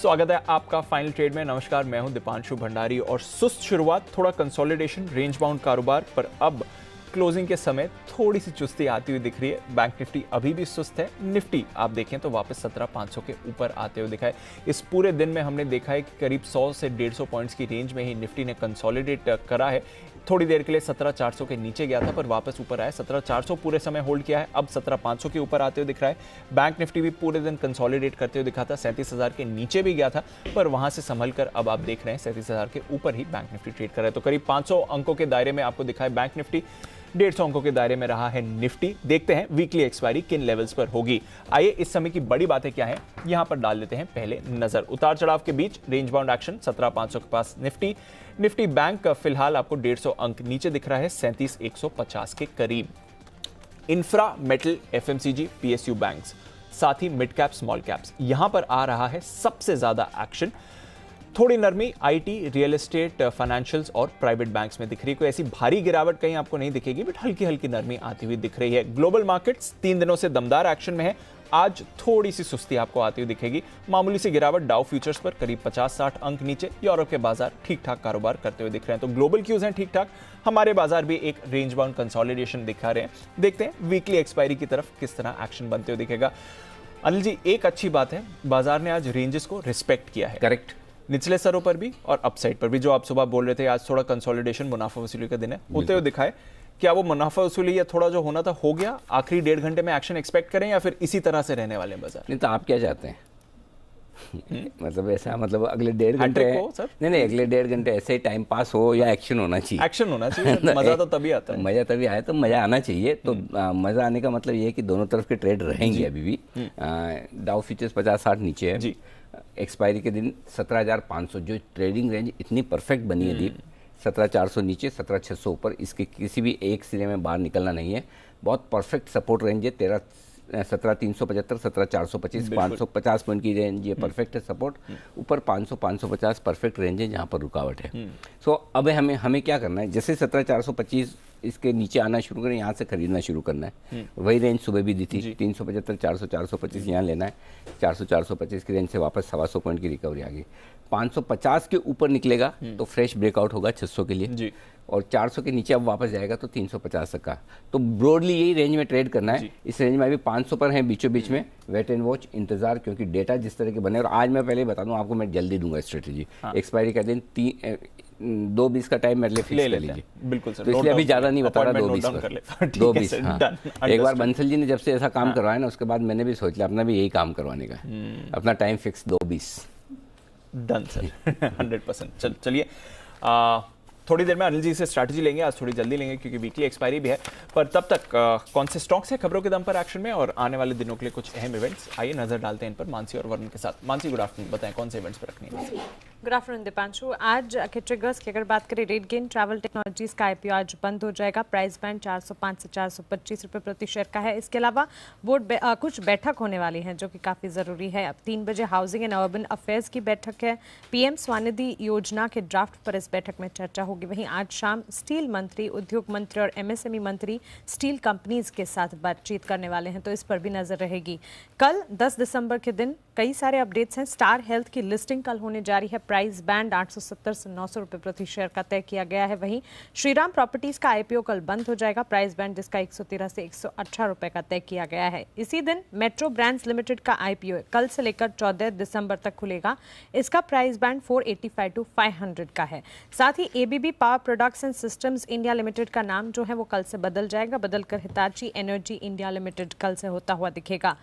स्वागत है आपका फाइनल ट्रेड में। नमस्कार, मैं हूं दीपांशु भंडारी। और सुस्त शुरुआत, थोड़ा कंसोलिडेशन, रेंज बाउंड कारोबार, पर अब क्लोजिंग के समय थोड़ी सी चुस्ती आती हुई दिख रही है। बैंक निफ्टी अभी भी सुस्त है। निफ्टी आप देखें तो वापस 17,500 के ऊपर आते हुए दिखा है। इस पूरे दिन में हमने देखा है कि करीब 100 से 150 पॉइंट्स की रेंज में ही निफ्टी ने कंसोलिडेट करा है। थोड़ी देर के लिए 17,400 के नीचे गया था पर वापस ऊपर आया। 17,400 पूरे समय होल्ड किया है, अब 17,500 के ऊपर आते हुए दिख रहा है। बैंक निफ्टी भी पूरे दिन कंसोलिडेट करते हुए दिखा था, 37,000 के नीचे भी गया था पर वहां से संभल कर अब आप देख रहे हैं 37,000 के ऊपर ही बैंक निफ्टी ट्रेड कर रहा है। तो करीब 500 अंकों के दायरे में आपको दिखा है बैंक निफ्टी, 150 अंकों के दायरे में रहा है निफ्टी। देखते हैं वीकली एक्सपायरी किन लेवल्स पर होगी। आइए इस समय की बड़ी बातें क्या हैं यहां पर डाल लेते हैं पहले नजर। उतार चढ़ाव के बीच रेंज बाउंड एक्शन 17,500 के पास निफ्टी बैंक फिलहाल आपको 150 अंक नीचे दिख रहा है, 37,150 के करीब। Infra, metal, FMCG, PSU banks, साथ ही मिड कैप, स्मॉल कैप्स, यहां पर आ रहा है सबसे ज्यादा एक्शन। थोड़ी नरमी आईटी, रियल एस्टेट, फाइनेंशियल्स और प्राइवेट बैंक्स में दिख रही है। कोई ऐसी भारी गिरावट कहीं आपको नहीं दिखेगी, बट हल्की हल्की नरमी आती हुई दिख रही है। ग्लोबल मार्केट्स 3 दिनों से दमदार एक्शन में है। आज थोड़ी सी सुस्ती आपको आती हुई दिखेगी। मामूली सी गिरावट डाउ फ्यूचर्स पर करीब 50-60 अंक नीचे। यूरोप के बाजार ठीक ठाक कारोबार करते हुए दिख रहे हैं। तो ग्लोबल क्यूज हैं ठीक ठाक, हमारे बाजार भी एक रेंज बाउंड कंसोलिडेशन दिखा रहे हैं। देखते हैं वीकली एक्सपायरी की तरफ किस तरह एक्शन बनते हुए दिखेगा। अनिल जी, एक अच्छी बात है, बाजार ने आज रेंजेस को रिस्पेक्ट किया है। करेक्ट, निचले स्तरों पर भी और अपसाइड पर भी। जो आप सुबह बोल रहे थे आज थोड़ा कंसोलिडेशन, मुनाफा वसूली का दिन है, होते हुए दिखाए। क्या वो मुनाफा वसूली या थोड़ा जो होना था हो गया? आखिरी 1.5 घंटे में एक्शन एक्सपेक्ट करें या फिर इसी तरह से रहने वाले बाजार? नहीं तो आप क्या चाहते हैं? मतलब ऐसा, मतलब अगले 1.5 घंटे नहीं, अगले 1.5 घंटे ऐसे ही टाइम पास हो या एक्शन होना चाहिए? एक्शन होना चाहिए। मजा तो तभी आता है। मजा तभी आया तो मजा आना चाहिए। तो मजा आने का मतलब ये है कि दोनों तरफ के ट्रेड रहेंगे अभी भी। डाउ फ्यूचर्स 50-60 नीचे है। एक्सपायरी के दिन 17,500, जो ट्रेडिंग रेंज इतनी परफेक्ट बनी है दीप, 17,400 नीचे, 17,600 ऊपर, इसके किसी भी एक सिरे में बाहर निकलना नहीं है। बहुत परफेक्ट सपोर्ट रेंज है। 17,375, 17,425, 550 पॉइंट की रेंज ये परफेक्ट है सपोर्ट। ऊपर 500, 550 परफेक्ट रेंज है जहाँ पर रुकावट है। सो अब हमें क्या करना है, जैसे 17,425 इसके नीचे आना शुरू करें, यहाँ से खरीदना शुरू करना है। वही रेंज सुबह भी दी थी, 375, 400, 425 यहाँ लेना है। 400, 425 की रेंज से वापस 125 पॉइंट की रिकवरी आ गई। 550 के ऊपर निकलेगा तो फ्रेश ब्रेकआउट होगा 600 के लिए, और 400 के नीचे अब वापस जाएगा तो 350 तक का। तो ब्रॉडली यही रेंज में ट्रेड करना है। इस रेंज में अभी 500 पर है बीचों बीच में। वेट एंड वॉच, इंतजार, क्योंकि डेटा जिस तरह के बने। और आज मैं पहले बता दूं आपको, मैं जल्दी दूंगा स्ट्रेटेजी। एक्सपायरी का दिन 2:20 का टाइम मेरे लिए फिक्स कर लीजिए। बिल्कुल सर, तो इसलिए अभी ज्यादा नहीं बता रहा, 2:20 पर 2:20। हाँ, एक बार बंसल जी ने जब से ऐसा काम करवाया ना, उसके बाद मैंने भी सोच लिया अपना भी यही काम करवाने का। अपना टाइम फिक्स 2:20। Done sir, 100%। चलिए, थोड़ी देर में अनिल जी से स्ट्रैटेजी लेंगे। आज थोड़ी जल्दी लेंगे क्योंकि वीकली एक्सपायरी भी है। पर तब तक कौन से स्टॉक्स हैं खबरों के दम पर एक्शन में और आने वाले दिनों के लिए कुछ अहम इवेंट्स, आइए नजर डालते हैं इन पर मानसी और वरुण के साथ। मानसी, गुड आफ्टरनून, बताएं कौन से इवेंट्स पर रखनी है? Good afternoon Deepanshu. आज के ट्रिगर्स की अगर बात करें, रेडगेन ट्रैवल टेक्नोलॉजीज का आईपीओ आज बंद हो जाएगा। प्राइस बैंड 405 से 425 रुपये प्रति शेयर का है। इसके अलावा बोर्ड कुछ बैठक होने वाली है जो कि काफ़ी ज़रूरी है। अब 3 बजे हाउसिंग एंड अर्बन अफेयर्स की बैठक है। पीएम स्वनिधि योजना के ड्राफ्ट पर इस बैठक में चर्चा होगी। वहीं आज शाम स्टील मंत्री, उद्योग मंत्री और एमएसएमई मंत्री स्टील कंपनीज के साथ बातचीत करने वाले हैं, तो इस पर भी नजर रहेगी। कल 10 दिसंबर के दिन कई सारे अपडेट्स हैं। स्टार हेल्थ की लिस्टिंग कल होने जा रही है। प्राइस बैंड 870 से 900 रुपये प्रति शेयर का तय किया गया है। वहीं श्रीराम प्रॉपर्टीज का आईपीओ कल बंद हो जाएगा। प्राइस बैंड जिसका 113 से 118 रुपये का तय किया गया है। इसी दिन मेट्रो ब्रांड्स लिमिटेड का आईपीओ कल से लेकर 14 दिसंबर तक खुलेगा। इसका प्राइस बैंड 485 टू 500 का है। साथ ही ABB power products and systems India limited का नाम जो है वो कल से बदल जाएगा। बदलकर हिताची एनर्जी इंडिया लिमिटेड कल से होता हुआ दिखेगा।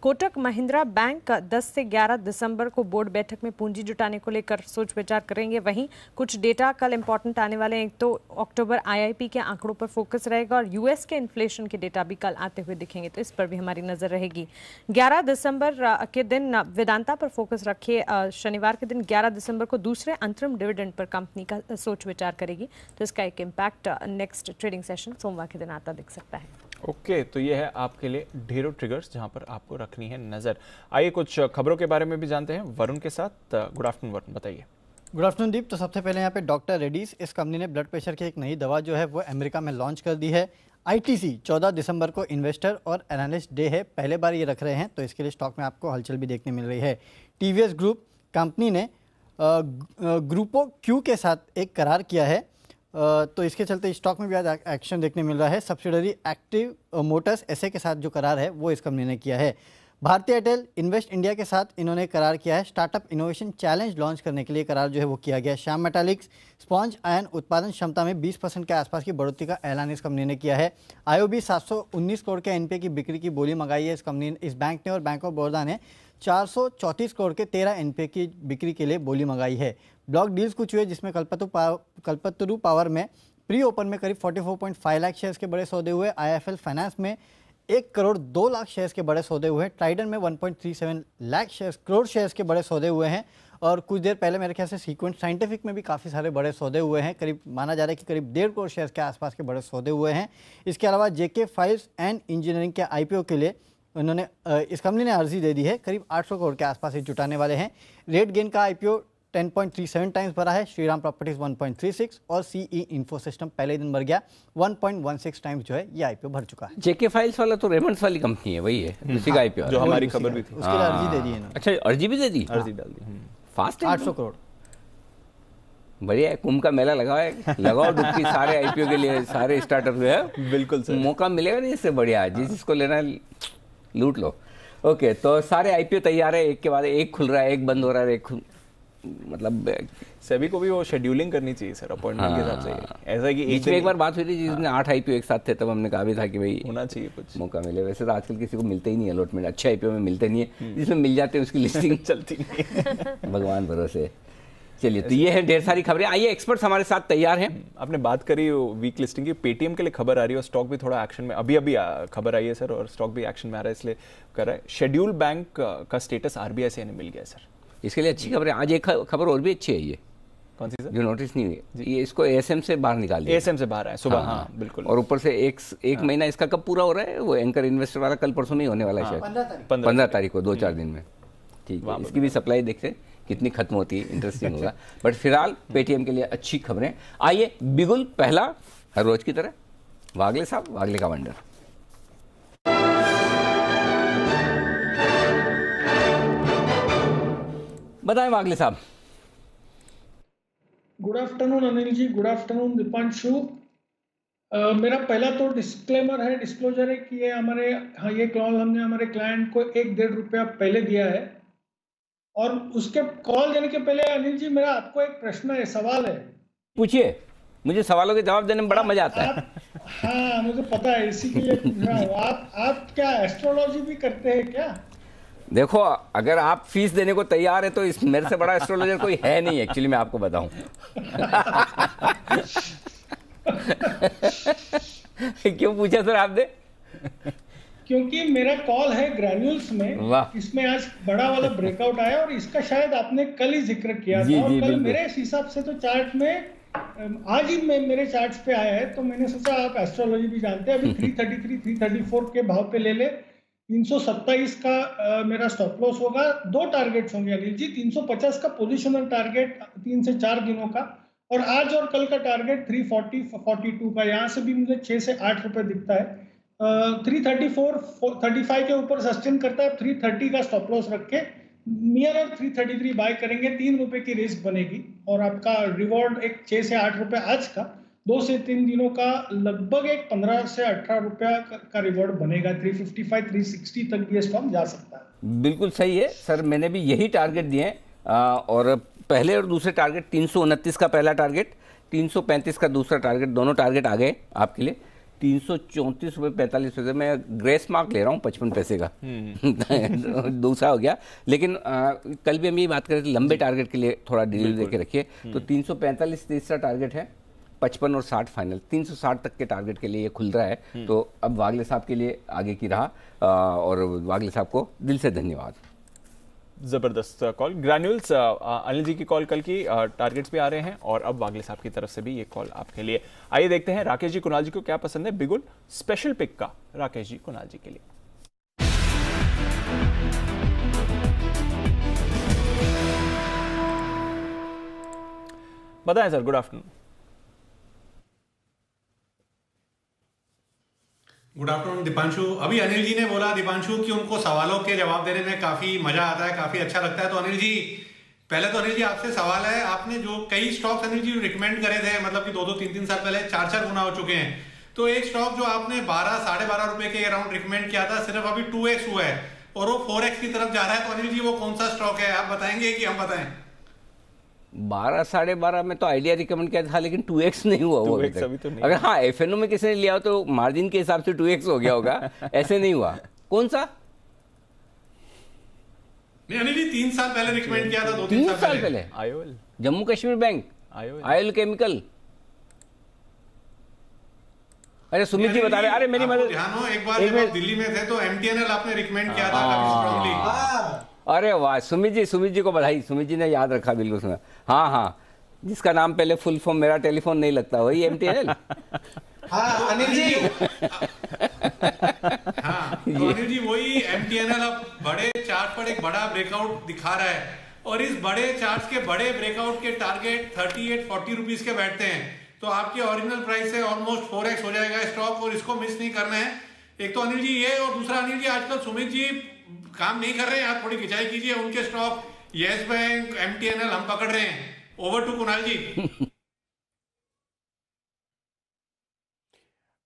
कोटक महिंद्रा बैंक 10 से 11 दिसंबर को बोर्ड बैठक में पूंजी जुटाने को लेकर सोच विचार करेंगे। वहीं कुछ डेटा कल इंपॉर्टेंट आने वाले हैं। एक तो अक्टूबर आईआईपी के आंकड़ों पर फोकस रहेगा और यूएस के इन्फ्लेशन के डेटा भी कल आते हुए दिखेंगे, तो इस पर भी हमारी नजर रहेगी। 11 दिसंबर के दिन वेदांता पर फोकस रखिए। शनिवार के दिन 11 दिसंबर को दूसरे अंतरिम डिविडेंड पर कंपनी का सोच विचार करेगी, तो इसका एक इम्पैक्ट नेक्स्ट ट्रेडिंग सेशन सोमवार के दिन आता दिख सकता है। ओके, तो ये है आपके लिए ढेरों ट्रिगर्स जहां पर आपको रखनी है नजर। आइए कुछ खबरों के बारे में भी जानते हैं वरुण के साथ। गुड आफ्टरनून वरुण, बताइए। गुड आफ्टरनून दीप। तो सबसे पहले यहाँ पे डॉक्टर रेड्डीज, इस कंपनी ने ब्लड प्रेशर की एक नई दवा जो है वो अमेरिका में लॉन्च कर दी है। आईटीसी 14 दिसंबर को इन्वेस्टर और एनालिस्ट डे है, पहले बार ये रख रहे हैं, तो इसके लिए स्टॉक में आपको हलचल भी देखने मिल रही है। टीवीएस ग्रुप कंपनी ने ग्रुपो क्यू के साथ एक करार किया है, तो इसके चलते स्टॉक में भी आज एक्शन देखने मिल रहा है। सब्सिडरी एक्टिव मोटर्स एसए के साथ जो करार है वो इस कंपनी ने किया है। भारतीय एयरटेल इन्वेस्ट इंडिया के साथ इन्होंने करार किया है। स्टार्टअप इनोवेशन चैलेंज लॉन्च करने के लिए करार जो है वो किया गया है। श्याम मेटालिक्स स्पॉन्ज आयन उत्पादन क्षमता में 20% के आसपास की बढ़ोतरी का ऐलान इस कंपनी ने किया है। आईओबी 719 करोड़ के एनपीए की बिक्री की बोली मंगाई है इस बैंक ने, और बैंक ऑफ बड़ौदा ने 434 करोड़ के 13 एनपीए की बिक्री के लिए बोली मंगाई है। ब्लॉक डील्स कुछ हुए जिसमें कल्पतरु पावर में प्री ओपन में करीब 44.5 लाख शेयर्स के बड़े सौदे हुए। आईएफएल फाइनेंस में 1 करोड़ 2 लाख शेयर्स के बड़े सौदे हुए हैं। ट्राइडन में 1.37 लाख करोड़ शेयर्स के बड़े सौदे हुए हैं। और कुछ देर पहले मेरे ख्याल से सीक्वेंट साइंटिफिक में भी काफ़ी सारे बड़े सौदे हुए हैं। करीब माना जा रहा है कि करीब 1.5 करोड़ शेयर्स के आसपास के बड़े सौदे हुए हैं। इसके अलावा जेके फाइल्स एंड इंजीनियरिंग के आईपीओ के लिए उन्होंने इस कंपनी ने अर्जी दे दी है। करीब 800 करोड़ के आसपास ये जुटाने वाले हैं। रेट गेन का आईपीओ 10.37 टाइम्स भरा है। श्रीराम प्रॉपर्टीज 1.36 और सीई इन्फो सिस्टम पहले दिन भर गया 1.16 टाइम्स जो है ये आईपीओ भर चुका है। जेके फाइल्स वाला तो रेमंड्स वाली कंपनी है, वही है उसी का आईपीओ जो हमारी खबर भी थी, उसके लिए अर्जी दे दी है इन्होंने। अच्छा, अर्जी भी दे दी, अर्जी डाल दी, फास्ट 800 करोड़। बढ़िया है, कुंभ का मेला लगाओ डुबकी सारे आईपीओ के लिए, सारे स्टार्टअप जो है। बिल्कुल सर, मौका मिलेगा नहीं इससे बढ़िया, जिसको लेना है लूट लो। ओके, तो सारे आईपीओ तैयार है, एक के बाद एक खुल रहा है, एक बंद हो रहा है, मतलब सभी को भी वो शेड्यूलिंग करनी चाहिए सर, अपॉइंटमेंट के हिसाब से। ऐसा है कि बीच में एक बार बात हुई थी जिसमें 8 आईपीओ एक साथ थे, तब हमने कहा भी था कि भाई होना चाहिए कुछ मौका मिले। वैसे तो आजकल किसी को मिलते ही नहीं अलॉटमेंट, अच्छे आईपीओ में मिलते नहीं है, जिसमें मिल जाते हैं उसकी लिस्टिंग चलती नहीं। भगवान भरोसे। चलिए, तो ये है ढेर सारी खबरें। आइए, एक्सपर्ट्स हमारे साथ तैयार हैं। आपने बात करी वीक लिस्टिंग की, पेटीएम के लिए खबर आ रही है और स्टॉक भी थोड़ा एक्शन में, अभी खबर आई है सर, और स्टॉक भी एक्शन में आ रहा है, इसलिए कर रहा है। शेड्यूल बैंक का स्टेटस आरबीआई से मिल गया है सर, इसके लिए अच्छी खबर है। आज एक खबर और भी अच्छी है, ये कौन सी सर? जो नोटिस नहीं हुई, ये इसको एएसएम से बाहर निकाल दिया। एएसएम से बाहर आए सुबह, हाँ बिल्कुल। और ऊपर से एक महीना इसका कब पूरा हो रहा है? वो एंकर इन्वेस्टर वाला कल परसों में ही होने वाला है शायद, 15 तारीख को, 2-4 दिन में। ठीक है, इसकी भी सप्लाई देखते कितनी खत्म होती है, इंटरेस्टिंग होगा। बट फिलहाल पेटीएम के लिए अच्छी खबरें। आइए, बिगुल पहला हर रोज की तरह, वागले साहब, वागले का वंडर। बताएं वागले साहब। Good afternoon Anil ji, good afternoon Deepanshu. मेरा पहला तो डिस्क्लेमर है, डिस्क्लोजर है कि ये कॉल हमने हमारे क्लाइंट को 1-1.5 रुपया पहले दिया है। और उसके कॉल देने के पहले अनिल जी, मेरा आपको एक प्रश्न है, सवाल है। पूछिए, मुझे सवालों के जवाब देने में बड़ा मजा आता है। हाँ, मुझे पता है, इसी के लिए पूछ रहा हूँ। आप क्या एस्ट्रोलॉजी भी करते हैं क्या? देखो, अगर आप फीस देने को तैयार है तो इस मेरे से बड़ा एस्ट्रोलॉजर कोई है नहीं, एक्चुअली मैं आपको बताऊं। क्यों पूछा सर आपने? क्योंकि मेरा कॉल है ग्रैन्यूल्स में, इसमें आज बड़ा वाला ब्रेकआउट आया और इसका शायद आपने कल ही जिक्र किया था। और कल मेरे हिसाब से तो चार्ट में आज ही मेरे चार्ट्स पे आया है, तो मैंने सोचा आप एस्ट्रोलॉजी भी जानते हैं। अभी 333 334 के भाव पे ले ले। 327 का मेरा स्टॉप लॉस होगा। 2 टारगेट्स होंगे अनिल जी, 350 का पोजिशनल टारगेट 3 से 4 दिनों का, और आज और कल का टारगेट 340-42 का। यहाँ से भी मुझे 6 से 8 रुपए दिखता है। 334-35 के ऊपर सस्टेन करता है, 330 का स्टॉप लॉस रख के नियर 333 बाय करेंगे। 3 रुपए की रिस्क बनेगी और आपका रिवॉर्ड एक 6 से 8 रुपए आज का, 2 से 3 दिनों का लगभग एक 15 से 18 रुपया का रिवॉर्ड बनेगा। 355-360 तक ये स्टॉक जा सकता है। बिल्कुल सही है सर, मैंने भी यही टारगेट दिए हैं। और पहले और दूसरे टारगेट, 329 का पहला टारगेट, 335 का दूसरा टारगेट, दोनों टारगेट आ गए आपके लिए। 334 रुपये 45 पैसे, मैं ग्रेस मार्क ले रहा हूँ 55 पैसे का। दूसरा हो गया। लेकिन कल भी हम ये बात कर रहे थे, लंबे टारगेट के लिए थोड़ा डील दे के रखिए। तो 345 तीसरा टारगेट है, 55 और 60 फाइनल, 360 तक के टारगेट के लिए ये खुल रहा है। तो अब वागले साहब के लिए आगे की रहा। और वागले साहब को दिल से धन्यवाद। जबरदस्त कॉल। ग्रैन्यूल्स, अनिल जी की कॉल कल की, टारगेट्स भी आ रहे हैं और अब वागले साहब की तरफ से भी ये कॉल आपके लिए। आइए देखते हैं राकेश जी कुणाल जी को क्या पसंद है बिगुल स्पेशल पिक का, राकेश जी कुणाल जी के लिए। बताएं sir, good afternoon. Good afternoon Deepanshu. अभी अनिल जी ने बोला दीपांशु कि उनको सवालों के जवाब देने में काफी मजा आता है, काफी अच्छा लगता है। तो अनिल जी, पहले तो अनिल जी आपसे सवाल है, आपने जो कई स्टॉक्स अनिल जी रिकमेंड करे थे, मतलब कि 2-3 साल पहले 4 गुना हो चुके हैं, तो एक स्टॉक जो आपने 12-12.5 रुपए के अराउंड रिकमेंड किया था, सिर्फ अभी 2x हुआ है और वो 4x की तरफ जा रहा है। तो अनिल जी वो कौन सा स्टॉक है, आप बताएंगे कि हम बताएं? 12-12.5 में तो आइडिया रिकमेंड किया था, लेकिन 2x नहीं हुआ वो अभी अभी तो नहीं। अगर हाँ एफएनओ में किसी ने लिया हो तो मार्जिन के हिसाब से 2x हो गया होगा, ऐसे नहीं हुआ। कौन सा? नहीं अनिल जी 3 साल पहले रिकमेंड किया था, 2-3 3 साल पहले IOL, Jammu Kashmir bank, oil chemical. अरे सुमित जी बता रहे, अरे मेरी मदद ध्यान हो, एक बार जब आप दिल्ली में थे तो एमटीएनएल आपने रिकमेंड किया था काफी स्ट्रांगली। अरे वाह, सुमित जी को बधाई, सुमित जी ने याद रखा, बिल्कुल सुना। हाँ हाँ, जिसका नाम पहले फुल फॉर्म मेरा टेलीफोन नहीं लगता वही एमटीएनएल। हाँ अनिल जी, हाँ तो अनिल जी वही एमटीएनएल अब बड़े चार्ट पर एक बड़ा ब्रेकआउट दिखा रहा है और इस बड़े चार्ट के बड़े ब्रेकआउट के टारगेट 38-40 रुपीज के बैठते हैं, तो आपकी ओरिजिनल प्राइस से ऑलमोस्ट 4x हो जाएगा स्टॉक और इसको मिस नहीं करना है। एक तो अनिल जी ये, और दूसरा अनिल जी आजकल सुमित जी काम नहीं कर रहे हैं, आप थोड़ी खिंचाई कीजिए उनके स्टॉक, यस बैंक, एमटीएनएल हम पकड़ रहे हैं। ओवर टू कुणाल जी।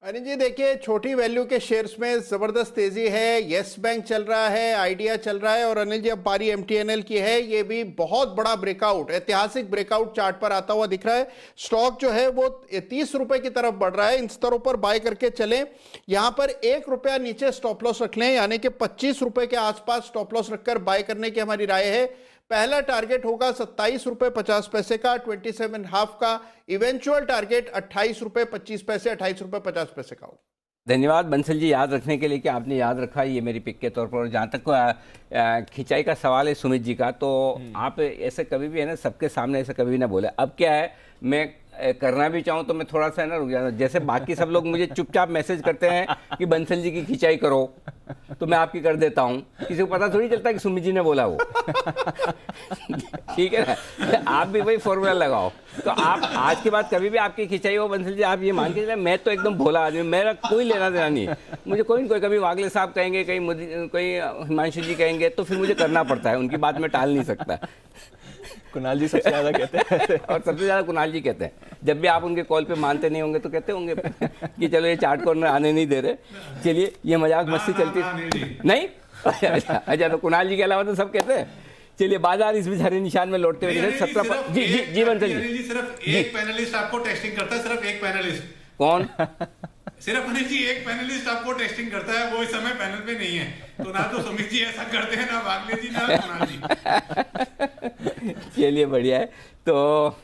अनिल जी देखिए, छोटी वैल्यू के शेयर्स में जबरदस्त तेजी है, यस बैंक चल रहा है, आइडिया चल रहा है और अनिल जी अब बारी एमटीएनएल की है। ये भी बहुत बड़ा ब्रेकआउट, ऐतिहासिक ब्रेकआउट चार्ट पर आता हुआ दिख रहा है। स्टॉक जो है वो 30 रुपए की तरफ बढ़ रहा है, इन स्तरों पर बाय करके चलें। यहां पर 1 रुपया नीचे स्टॉप लॉस रख लें, यानी कि 25 रुपए के आसपास स्टॉप लॉस रखकर बाय करने की हमारी राय है। पहला टारगेट होगा 27 रुपए 50 पैसे का, 27.5 का। इवेंचुअल टारगेट 28 रुपए 25 पैसे, 28 रुपए 50 पैसे का होगा। धन्यवाद बंसल जी याद रखने के लिए कि आपने याद रखा ये मेरी पिक के तौर पर। और जहाँ तक खिंचाई का सवाल है सुमित जी का, तो आप ऐसे कभी भी है ना सबके सामने ऐसे कभी ना बोले। अब क्या है, मैं करना भी चाहूँ तो मैं थोड़ा सा ना रुक जाता, जैसे बाकी सब लोग मुझे चुपचाप मैसेज करते हैं कि बंसल जी की खिंचाई करो, तो मैं आपकी कर देता हूँ, किसी को पता थोड़ी चलता कि सुमित जी ने बोला वो। ठीक है ना, आप भी वही फॉर्मूला लगाओ। तो आप आज के बाद कभी भी आपकी खिंचाई हो बंसल जी, आप ये मान के चले मैं तो एकदम भोला आदमी, मेरा कोई लेना देना नहीं। मुझे कोई कभी वागले साहब कहेंगे, कोई हिमांशु जी कहेंगे, तो फिर मुझे करना पड़ता है, उनकी बात में टाल नहीं सकता। कुणाल जी सबसे ज्यादा कहते हैं और सबसे ज्यादा कुणाल जी कहते हैं, जब भी आप उनके कॉल पे मानते नहीं होंगे तो कहते होंगे कि चलो ये चार्ट कॉर्नर आने नहीं दे रहे। चलिए ये मजाक मस्ती चलती नहीं। अच्छा तो कुणाल जी के अलावा तो सब कहते हैं। चलिए बाजार इस बेचारे निशान में लौटते हुए 17 जी बंसल जी। सिर्फ एक पैनलिस्ट आपको टेस्टिंग करता है, सिर्फ एक पैनलिस्ट। कौन? सिर्फ अनिल जी एक पैनलिस्ट आपको टेस्टिंग करता है, वो इस समय पैनल पे नहीं है। तो ना तो सुमित जी ऐसा करते हैं, ना वागले जी, ना कुणाल जी। चलिए बढ़िया है। तो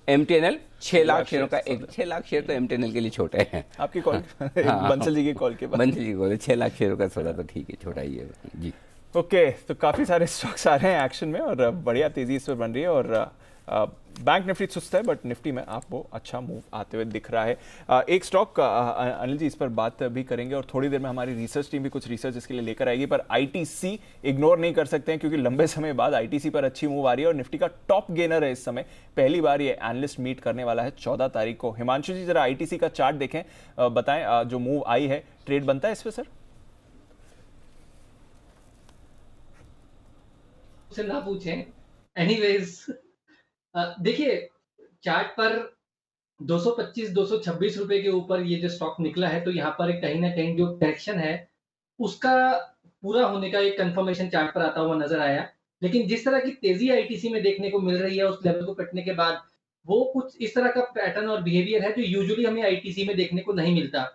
एमटीएनएल 6 लाख शेयरों का 6 लाख शेयर तो एमटीएनएल के लिए छोटे हैं। आपकी कॉल बंसल जी की कॉल के बाद बंसल जी की कॉल 6 लाख शेयरों का सौदा तो ठीक है, छोटा ही है जी। ओके, तो काफ़ी सारे स्टॉक्स आ रहे हैं एक्शन में और बढ़िया तेज़ी इस पर बन रही है। और बैंक निफ्टी सुस्त है बट निफ्टी में आपको अच्छा मूव आते हुए दिख रहा है। एक स्टॉक अनिल जी इस पर बात भी करेंगे और थोड़ी देर में हमारी रिसर्च टीम भी कुछ रिसर्च इसके लिए लेकर आएगी, पर आईटीसी इग्नोर नहीं कर सकते हैं क्योंकि लंबे समय बाद आईटीसी पर अच्छी मूव आ रही है और निफ्टी का टॉप गेनर है इस समय। पहली बार ये एनालिस्ट मीट करने वाला है 14 तारीख को। हिमांशु जी जरा आईटीसी का चार्ट देखें, बताएं जो मूव आई है, ट्रेड बनता है इस पर सर? से ना पूछें। एनीवेज देखिए चार्ट पर 225-226 रुपए के ऊपर ये जो स्टॉक निकला है, तो यहाँ पर कहीं ना कहीं जो करेक्शन है उसका पूरा होने का एक कंफर्मेशन चार्ट पर आता हुआ नजर आया। लेकिन जिस तरह की तेजी आईटीसी में देखने को मिल रही है उस लेवल को कटने के बाद, वो कुछ इस तरह का पैटर्न और बिहेवियर है जो यूजुअली हमें आईटीसी में देखने को नहीं मिलता।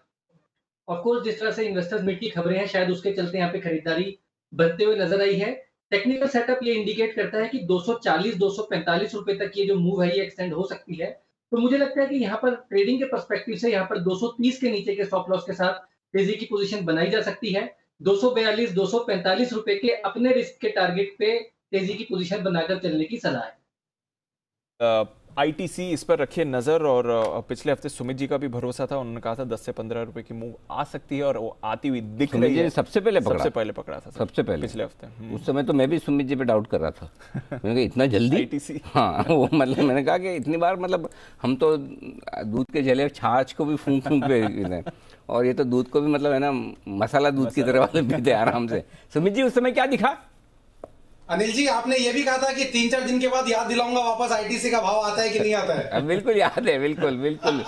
ऑफ कोर्स जिस तरह से इन्वेस्टर्स मीट की खबरें हैं, शायद उसके चलते यहाँ पे खरीदारी बनते हुए नजर आई है। टेक्निकल सेटअप ये इंडिकेट करता है कि 240-245 रुपए तक ये जो मूव है ये एक्सटेंड हो सकती है। तो मुझे लगता है कि यहाँ पर ट्रेडिंग के पर्सपेक्टिव से यहाँ पर 230 के नीचे के स्टॉप लॉस के साथ तेजी की पोजीशन बनाई जा सकती है। 242-245 रुपए के अपने रिस्क के टारगेट पे तेजी की पोजीशन बनाकर चलने की सलाह है। आईटीसी इस पर रखिए नजर। और पिछले हफ्ते सुमित जी का भी भरोसा था, उन्होंने कहा था 10 से 15 रुपए की मूव आ सकती है और वो आती हुई दिख रही है। सबसे पहले पकड़ा था सबसे पहले पिछले हफ्ते। उस समय तो मैं भी सुमित जी पे डाउट कर रहा था, मैंने कहा इतना जल्दी आईटीसी। हाँ वो मतलब मैंने कहा कि इतनी बार, मतलब हम तो दूध के जले छाछ को भी फूंक फूंक पे और ये तो दूध को भी मतलब है ना मसाला दूध की तरह वाले पीते आराम से। सुमित जी उस समय क्या दिखा? अनिल जी, आपने ये भी कहा था कि 3-4 दिन के बाद याद दिलाऊंगा वापस आईटीसी का भाव आता है कि नहीं आता है। बिल्कुल याद है, बिल्कुल बिल्कुल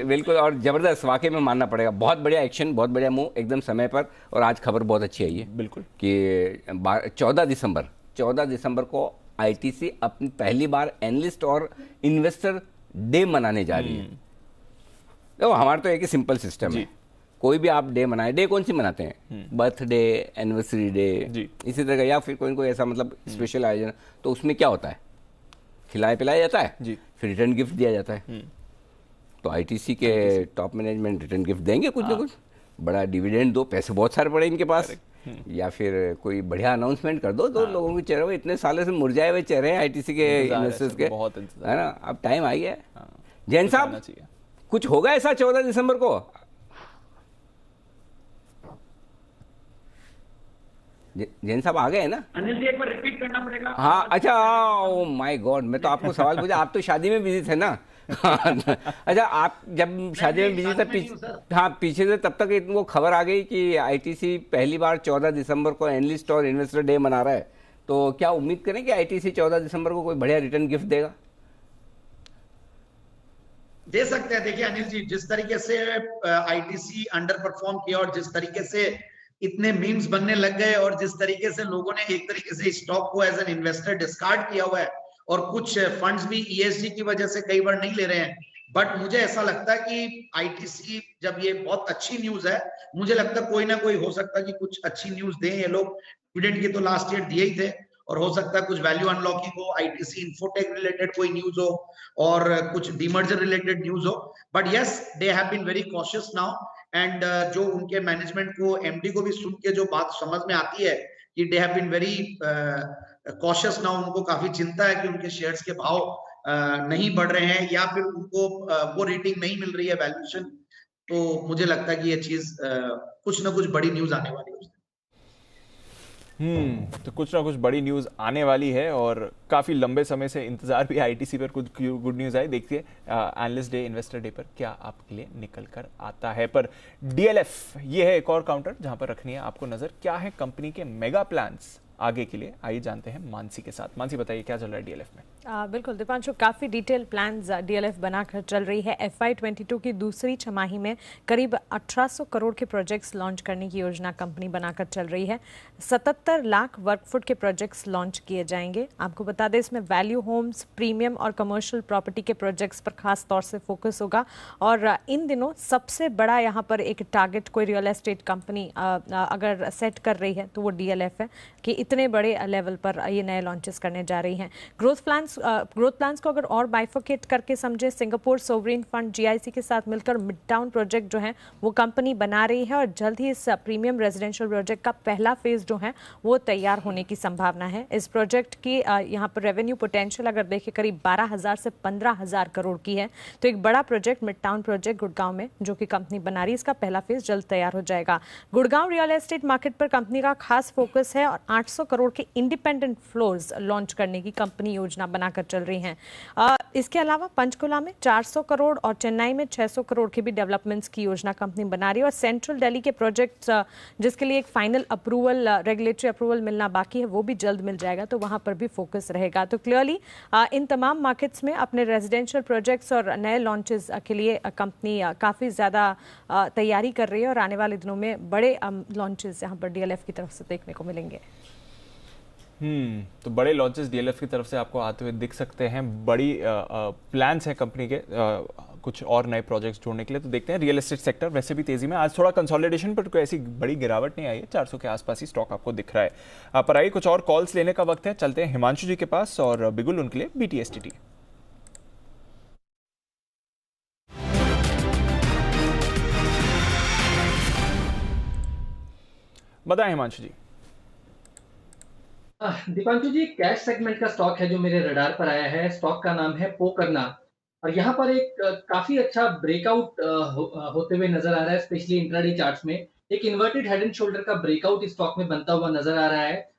बिल्कुल। और जबरदस्त, वाकई में मानना पड़ेगा, बहुत बढ़िया एक्शन, बहुत बढ़िया मूव, एकदम समय पर। और आज खबर बहुत अच्छी आई है बिल्कुल कि 14 दिसंबर को आईटीसी अपनी पहली बार एनालिस्ट और इन्वेस्टर डे मनाने जा रही है। तो हमारा तो एक ही सिंपल सिस्टम है, कोई भी आप डे मनाए, डे कौन सी मनाते हैं, बर्थडे, एनिवर्सरी डे, इसी तरह का, या फिर कोई ऐसा मतलब स्पेशल आयोजन, तो उसमें क्या होता है, खिलाया पिलाया जाता है, फिर रिटर्न गिफ्ट दिया जाता है। तो आईटीसी के टॉप मैनेजमेंट रिटर्न गिफ्ट देंगे कुछ ना कुछ, बड़ा डिविडेंड दो, पैसे बहुत सारे पड़े इनके पास, या फिर कोई बढ़िया अनाउंसमेंट कर दो, तो लोगों के चेहरे, इतने सालों से मुरझाए हुए चेहरे हैं आईटीसी के इन्वेस्टर्स के, है ना, अब टाइम आ गया है। जैन साहब, कुछ होगा ऐसा 14 दिसंबर को? जैन साहब आ गए हैं ना? अनिल जी, एक बार रिपीट करना पड़ेगा। हाँ, अच्छा, ओ माय गॉड, मैं तो आपको सवाल पूछा, आप तो शादी में बिजी थे ना। अच्छा, आप जब शादी में बिजी थे, हाँ, पीछे से तब तक वो खबर आ गई कि आईटीसी पहली बार 14 दिसंबर को एनालिस्ट और इन्वेस्टर डे मना रहा है, तो क्या उम्मीद करें कि आईटीसी 14 दिसंबर को कोई बढ़िया रिटर्न गिफ्ट देगा? दे सकते हैं। देखिए अनिल जी, जिस तरीके से आईटीसी अंडर परफॉर्म किया और जिस तरीके से इतने मीम्स बनने लग गए और जिस तरीके से लोगों ने एक तरीके से स्टॉक को एज एन इन्वेस्टर डिस्कार्ड किया हुआ है, और कुछ फंड्स भी ईएसजी की वजह से कई बार नहीं ले रहे हैं, बट मुझे ऐसा लगता है कि आईटीसी, जब ये बहुत अच्छी न्यूज है, मुझे लगता है कोई ना कोई हो सकता है कि कुछ अच्छी न्यूज दें ये लोग। डिविडेंड की तो लास्ट ईयर दिए ही थे, और हो सकता है कुछ वैल्यू अनलॉकिंग हो, आईटीसी इन्फोटेक रिलेटेड कोई न्यूज हो, और कुछ डीमर्जर रिलेटेड न्यूज हो। But yes, they have been very cautious now, and जो उनके मैनेजमेंट को, एमडी को भी सुन के जो बात समझ में आती है कि they have been very cautious now, उनको काफी चिंता है कि उनके शेयर्स के भाव नहीं बढ़ रहे हैं, या फिर उनको वो रेटिंग नहीं मिल रही है, वैल्यूएशन। तो मुझे लगता है कि ये चीज कुछ ना कुछ बड़ी न्यूज आने वाली है। तो कुछ ना कुछ बड़ी न्यूज़ आने वाली है, और काफ़ी लंबे समय से इंतज़ार भी आईटीसी पर कुछ गुड न्यूज़ आई। देखिए एनालिस्ट डे, इन्वेस्टर डे पर क्या आपके लिए निकल कर आता है। पर डीएलएफ, ये है एक और काउंटर जहां पर रखनी है आपको नज़र। क्या है कंपनी के मेगा प्लान्स आगे के लिए, आइए जानते हैं मानसी के साथ। मानसी, बताइए क्या चल रहा है डीएलएफ में? बिल्कुल दीपांशु, काफ़ी डिटेल प्लान्स डीएलएफ बनाकर चल रही है। FY22 की दूसरी छमाही में करीब 1800 करोड़ के प्रोजेक्ट्स लॉन्च करने की योजना कंपनी बनाकर चल रही है। 77 लाख वर्कफुट के प्रोजेक्ट्स लॉन्च किए जाएंगे। आपको बता दें, इसमें वैल्यू होम्स, प्रीमियम और कमर्शियल प्रॉपर्टी के प्रोजेक्ट्स पर खास तौर से फोकस होगा। और इन दिनों सबसे बड़ा यहाँ पर एक टारगेट कोई रियल एस्टेट कंपनी अगर सेट कर रही है तो वो डीएलएफ है, कि इतने बड़े लेवल पर ये नए लॉन्चेस करने जा रही हैं। ग्रोथ प्लान्स को अगर और बाइफोकेट करके समझे, सिंगापुर सोवरेन फंड जीआईसी के साथ मिलकर मिड टाउन प्रोजेक्ट जो है वो कंपनी बना रही है, और जल्द ही इस प्रीमियम रेजिडेंशियल प्रोजेक्ट का पहला फेज जो है वो तैयार होने की संभावना है। इस प्रोजेक्ट की यहाँ पर रेवेन्यू पोटेंशियल अगर देखें करीब 12,000 से 15,000 करोड़ की है। तो एक बड़ा project, mid town project Gurgaon में जो कि कंपनी बना रही है, इसका पहला फेज जल्द तैयार हो जाएगा। गुड़गांव रियल एस्टेट मार्केट पर कंपनी का खास फोकस है, और 800 करोड़ के इंडिपेंडेंट फ्लोर्स लॉन्च करने की कंपनी योजना बनाकर चल रही हैं। इसके अलावा पंचकुला में 400 करोड़ और चेन्नई में 600 करोड़ की भी डेवलपमेंट्स की योजना कंपनी बना रही है। और सेंट्रल दिल्ली के प्रोजेक्ट्स जिसके लिए एक फाइनल अप्रूवल, रेगुलेटरी अप्रूवल मिलना बाकी है, वो भी जल्द मिल जाएगा, तो वहां पर भी फोकस रहेगा। तो क्लियरली इन तमाम मार्केट्स में अपने रेजिडेंशियल प्रोजेक्ट्स और नए लॉन्चेस के लिए कंपनी काफ़ी ज़्यादा तैयारी कर रही है, और आने वाले दिनों में बड़े लॉन्चेस यहाँ पर डीएलएफ की तरफ से देखने को मिलेंगे। तो बड़े लॉन्चेस डीएलएफ की तरफ से आपको आते हुए दिख सकते हैं। बड़ी प्लान्स हैं कंपनी के कुछ और नए प्रोजेक्ट्स जोड़ने के लिए। तो देखते हैं, रियल एस्टेट सेक्टर वैसे भी तेजी में, आज थोड़ा कंसोलिडेशन पर कोई ऐसी बड़ी गिरावट नहीं आई है, 400 के आसपास ही स्टॉक आपको दिख रहा है। पर आइए कुछ और कॉल्स लेने का वक्त है, चलते हैं हिमांशु जी के पास, और बिगुल उनके लिए BTSTT। बताएं हिमांशु जी। दीपांशु जी, कैश सेगमेंट का स्टॉक है जो मेरे रडार पर आया है। स्टॉक का नाम है पोकरना, और यहाँ पर एक काफी अच्छा ब्रेकआउट होते हुए नजर आ रहा है, स्पेशली इंट्राडे चार्ट्स में। एक इन्वर्टेड हेड एंड शोल्डर का ब्रेकआउट इस स्टॉक में बनता हुआ नजर आ रहा है,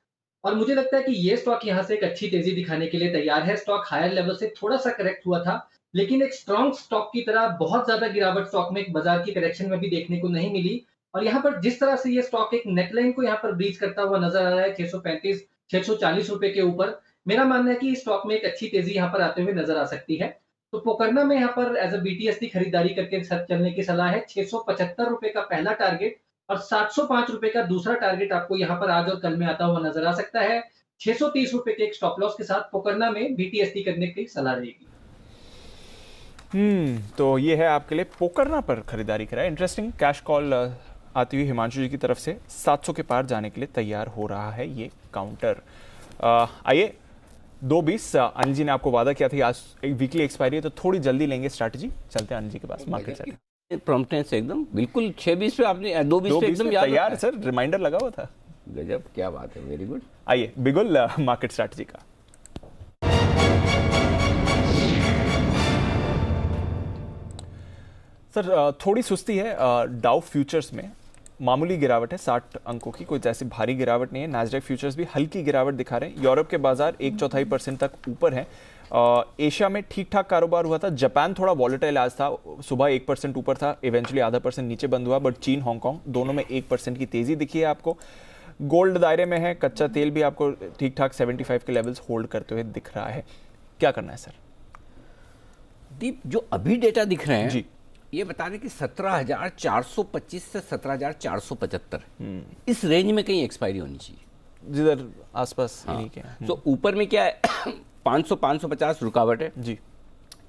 और मुझे लगता है कि ये स्टॉक यहाँ से एक अच्छी तेजी दिखाने के लिए तैयार है। स्टॉक हायर लेवल से थोड़ा सा करेक्ट हुआ था, लेकिन एक स्ट्रॉन्ग स्टॉक की तरह बहुत ज्यादा गिरावट स्टॉक में एक बाजार की करेक्शन में भी देखने को नहीं मिली। और यहाँ पर जिस तरह से ये स्टॉक एक नेकलाइन को यहाँ पर ब्रीच करता हुआ नजर आ रहा है, 635 640 रुपए के ऊपर। मेरा मानना है कि स्टॉक में एक अच्छी तेजी यहाँ पर आते हुए नजर आ सकती है। तो पोकरना में यहाँ पर एज अ BTST खरीदारी करके चलने की सलाह है। 675 रुपए का पहला टारगेट और 705 रुपए का दूसरा टारगेट आपको यहाँ पर आज और कल में आता हुआ नजर आ सकता है। 630 रुपए के एक स्टॉप लॉस के साथ पोकरना में BTST करने की सलाह रहेगी। तो ये है आपके लिए पोकरना पर खरीदारी करा। इंटरेस्टिंग कैश कॉल आती हुई हिमांशु जी की तरफ से 700 के पार जाने के लिए तैयार हो रहा है ये काउंटर। आइए 2:20 अनिल जी ने आपको वादा किया था आज एक वीकली एक्सपायरी है तो थोड़ी जल्दी लेंगे स्ट्रैटेजी। चलते हैं अनिल जी के पास मार्केट से। प्रॉम्प्टनेस एकदम बिल्कुल 6:20 पे आपने 2:20 पे एकदम तैयार है सर, रिमाइंडर लगा हुआ था। गजब, क्या बात है, वेरी गुड। आइए बिगुल मार्केट स्ट्रैटेजी का। सर थोड़ी सुस्ती है डाउ फ्यूचर्स में, मामूली गिरावट है 60 अंकों की, कोई ऐसी भारी गिरावट नहीं है। नैस्डैक फ्यूचर्स भी हल्की गिरावट दिखा रहे हैं। यूरोप के बाजार 1/4% तक ऊपर है। एशिया में ठीक ठाक कारोबार हुआ था। जापान थोड़ा वॉलेटाइल आज था, सुबह 1% ऊपर था, इवेंचुअली ½ % नीचे बंद हुआ। बट चीन हांगकांग दोनों में 1% की तेजी दिखी है आपको। गोल्ड दायरे में है, कच्चा तेल भी आपको ठीक ठाक 75 के लेवल्स होल्ड करते हुए दिख रहा है। क्या करना है सर? दीप, जो अभी डेटा दिख रहे हैं जी, ये बता रहे कि 17,425 से 17,475 इस रेंज में कहीं एक्सपायरी होनी चाहिए, जिधर आसपास इन्हीं के। तो ऊपर में क्या है 500-550 रुकावट है जी,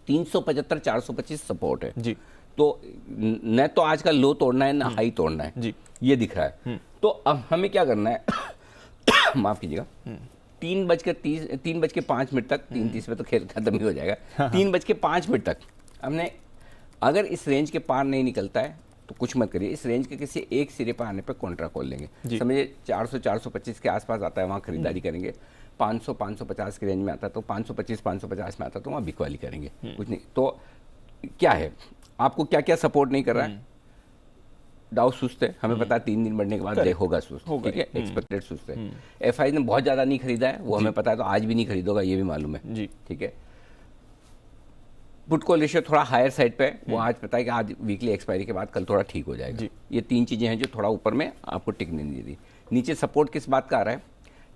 375-425 सपोर्ट है जी। तो न तो आज का लो तोड़ना है ना हाई तोड़ना है जी, ये दिख रहा है। तो अब हमें क्या करना है माफ कीजिएगा, 3:05 तक, 3:30 पे तो खेल खत्म ही हो जाएगा, 3:05 तक हमने अगर इस रेंज के पार नहीं निकलता है तो कुछ मत करिए। इस रेंज के किसी एक सिरे पर आने पर कॉन्ट्रा कॉल लेंगे। समझिए 400-425 के आसपास आता है, वहाँ खरीदारी करेंगे। 500-550 के रेंज में आता है तो 525-550 में आता है तो वहाँ बिकवाली करेंगे। कुछ नहीं तो क्या है, आपको क्या क्या सपोर्ट नहीं कर रहा है। डाउ सुस्त है, हमें पता है 3 दिन बढ़ने के बाद होगा सुस्त, ठीक है, एक्सपेक्टेड सुस्त है। FI ने बहुत ज़्यादा नहीं खरीदा है, वो हमें पता है, तो आज भी नहीं खरीदोगा ये भी मालूम है जी, ठीक है। पुट कॉल रेशियो थोड़ा हायर साइड पे, वो आज पता है कि आज वीकली एक्सपायरी के बाद कल थोड़ा ठीक हो जाएगा। ये 3 चीजें हैं जो थोड़ा ऊपर में आपको टिकने नहीं दे रही। नीचे सपोर्ट किस बात का आ रहा है,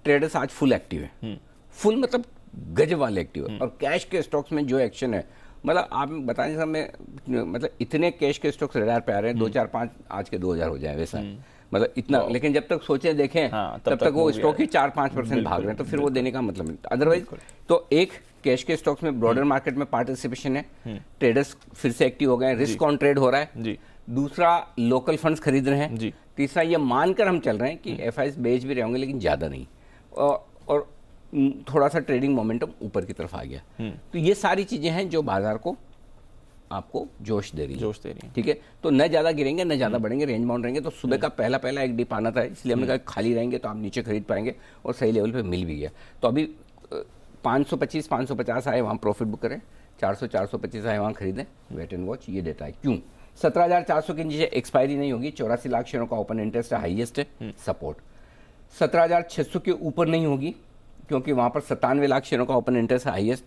ट्रेडर्स आज फुल एक्टिव है, फुल मतलब गजब वाले एक्टिव है। और कैश के स्टॉक्स में जो एक्शन है, मतलब आप बताने समय मतलब इतने कैश के स्टॉक्स रडार पे आ रहे हैं, 2, 4, 5 आज के 2000 हो जाए वैसा, मतलब इतना। लेकिन जब तक सोचे देखें तब तक वो स्टॉक ही 4-5% भाग रहे हैं, तो फिर वो देने का मतलब नहीं। अदरवाइज तो एक कैश के स्टॉक्स में ब्रॉडर मार्केट में पार्टिसिपेशन है, ट्रेडर्स फिर से एक्टिव हो गए हैं, रिस्क ऑन ट्रेड हो रहा है जी। दूसरा लोकल फंड्स खरीद रहे हैं जी। तीसरा ये मानकर हम चल रहे हैं कि FIs बेच भी रहे होंगे लेकिन ज्यादा नहीं, और थोड़ा सा ट्रेडिंग मोमेंटम ऊपर की तरफ आ गया। तो ये सारी चीजें हैं जो बाजार को आपको जोश दे रही है, ठीक है। तो न ज्यादा गिरेंगे न ज्यादा बढ़ेंगे, रेंज बाउंड रहेंगे। तो सुबह का पहला एक डिप आना था, इसलिए हमने कहा खाली रहेंगे तो आप नीचे खरीद पाएंगे, और सही लेवल पे मिल भी गया। तो अभी 525-550 आए वहाँ प्रॉफिट बुक करें, 400-425 आए वहाँ खरीदें, वेट एंड वॉच, ये डेटा है। क्यों 17,400 के नीचे एक्सपायरी नहीं होगी, 84 लाख शेयरों का ओपन इंटरेस्ट है, हाईएस्ट है सपोर्ट। 17,600 के ऊपर नहीं होगी क्योंकि वहाँ पर 97 लाख शेयरों का ओपन इंटरेस्ट है, हाईएस्ट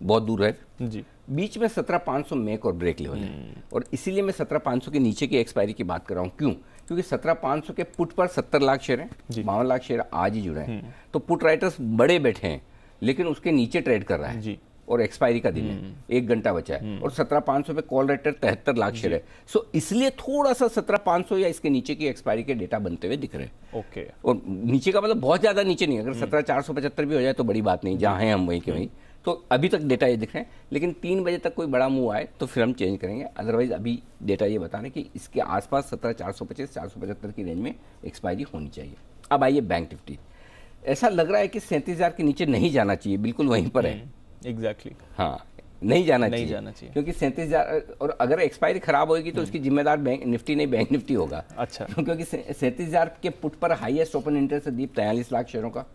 बहुत दूर है जी। बीच में 17,500 मेक और ब्रेक लेवल है, और इसीलिए मैं 17,500 के नीचे की एक्सपायरी की बात कर रहा हूँ। क्यों, क्योंकि 17,500 के पुट पर 70 लाख शेयर हैं, 52 लाख शेयर आज ही जुड़े हैं। तो पुट राइटर्स बड़े बैठे हैं, लेकिन उसके नीचे ट्रेड कर रहा है जी, और एक्सपायरी का दिन है, 1 घंटा बचा है, और 17,500 पे कॉल राइटर 73 लाख शेयर है। सो इसलिए थोड़ा सा 17,500 या इसके नीचे की एक्सपायरी के डेटा बनते हुए दिख रहे हैं। ओके, और नीचे का मतलब बहुत ज्यादा नीचे नहीं, अगर 17,475 भी हो जाए तो बड़ी बात नहीं, जहां हैं हम वहीं के वहीं। तो अभी तक डेटा ये दिख रहे हैं, लेकिन 3 बजे तक कोई बड़ा मूव आए तो फिर हम चेंज करेंगे। अदरवाइज अभी डेटा ये बता रहे हैं कि इसके आसपास 17,425-475 की रेंज में एक्सपायरी होनी चाहिए। अब आइए बैंक निफ्टी, ऐसा लग रहा है कि 37,000 के नीचे नहीं जाना चाहिए, बिल्कुल वहीं पर है। एग्जैक्टली हाँ, नहीं जाना चाहिए क्योंकि 37,000, और अगर एक्सपायरी खराब होगी तो उसकी जिम्मेदार बैंक निफ्टी नहीं, बैंक निफ्टी होगा। अच्छा, क्योंकि 37,000 के पुट पर हाईएस्ट ओपन इंटरेस्ट है दीप 43 लाख शेयरों का,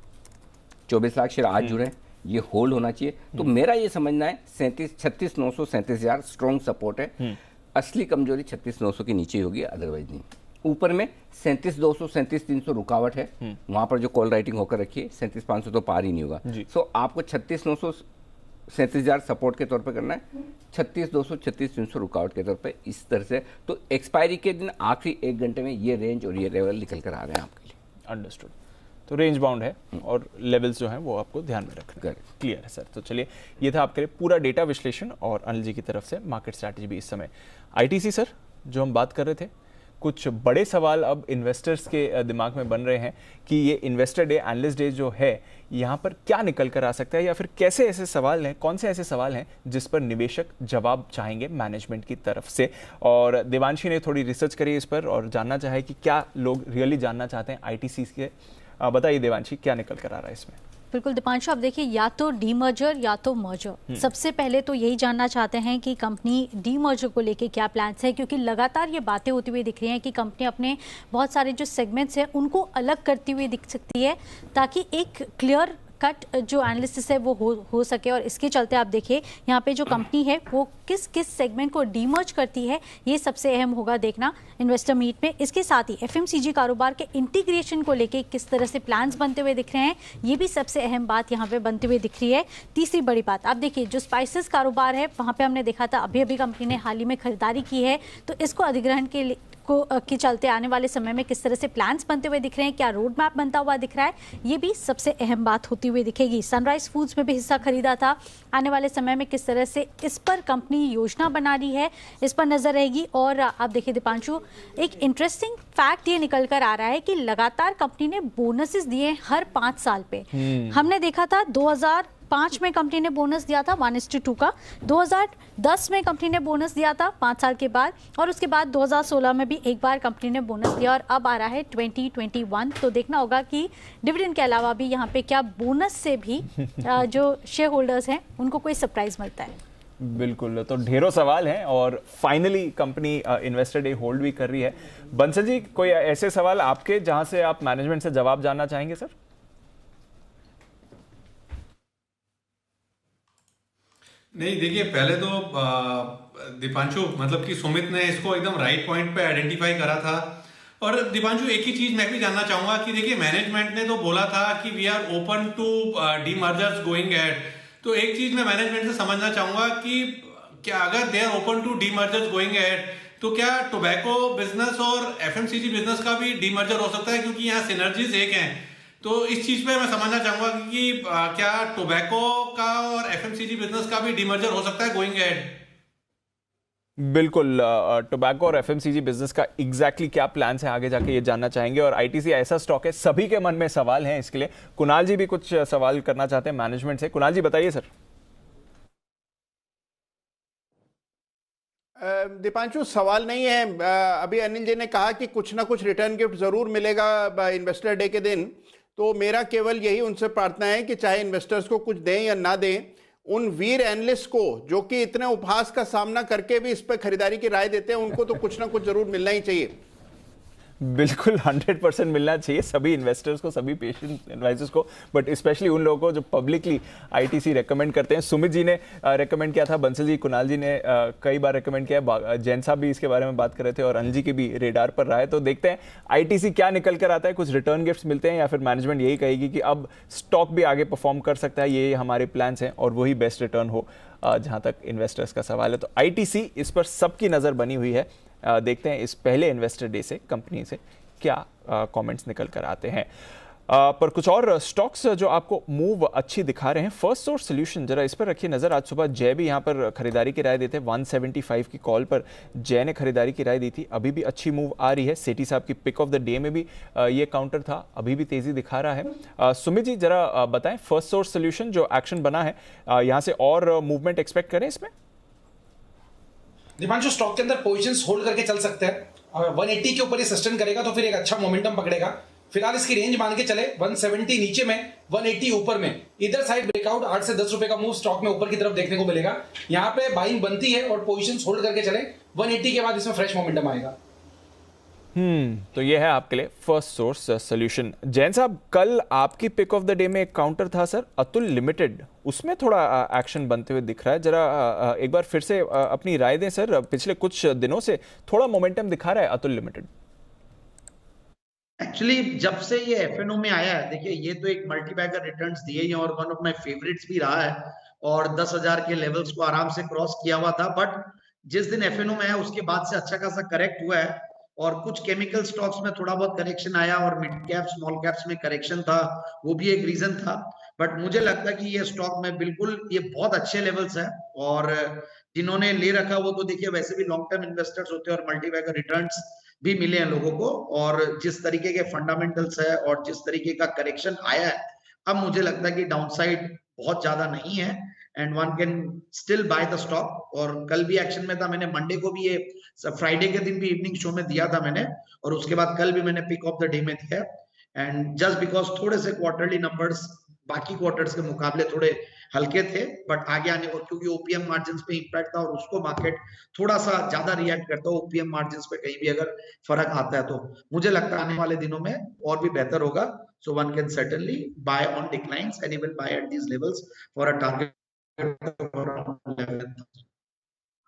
24 लाख शेयर आज जुड़े, ये होल्ड होना चाहिए। तो मेरा ये समझना है 36,900 37,000 स्ट्रॉन्ग सपोर्ट है। असली कमजोरी 36,900 के नीचे होगी, अदरवाइज नहीं। ऊपर में 37,200 37,300 रुकावट है, वहां पर जो कॉल राइटिंग होकर रखी है, 37,500 तो पार ही नहीं होगा। सो आपको 36,900 37,000 सपोर्ट के तौर पे करना है, 36,200 36,300 रुकावट के तौर पे, इस तरह से। तो एक्सपायरी के दिन आखिरी 1 घंटे में ये रेंज और ये लेवल निकल कर आ रहे हैं आपके लिए। अंडरस्टूड। तो रेंज बाउंड है और लेवल्स जो हैं वो आपको ध्यान में रखना है। क्लियर है सर। तो चलिए, ये था आपके लिए पूरा डेटा विश्लेषण और अनिल जी की तरफ से मार्केट स्ट्रैटेजी भी इस समय। आईटीसी सर, जो हम बात कर रहे थे, कुछ बड़े सवाल अब इन्वेस्टर्स के दिमाग में बन रहे हैं कि ये इन्वेस्टर डे, एनालिस्ट डे जो है, यहाँ पर क्या निकल कर आ सकता है, या फिर कैसे ऐसे सवाल हैं, कौन से ऐसे सवाल हैं जिस पर निवेशक जवाब चाहेंगे मैनेजमेंट की तरफ से। और देवांशी ने थोड़ी रिसर्च करी इस पर और जानना चाहे कि क्या लोग रियली जानना चाहते हैं आईटीसी के। बताइए देवांशी, क्या निकल कर आ रहा है इसमें? बिल्कुल दीपांशु, आप देखिए, या तो डीमर्जर या तो मर्जर। सबसे पहले तो यही जानना चाहते हैं कि कंपनी डीमर्जर को लेके क्या प्लान्स है, क्योंकि लगातार ये बातें होती हुई दिख रही हैं कि कंपनी अपने बहुत सारे जो सेगमेंट्स हैं उनको अलग करती हुई दिख सकती है, ताकि एक क्लियर कट जो एनालिसिस है वो हो सके। और इसके चलते आप देखिए यहाँ पे जो कंपनी है वो किस किस सेगमेंट को डीमर्ज करती है, ये सबसे अहम होगा देखना इन्वेस्टर मीट में। इसके साथ ही एफएमसीजी कारोबार के इंटीग्रेशन को लेके किस तरह से प्लान्स बनते हुए दिख रहे हैं, ये भी सबसे अहम बात यहाँ पे बनते हुए दिख रही है। तीसरी बड़ी बात, आप देखिए, जो स्पाइसेस कारोबार है वहाँ पे हमने देखा था अभी कंपनी ने हाल ही में खरीदारी की है, तो इसको अधिग्रहण के चलते आने वाले समय में किस तरह से प्लान्स बनते हुए दिख रहे हैं, क्या रोड मैप बनता हुआ दिख रहा है, ये भी सबसे अहम बात होती हुई दिखेगी। सनराइज फूड्स में भी हिस्सा खरीदा था, आने वाले समय में किस तरह से इस पर कंपनी योजना बना रही है, इस पर नजर रहेगी। और आप देखिए दीपांशु, एक इंटरेस्टिंग फैक्ट ये निकल कर आ रहा है कि लगातार कंपनी ने बोनसेस दिए हर 5 साल पे। हमने देखा था 2005 में कंपनी ने बोनस दिया था 1:2 का, 2010 में कंपनी ने बोनस दिया था 5 साल के बाद, और उसके बाद 2016 में भी एक बार कंपनी ने बोनस दिया, और अब आ रहा है 2021। तो देखना होगा कि डिविडेंड के अलावा भी यहाँ पे क्या बोनस से भी जो शेयर होल्डर्स हैं उनको कोई सरप्राइज मिलता है। बिल्कुल, तो ढेरों सवाल हैं और finally company investor day hold भी कर रही है। बंसल जी, कोई ऐसे सवाल आपके जहां से आप मैनेजमेंट से जवाब जानना चाहेंगे सर? नहीं, देखिए, पहले तो दीपांशु, मतलब कि सुमित ने इसको एकदम राइट पॉइंट पे आइडेंटिफाई करा था। और दीपांशु, एक ही चीज मैं भी जानना चाहूंगा कि देखिए, मैनेजमेंट ने तो बोला था कि we are open to demergers going ahead. तो एक चीज मैं मैनेजमेंट से समझना चाहूंगा कि क्या अगर they are open to demergers going ahead, तो क्या टोबैको बिजनेस और एफएमसीजी बिजनेस का भी डीमर्जर हो सकता है, क्योंकि यहाँ सिनर्जीज एक हैं। तो इस चीज पे मैं समझना चाहूंगा कि क्या टोबैको का और एफएमसीजी बिजनेस का भी डीमर्जर हो सकता है गोइंग एहेड? बिल्कुल, टोबैको और एफएमसीजी बिजनेस का एग्जैक्टली क्या प्लान्स है आगे जाके ये जानना चाहेंगे। और आईटीसी ऐसा स्टॉक है, सभी के मन में सवाल हैं इसके लिए। कुणाल जी भी कुछ सवाल करना चाहते हैं मैनेजमेंट से। कुणाल जी, बताइए सर। दीपांशु, सवाल नहीं है। अभी अनिल जी ने कहा कि कुछ ना कुछ रिटर्न गिफ्ट जरूर मिलेगा इन्वेस्टर डे के दिन। तो मेरा केवल यही उनसे प्रार्थना है कि चाहे इन्वेस्टर्स को कुछ दें या ना दें, उन वीर एनालिस्ट को जो कि इतने उपहास का सामना करके भी इस पर खरीदारी की राय देते हैं, उनको तो कुछ ना कुछ जरूर मिलना ही चाहिए। बिल्कुल 100% मिलना चाहिए सभी इन्वेस्टर्स को, सभी पेशेंट एडवाइजर्स को, बट स्पेशली उन लोगों को जो पब्लिकली आईटीसी रेकमेंड करते हैं। सुमित जी ने रेकमेंड किया था, बंसल जी, कुणाल जी ने कई बार रेकमेंड किया, जैन साहब भी इसके बारे में बात कर रहे थे और अनिल जी की भी रेडार पर रहा है। तो देखते हैं आईटीसी क्या निकल कर आता है, कुछ रिटर्न गिफ्ट्स मिलते हैं या फिर मैनेजमेंट यही कहेगी कि अब स्टॉक भी आगे परफॉर्म कर सकता है, ये हमारे प्लान्स हैं और वही बेस्ट रिटर्न हो जहां तक इन्वेस्टर्स का सवाल है। तो आईटीसी, इस पर सबकी नज़र बनी हुई है। देखते हैं इस पहले इन्वेस्टर डे से कंपनी से क्या कमेंट्स निकल कर आते हैं। पर कुछ और स्टॉक्स जो आपको मूव अच्छी दिखा रहे हैं। फर्स्ट सोर्स सॉल्यूशन, जरा इस पर रखिए नजर। आज सुबह जय भी यहाँ पर खरीदारी की राय देते, 175 की कॉल पर जय ने खरीदारी की राय दी थी। अभी भी अच्छी मूव आ रही है। सेठी साहब की पिक ऑफ द डे में भी ये काउंटर था, अभी भी तेजी दिखा रहा है। सुमित जी, जरा बताएं, फर्स्ट सोर्स सॉल्यूशन जो एक्शन बना है, यहाँ से और मूवमेंट एक्सपेक्ट करें इसमें? दीपांशु, स्टॉक के अंदर पोजीशंस होल्ड करके चल सकते हैं। अगर 180 के ऊपर ये सस्टेन करेगा तो फिर एक अच्छा मोमेंटम पकड़ेगा। फिलहाल इसकी रेंज मान के चले 170 नीचे में, 180 ऊपर में। इधर साइड ब्रेकआउट 8 से 10 रुपए का मूव स्टॉक में ऊपर की तरफ देखने को मिलेगा। यहाँ पे बाइंग बनती है और पोजीशंस होल्ड करके चले। 180 के बाद इसमें फ्रेश मोमेंटम आएगा। तो ये है आपके लिए फर्स्ट सोर्स सॉल्यूशन। जैन साहब, कल आपकी पिक ऑफ द डे में एक काउंटर था सर, अतुल लिमिटेड, उसमें थोड़ा एक्शन बनते हुए दिख रहा है। जरा एक बार फिर से अपनी राय दें सर। पिछले कुछ दिनों से थोड़ा मोमेंटम दिखा रहा है अतुल लिमिटेड। एक्चुअली जब से ये एफएनओ में आया है, देखिए ये तो एक मल्टीबैगर रिटर्न्स दिए ही और वन ऑफ माय फेवरेट्स भी रहा है और 10,000 के लेवल्स को आराम से क्रॉस किया हुआ था। बट जिस दिन एफएनओ में है उसके बाद से अच्छा खासा करेक्ट हुआ है और कुछ केमिकल स्टॉक्स में थोड़ा बहुत करेक्शन आया और मिड कैप स्मॉल कैप्स में करेक्शन था, वो भी एक रीजन था। बट मुझे लगता है कि ये स्टॉक में बिल्कुल ये बहुत अच्छे लेवल्स है, और जिन्होंने ले रखा वो तो देखिए वैसे भी लॉन्ग टर्म इन्वेस्टर्स होते हैं और मल्टीबैगर रिटर्न्स भी मिले हैं लोगों को, और जिस तरीके के फंडामेंटल्स है और जिस तरीके का करेक्शन आया है, अब मुझे लगता है कि डाउनसाइड बहुत ज्यादा नहीं है and one can still by the stock. और कल भी एक्शन में था, मैंने मंडे को भी ये फ्राइडे के दिन भी इवनिंग शो में दिया था मैंने, और उसके बाद कल भी मैंने पिक ऑफ द डे में दिया। एंड जस्ट बिकॉज थोड़े से क्वार्टरली नंबर्स बाकी क्वार्टर्स के मुकाबले थोड़े हल्के थे, बट आगे आने को क्योंकि ओपीएम मार्जिन पे इंपैक्ट था और उसको मार्केट थोड़ा सा ज्यादा रिएक्ट करता है ओपीएम मार्जिन पे, कहीं भी अगर फर्क आता है तो मुझे लगता है आने वाले दिनों में और भी बेहतर होगा। So one can certainly buy on declines and even buy at these levels for a target around 11,000।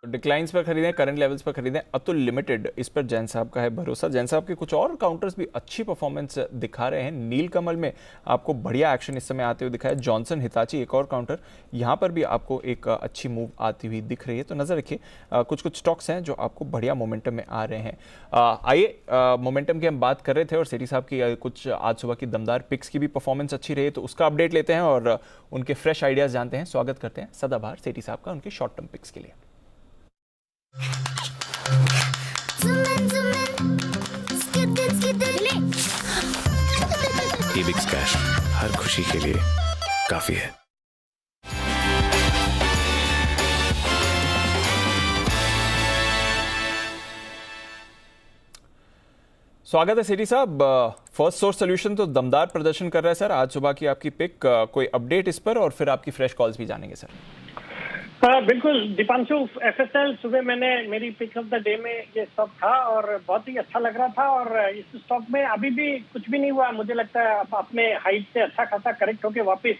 Declines पर खरीदें, करंट लेवल्स पर खरीदें। अतुल लिमिटेड, इस पर जैन साहब का है भरोसा। जैन साहब के कुछ और काउंटर्स भी अच्छी परफॉर्मेंस दिखा रहे हैं। नीलकमल में आपको बढ़िया एक्शन इस समय आते हुए दिखा है। जॉनसन हिताची एक और काउंटर, यहाँ पर भी आपको एक अच्छी मूव आती हुई दिख रही है, तो नजर रखिए। कुछ कुछ स्टॉक्स हैं जो आपको बढ़िया मोमेंटम में आ रहे हैं। आइए, मोमेंटम की हम बात कर रहे थे और सेठी साहब की कुछ आज सुबह की दमदार पिक्स की भी परफॉर्मेंस अच्छी रही, तो उसका अपडेट लेते हैं और उनके फ्रेश आइडियाज जानते हैं। स्वागत करते हैं सदाबहार सेठी साहब का उनके शॉर्ट टर्म पिक्स के लिए। Ebix कैश हर खुशी के लिए काफी है। स्वागत है सेठी साहब। फर्स्ट सोर्स सॉल्यूशन तो दमदार प्रदर्शन कर रहा है सर। आज सुबह की आपकी पिक, कोई अपडेट इस पर, और फिर आपकी फ्रेश कॉल्स भी जानेंगे सर। बिल्कुल दीपांशु, एफएसएल सुबह मैंने मेरी पिक ऑफ द डे में ये स्टॉक था और बहुत ही अच्छा लग रहा था, और इस स्टॉक में अभी भी कुछ भी नहीं हुआ। मुझे लगता है अपने हाइट से अच्छा खासा करेक्ट होकर वापस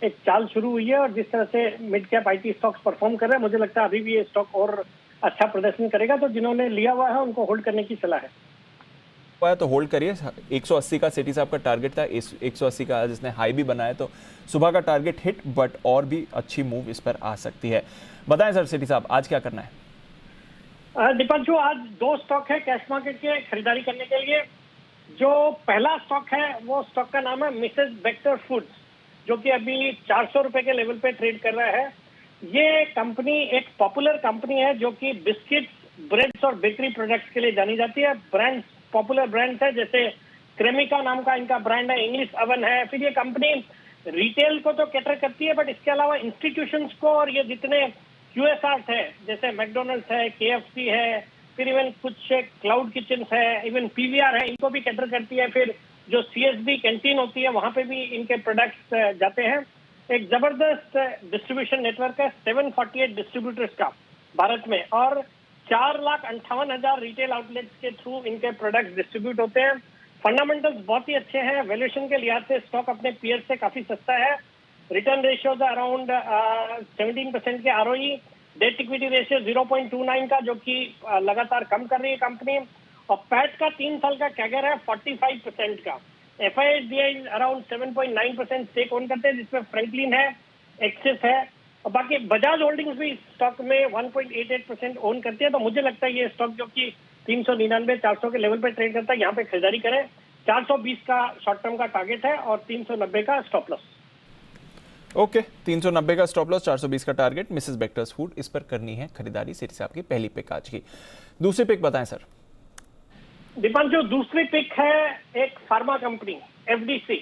एक चाल शुरू हुई है, और जिस तरह से mid cap IT stocks perform कर रहे हैं, मुझे लगता है अभी भी ये स्टॉक और अच्छा प्रदर्शन करेगा। तो जिन्होंने लिया हुआ है उनको होल्ड करने की सलाह है। तो होल्ड करिए। 180 का सेठी साहब का टारगेट था, 180 का आज इसने हाई भी बनाया, तो सुबह का टारगेट हिट, बट और भी अच्छी मूव इस पर आ सकती है। बताएं सर सेठी साहब, आज क्या करना है? दीपांशु, आज दो स्टॉक है कैश मार्केट के खरीदारी करने के लिए। जो पहला स्टॉक है वो स्टॉक का नाम है मिसेस बेक्टर फूड्स, जो कि अभी 400 रुपए के लेवल पे ट्रेड कर रहा है। ये कंपनी एक पॉपुलर कंपनी है जो कि बिस्किट्स, ब्रेड्स और बेकरी प्रोडक्ट्स के लिए जानी जाती है। ब्रांड्स, पॉपुलर ब्रांड्स है जैसे क्रेमिका नाम का इनका ब्रांड है, इंग्लिश अवन है। फिर ये कंपनी रिटेल को तो कैटर करती है, बट इसके अलावा इंस्टीट्यूशंस को और ये जितने QSRs है जैसे मैकडोनल्ड्स है, KFC है, फिर इवन कुछ क्लाउड किचन है, इवन PVR है, इनको भी कैटर करती है। फिर जो CSB कैंटीन होती है वहां पे भी इनके प्रोडक्ट्स जाते हैं। एक जबरदस्त डिस्ट्रीब्यूशन नेटवर्क है 748 डिस्ट्रीब्यूटर्स का भारत में, और 4,58,000 रिटेल आउटलेट्स के थ्रू इनके प्रोडक्ट्स डिस्ट्रीब्यूट होते हैं। फंडामेंटल्स बहुत ही अच्छे हैं। वैल्यूएशन के लिहाज से स्टॉक अपने पीयर से काफी सस्ता है। रिटर्न रेशियोज अराउंड 17% के ROE, डेट इक्विटी रेशियो 0.29 का, जो कि लगातार कम कर रही है कंपनी, और पैट का 3 साल का कैगर है 45% का। FISDI अराउंड 7.9% स्टेक ओन करते हैं, जिसमें फ्रैंकलिन है, एक्सिस है, और बाकी बजाज होल्डिंग्स भी स्टॉक में 1.88% ओन करती है। तो मुझे लगता है ये स्टॉक जो कि 399-400 के लेवल पे ट्रेड करता है, यहाँ पे खरीदारी करें। 420 का शॉर्ट टर्म का टारगेट है और 390 का स्टॉप लॉस। ओके, 390 का स्टॉप लॉस, 420 का टारगेट। मिसेस बेक्टर्स फूड, इस पर करनी है खरीदारी। सेठी साहब की पहली पिक आज की। दूसरी पिक बताएं सर। दीपांशु, दूसरी पिक है एक फार्मा कंपनी FDC।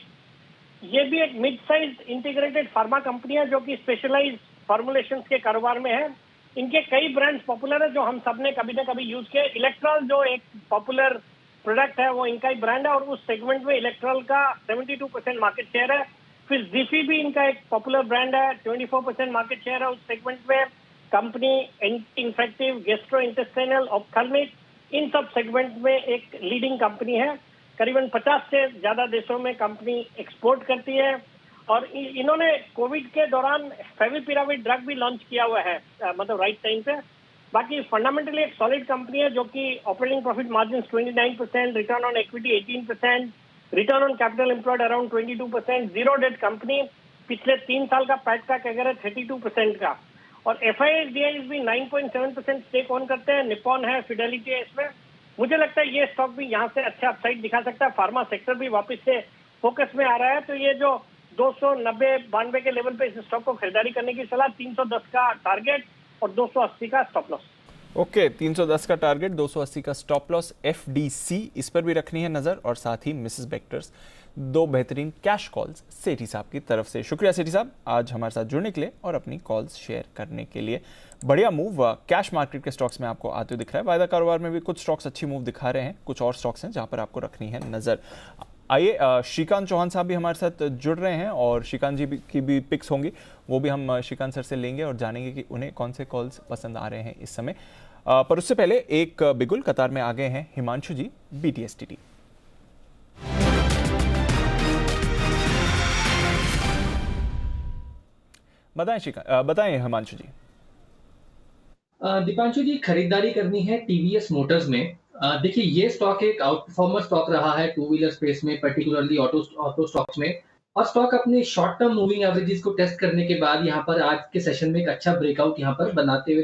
ये भी एक mid size integrated pharma company है जो कि स्पेशलाइज फॉर्मुलेशंस के कारोबार में है। इनके कई ब्रांड्स पॉपुलर है जो हम सब ने कभी ना कभी यूज किए। इलेक्ट्रॉल जो एक पॉपुलर प्रोडक्ट है वो इनका ही ब्रांड है, और उस सेगमेंट में इलेक्ट्रॉल का 72% मार्केट शेयर है। फिर जीफी भी इनका एक पॉपुलर ब्रांड है, 24% मार्केट शेयर है उस सेगमेंट में। Company anti infective, gastro intestinal, ophthalmic, इन सब सेगमेंट में एक लीडिंग कंपनी है। करीबन 50 से ज्यादा देशों में कंपनी एक्सपोर्ट करती है, और इन्होंने कोविड के दौरान फेविपिराविर ड्रग भी लॉन्च किया हुआ है, मतलब राइट टाइम पे। बाकी फंडामेंटली एक सॉलिड कंपनी है जो कि operating profit margin 29%, return on equity 18%, return on capital employed around 22%, zero debt company, पिछले 3 साल का पैट का कैगर है 32% का, और FISDI भी 9.7% स्टेक ओन करते हैं। निपॉन है, फिडेलिटी है इसमें। मुझे लगता है ये स्टॉक भी यहाँ से अच्छा अपसाइड दिखा सकता है। फार्मा सेक्टर भी वापस से फोकस में आ रहा है, तो ये जो 290-92 के लेवल पे इस स्टॉक को खरीदारी करने की सलाह, 310 का टारगेट और 280 का स्टॉप लॉस। ओके, 310 का टारगेट, 280 का स्टॉप लॉस। FDC इस पर भी रखनी है नजर, और साथ ही मिसेस बेक्टर्स, दो बेहतरीन कैश कॉल्स सेठी साहब की तरफ से। शुक्रिया सेठी साहब आज हमारे साथ जुड़ने के लिए और अपनी कॉल्स शेयर करने के लिए। बढ़िया मूव कैश मार्केट के स्टॉक्स में आपको आते हुए दिख रहा है। वायदा कारोबार में भी कुछ स्टॉक्स अच्छी मूव दिखा रहे हैं, कुछ और स्टॉक्स हैं जहां पर आपको रखनी है नजर। आइए, श्रीकांत चौहान साहब भी हमारे साथ जुड़ रहे हैं और श्रीकांत जी की भी पिक्स होंगी, वो भी हम श्रीकांत सर से लेंगे और जानेंगे कि उन्हें कौन से कॉल्स पसंद आ रहे हैं इस समय। पर उससे पहले एक बिगुल कतार में आ गए हैं हिमांशु जी, BTSTT। बताएं हिमांशु जी। दीपांशु जी, खरीदारी करनी है TVS मोटर्स में। देखिए, ये स्टॉक एक आउट परफॉर्मर स्टॉक रहा है टू व्हीलर स्पेस में, पर्टिकुलरली ऑटो स्टॉक्स में, और स्टॉक अपने शॉर्ट टर्म मूविंग एवरेजेस को टेस्ट करने के बाद यहाँ पर आज के सेशन में एक अच्छा ब्रेकआउट यहाँ पर बनाते हुए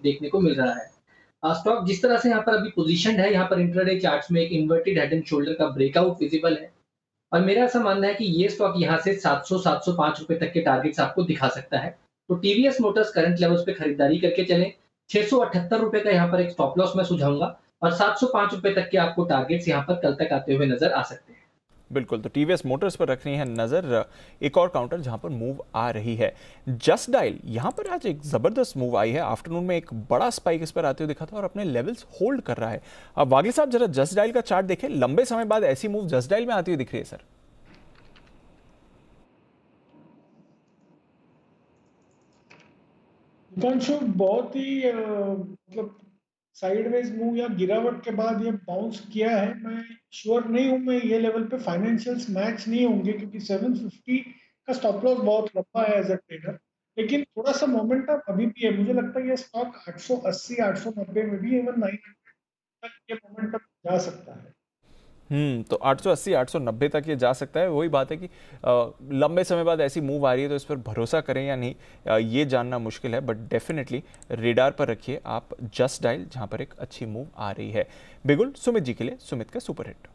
देखने को मिल रहा है। स्टॉक जिस तरह से यहाँ पर अभी पोजीशनड है, यहाँ पर इंट्राडे चार्ट्स में एक इन्वर्टेड हेड एंड शोल्डर का ब्रेकआउट विजिबल है, और मेरा ऐसा मानना है कि ये स्टॉक यहाँ से 700-705 रुपए तक के टारगेट्स आपको दिखा सकता है। तो TVS मोटर्स करंट लेवल्स पे खरीदारी करके चलें। 678 रुपए का यहाँ पर एक स्टॉप लॉस मैं सुझाऊंगा, और 705 रुपए तक के आपको टारगेट्स यहाँ पर कल तक आते हुए नजर आ सकते हैं। बिल्कुल, तो TVS मोटर्स पर रखनी है नजर। एक और काउंटर जहां पर मूव आ रही है, जस्ट डायल। यहां पर आज एक जबरदस्त मूव आई है, आफ्टरनून में एक बड़ा स्पाइक इस पर आते हुए दिखा था और अपने लेवल्स होल्ड कर रहा है। अब वागले साहब जरा जस्ट डायल का चार्ट देखें, लंबे समय बाद ऐसी मूव जस्ट डायल में आती हुई दिख रही है सर। बहुत ही मतलब साइडवेज मूव या गिरावट के बाद ये बाउंस किया है। मैं श्योर नहीं हूं, मैं ये लेवल पे फाइनेंशियल्स मैच नहीं होंगे, क्योंकि 750 का स्टॉप लॉस बहुत लंबा है एज अ ट्रेडर, लेकिन थोड़ा सा मोमेंटम अभी भी है। मुझे लगता है ये स्टॉक 880-890 में भी इवन 900 तक ये मोमेंटम जा सकता है। तो 880-890 तक ये जा सकता है। वही बात है कि लंबे समय बाद ऐसी मूव आ रही है तो इस पर भरोसा करें या नहीं, ये जानना मुश्किल है, बट डेफिनेटली रेडार पर रखिए आप जस्ट डायल, जहां पर एक अच्छी मूव आ रही है। बिगुल सुमित जी के लिए, सुमित का सुपर हिट।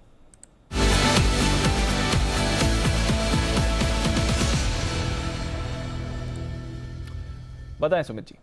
बताएं सुमित जी।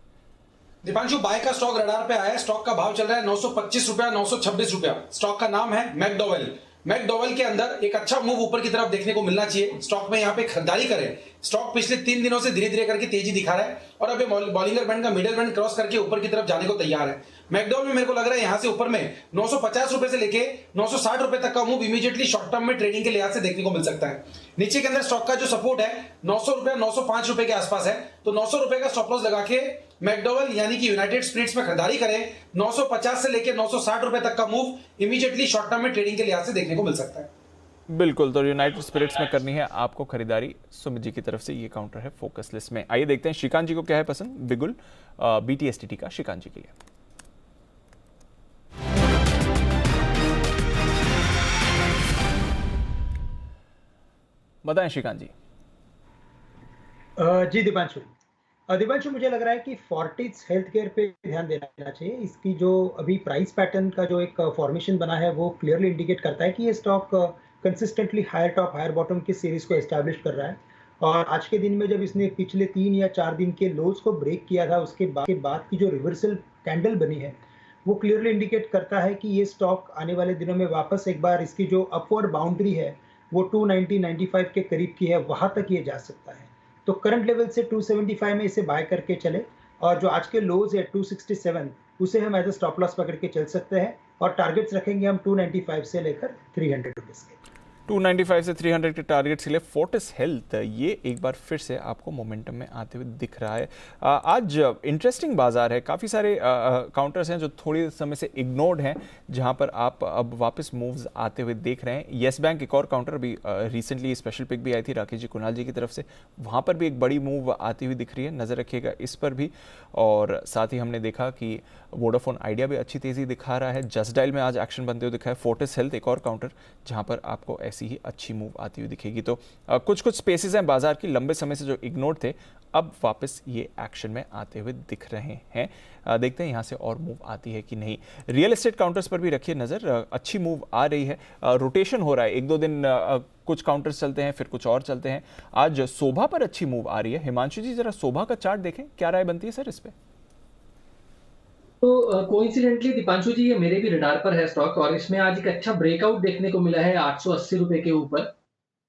दीपांशु, बाय का स्टॉक रडार पे आया है। स्टॉक का भाव चल रहा है 925 रुपया, 926 रुपया। स्टॉक का नाम है मैकडोवेल। मैकडोवेल के अंदर एक अच्छा मूव ऊपर की तरफ देखने को मिलना चाहिए। स्टॉक में यहाँ पे खरीदारी करें। स्टॉक पिछले 3 दिनों से धीरे धीरे करके तेजी दिखा रहा है और अभी बॉलिंगर बैंड का मिडिल बैंड क्रॉस करके ऊपर की तरफ जाने को तैयार है। मैकडोवेल में मेरे को लग रहा है यहाँ से ऊपर में 950 रुपए से लेके 960 रुपए तक का मूव इमीडिएटली शॉर्ट टर्म में ट्रेडिंग के लिहाज से देखने को मिल सकता है। नीचे के अंदर स्टॉक का जो सपोर्ट है 900 रुपया, 905 रुपए के आसपास है, तो 900 रुपए का स्टॉप लॉस लगा के मैकडोवेल यानी कि यूनाइटेड स्पिरिट्स में खरीदारी करें। 950 से लेकर 960 रुपए तक का मूव इमीडिएटली शॉर्ट टर्म में ट्रेडिंग के लिहाज से देखने को मिल सकता है। बिल्कुल, तो यूनाइटेड स्पिरिट्स में करनी है आपको खरीदारी। सुमित जी की तरफ से ये काउंटर है फोकस लिस्ट में। आइए देखते हैं श्रीकांत जी को क्या है पसंद, बिगुल BTSTT का श्रीकांत जी के लिए। बताएं श्रीकांत जी। जी दीपांशु, मुझे लग रहा है कि फोर्टिस हेल्थ केयर पे ध्यान देना चाहिए। इसकी जो अभी प्राइस पैटर्न का जो एक फॉर्मेशन बना है वो क्लियरली इंडिकेट करता है कि ये stock consistently higher top higher bottom की सीरीज को एस्टैब्लिश कर रहा है, और आज के दिन में जब इसने पिछले 3 या 4 दिन के लोज को ब्रेक किया था, उसके बाद की जो रिवर्सल कैंडल बनी है वो क्लियरली इंडिकेट करता है कि ये स्टॉक आने वाले दिनों में वापस एक बार इसकी जो अपवर्ड बाउंड्री है वो 290-95 के करीब की है, वहां तक ये जा सकता है। तो करंट लेवल से 275 में इसे बाय करके चले, और जो आज के लोज है 267 उसे हम एज अ स्टॉप लॉस पकड़ के चल सकते हैं, और टारगेट्स रखेंगे हम 295 से लेकर 300 रुपीज के। 295 से 300 के टारगेट्स के लिए फोर्टिस हेल्थ ये एक बार फिर से आपको मोमेंटम में आते हुए दिख रहा है। आज इंटरेस्टिंग बाजार है, काफ़ी सारे काउंटर्स हैं जो थोड़ी समय से इग्नोर्ड हैं, जहां पर आप अब वापस मूव्स आते हुए देख रहे हैं। येस बैंक एक और काउंटर भी रिसेंटली स्पेशल पिक भी आई थी राकेश जी कुणाल जी की तरफ से, वहां पर भी एक बड़ी मूव आती हुई दिख रही है, नज़र रखिएगा इस पर भी। और साथ ही हमने देखा कि वोडाफोन आइडिया भी अच्छी तेज़ी दिखा रहा है। जस्ट डायल में आज एक्शन बनते हुए दिखा है। फोर्टिस हेल्थ एक और काउंटर जहां पर आपको ऐसी ही अच्छी मूव आती हुई दिखेगी। तो कुछ स्पेसेस हैं बाजार की लंबे समय से जो इग्नोर थे, अब वापस ये एक्शन में आते हुए दिख रहे हैं। देखते हैं यहाँ से और मूव आती है कि नहीं। रियल एस्टेट काउंटर्स पर भी रखिए नज़र, अच्छी मूव आ रही है, रोटेशन हो रहा है। एक दो दिन कुछ काउंटर्स चलते हैं, फिर कुछ और चलते हैं। आज शोभा पर अच्छी मूव आ रही है। हिमांशु जी जरा शोभा का चार्ट देखें, क्या राय बनती है सर इस पे? तो कोइंसिडेंटली दीपांशु जी, ये मेरे भी रडार पर है स्टॉक, और इसमें आज एक अच्छा ब्रेकआउट देखने को मिला है 880 रुपए के ऊपर।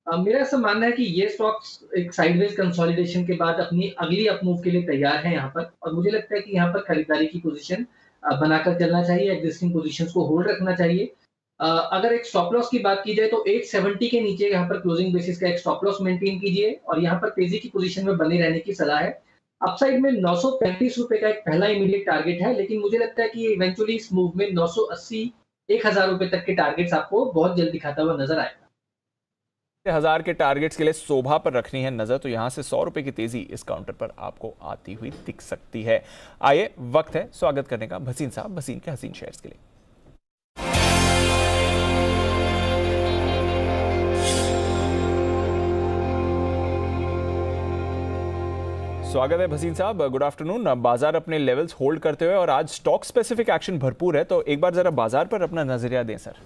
मेरा ऐसा मानना है कि ये स्टॉक्स एक साइडवेज कंसोलिडेशन के बाद अपनी अगली अपमूव के लिए तैयार है यहाँ पर, और मुझे लगता है कि यहाँ पर खरीदारी की पोजीशन बनाकर चलना चाहिए, एग्जिस्टिंग पोजीशंस को होल्ड रखना चाहिए। अगर एक स्टॉप लॉस की बात की जाए तो 870 के नीचे यहाँ पर क्लोजिंग बेसिस का एक स्टॉप लॉस मेंटेन कीजिए, और यहाँ पर तेजी की पोजीशन में बने रहने की सलाह है। अपसाइड में 935 रुपए का एक पहला इमीडिएट टारगेट है, लेकिन मुझे लगता है कि इवेंचुअली इस मूव में 980 1000 रुपए तक के टारगेट्स आपको बहुत जल्द दिखाता हुआ नजर आएगा। 1000 के टारगेट्स के लिए शोभा पर रखनी है नजर, तो यहां से 100 रुपए की तेजी इस काउंटर पर आपको आती हुई दिख सकती है। आइए, वक्त है स्वागत करने का भसीन साहब, भसीन के हसीन शेयर्स के लिए। स्वागत है भसीन साहब, गुड आफ्टरनून। बाजार अपने लेवल्स होल्ड करते हुए और आज स्टॉक स्पेसिफिक एक्शन भरपूर है, तो एक बार जरा बाजार पर अपना नजरिया दें सर।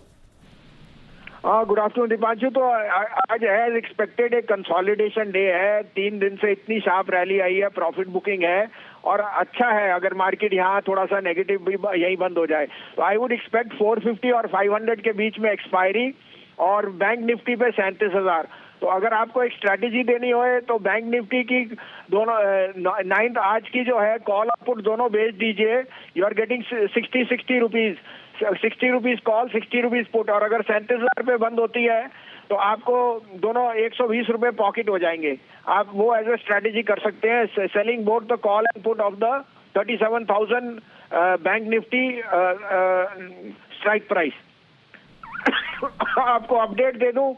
Good afternoon Deepanshu. तो आज एज एक्सपेक्टेड एक कंसोलिडेशन डे है। 3 दिन से इतनी शार्प रैली आई है, प्रॉफिट बुकिंग है, और अच्छा है अगर मार्केट यहाँ थोड़ा सा नेगेटिव भी यही बंद हो जाए तो आई वुड एक्सपेक्ट 450 और 500 के बीच में एक्सपायरी, और बैंक निफ्टी पे 37,000। तो अगर आपको एक स्ट्रैटेजी देनी हो तो बैंक निफ्टी की दोनों 9th आज की जो है कॉल और पुट दोनों बेच दीजिए। You are getting 60 rupees, 60 rupees call, 60 rupees put, और अगर 37,000 पे बंद होती है तो आपको दोनों 120 रुपए पॉकेट हो जाएंगे। आप वो एज ए स्ट्रैटेजी कर सकते हैं, selling both the call and put off the 37,000 bank Nifty strike price. आपको अपडेट दे दूं,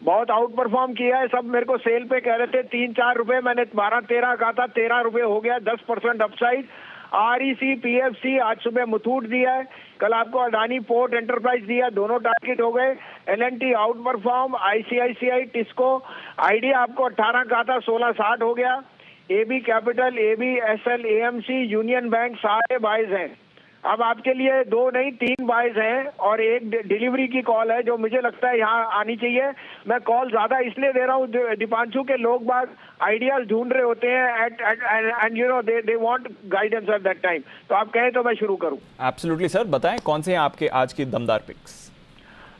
बहुत आउट परफॉर्म किया है। सब मेरे को सेल पे कह रहे थे 3-4 रुपए, मैंने 12-13 कहा था, 13 रुपए हो गया, 10% अपसाइड। REC, PFC आज सुबह मुथूट दिया है, कल आपको अडानी पोर्ट एंटरप्राइज दिया, दोनों टारगेट हो गए। L&T out perform, ICICI, TISCO, idea आपको 18 कहा था, 16.60 हो गया। AB capital, AB, SL, AMC, union bank सारे बाइज हैं। अब आपके लिए 2 नहीं 3 बाइज हैं, और एक डिलीवरी की कॉल है जो मुझे लगता है यहाँ आनी चाहिए। मैं कॉल ज्यादा इसलिए दे रहा हूँ दीपांशु के, लोग बाग आइडियाज ढूंढ रहे होते हैं and you know they want guidance at that time. तो आप कहें तो मैं शुरू करूँ? एब्सोल्युटली सर, बताएं कौन से हैं आपके आज के दमदार पिक्स?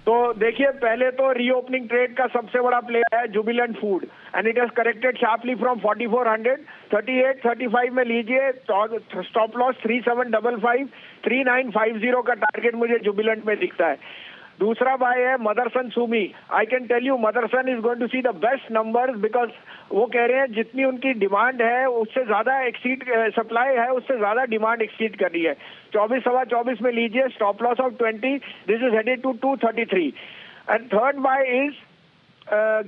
तो देखिए, पहले तो रीओपनिंग ट्रेड का सबसे बड़ा प्लेयर है Jubilant food, and it has corrected sharply from 4400, 38-35 में लीजिए। स्टॉप लॉस 3755, 3950 का टारगेट मुझे जुबिलेंट में दिखता है। दूसरा बाय है Motherson Sumi. I can tell you Motherson is going to see the best numbers, because वो कह रहे हैं जितनी उनकी डिमांड है उससे ज्यादा एक्सीड, सप्लाई है उससे ज्यादा डिमांड एक्सीड कर रही है। 24-24 में लीजिए, stop loss of 20, this is headed to 233। And third buy is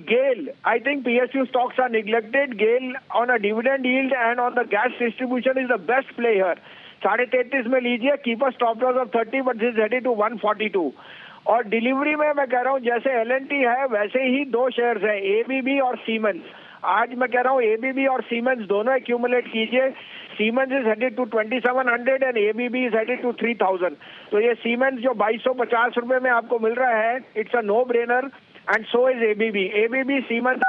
GAIL. I think PSU stocks are neglected. GAIL on a dividend yield and on the gas distribution is the best play here. 33.5 में लीजिए, keep a stop loss of 30, but this is headed to 142। और delivery में मैं कह रहा हूँ जैसे L&T है वैसे ही 2 शेयर्स हैं, ABB और सीमेंस। आज मैं कह रहा हूँ ABB और सीमेंस दोनों एक्यूमुलेट कीजिए। Siemens is headed to 2700 and ABB is headed to 3000। तो ये सीमेंस जो 2250 रुपए में आपको मिल रहा है, it's a no brainer, and so is ABB. ABB, Siemens,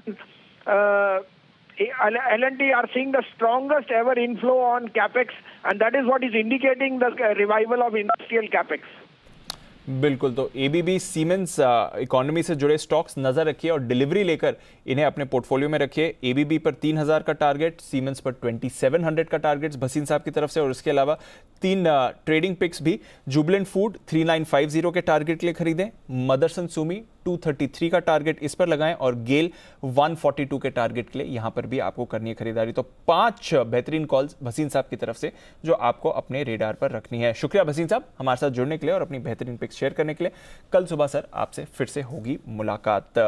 L&T are seeing the strongest ever inflow on capex, and that is what is indicating the revival of industrial capex. बिल्कुल, तो ABB, siemens economy से जुड़े stocks नजर रखिए और delivery लेकर इन्हें अपने पोर्टफोलियो में रखिए। ABB पर 3000 का टारगेट, सीमेंस पर 2700 का टारगेट भसीन साहब की तरफ से, और इसके अलावा 3 ट्रेडिंग पिक्स भी। जुबिलेंट फूड 3950 के टारगेट के लिए खरीदें, मदरसन सुमी 233 का टारगेट इस पर लगाएं, और गेल 142 के टारगेट के लिए यहां पर भी आपको करनी है खरीदारी। तो 5 बेहतरीन कॉल्स भसीन साहब की तरफ से जो आपको अपने रेडार पर रखनी है। शुक्रिया भसीन साहब हमारे साथ जुड़ने के लिए और अपनी बेहतरीन पिक्स शेयर करने के लिए। कल सुबह सर आपसे फिर से होगी मुलाकात।